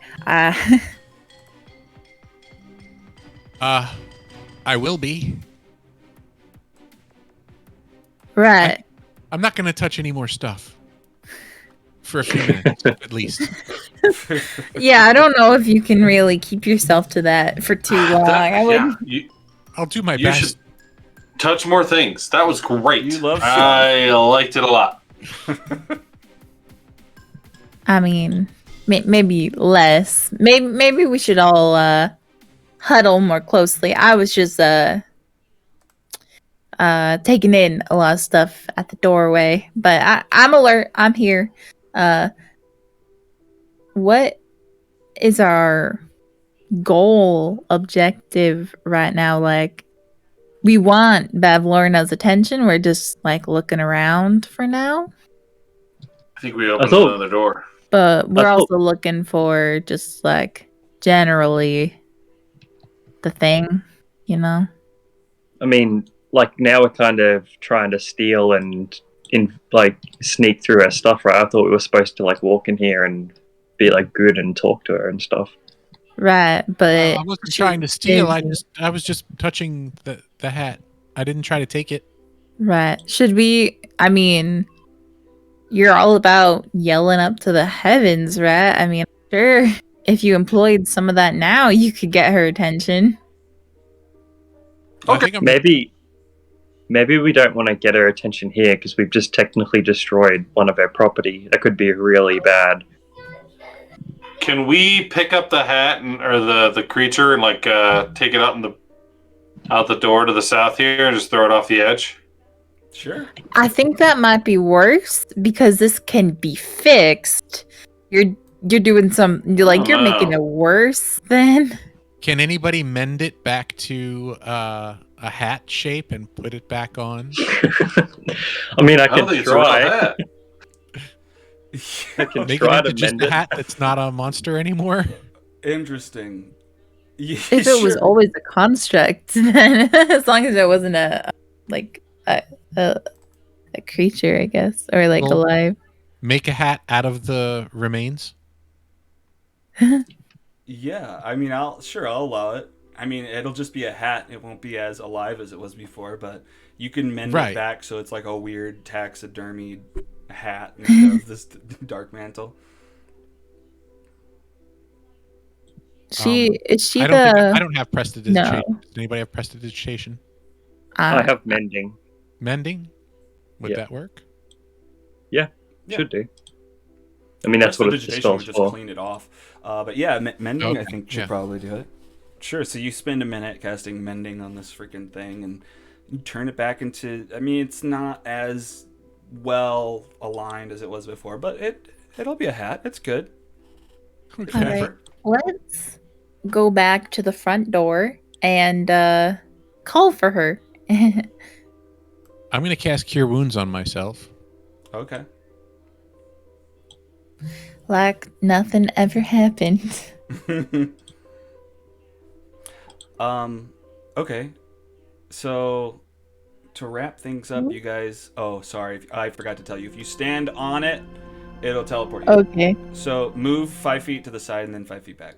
I will be. Right. I'm not going to touch any more stuff for a few minutes, at least. Yeah, I don't know if you can really keep yourself to that for too long. I would. I'll do my You best. should touch more things. That was great. You love I liked it a lot. I mean, maybe less. Maybe we should all huddle more closely. I was just taking in a lot of stuff at the doorway, but I'm alert. I'm here. What is our goal objective right now? Like, we want Bavlorna's attention. We're just like looking around for now, I think we opened thought- another door. but we're I thought- also looking for just like generally the thing, I mean, like now we're kind of trying to steal and sneak through our stuff, right? I thought we were supposed to like walk in here and be like good and talk to her and stuff. Right, but I wasn't trying to steal. I was just touching the hat. I didn't try to take it. right. Should we? I mean, you're all about yelling up to the heavens, right? I mean, sure. If you employed some of that now, you could get her attention. I think I'm Maybe we don't want to get her attention here because we've just technically destroyed one of her property. That could be really bad. Can we pick up the hat or the creature and like take it out the door to the south here and just throw it off the edge? Sure. I think that might be worse because this can be fixed. You're doing you're making it worse then. Can anybody mend it back to a hat shape and put it back on? I mean, I don't could think it's a real try. hat. I can Make try it to into just mend a it. hat that's not a monster anymore. Interesting. Yeah, If it was sure. always a construct, then as long as it wasn't a creature, I guess, or like Well- alive. Make a hat out of the remains. Yeah, I mean, I'll allow it. I mean, it'll just be a hat. It won't be as alive as it was before, but you can mend Right. it back so it's like a weird taxidermy hat instead of this dark mantle. Is she I don't have prestidigitation. No. Does anybody have prestidigitation? I have mending. Mending? Would Yeah. that work? Yeah. Should do. I mean, that's what it's Prestidigitation would spells just for. clean it off. But yeah, mending I Okay, think should yeah. probably do it. Sure. So you spend a minute casting mending on this freaking thing, and you turn it back into. I mean, it's not as well aligned as it was before, but it'll be a hat. It's good. It's All an right. effort. Let's go back to the front door and call for her. I'm going to cast Cure Wounds on myself. Okay. Like nothing ever happened. Okay. So to wrap things up, you guys. Oh, sorry. I forgot to tell you. If you stand on it, it'll teleport you. Okay. So move 5 feet to the side and then 5 feet back.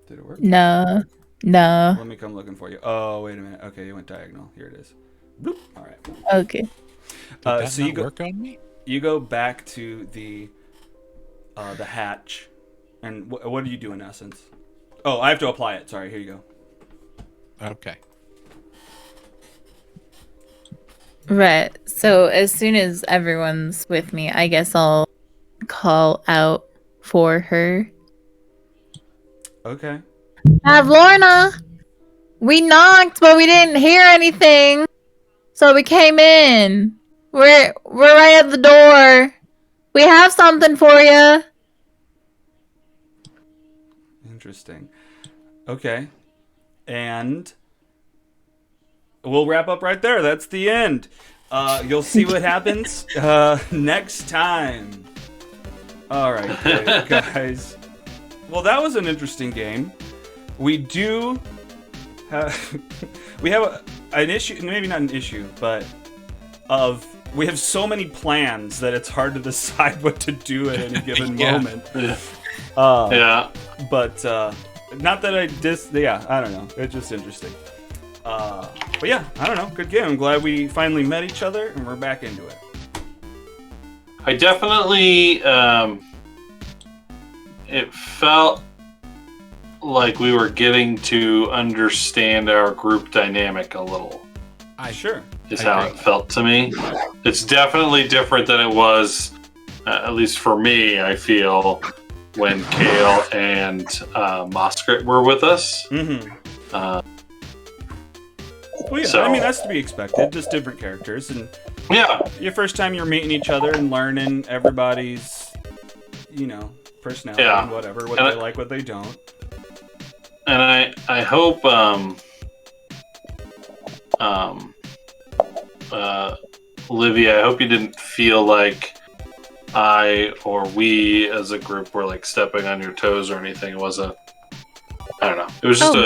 Did it work? No. Let me come looking for you. Oh, wait a minute. Okay, you went diagonal. Here it is. Bloop. All right. Okay. Did that So not you go. work on me? You go back to the hatch, and what do you do in essence? Oh, I have to apply it. Sorry. Here you go. Okay. Right. So as soon as everyone's with me, I guess I'll call out for her. Okay. Lorna, we knocked, but we didn't hear anything, so we came in. We're right at the door. We have something for you. Interesting. Okay. And we'll wrap up right there. That's the end. You'll see what happens next time. All right, great, guys. Well, that was an interesting game. We do we have an issue, maybe not an issue, but we have so many plans that it's hard to decide what to do at any given Yeah. moment. Yeah. But not that I don't know. It's just interesting. But yeah, I don't know. Good game. I'm glad we finally met each other and we're back into it. I definitely, it felt like we were getting to understand our group dynamic a little, Sure. is I how agree. it felt to me. It's definitely different than it was, at least for me, I feel, when Kale and Moskrit were with us. Mm-hmm. Uh, Well, yeah, So- I mean, that's to be expected. Just different characters. And yeah, your first time you're meeting each other and learning everybody's, personality Yeah. and whatever, what And they like, what they don't. and I hope Olivia, I hope you didn't feel like I or we as a group were like stepping on your toes or anything. It wasn't. I don't know. It was just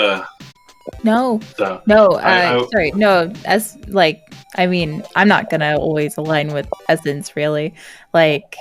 No, so. no. I- Sorry, no. As like I mean, I'm not gonna always align with essence, really. Like,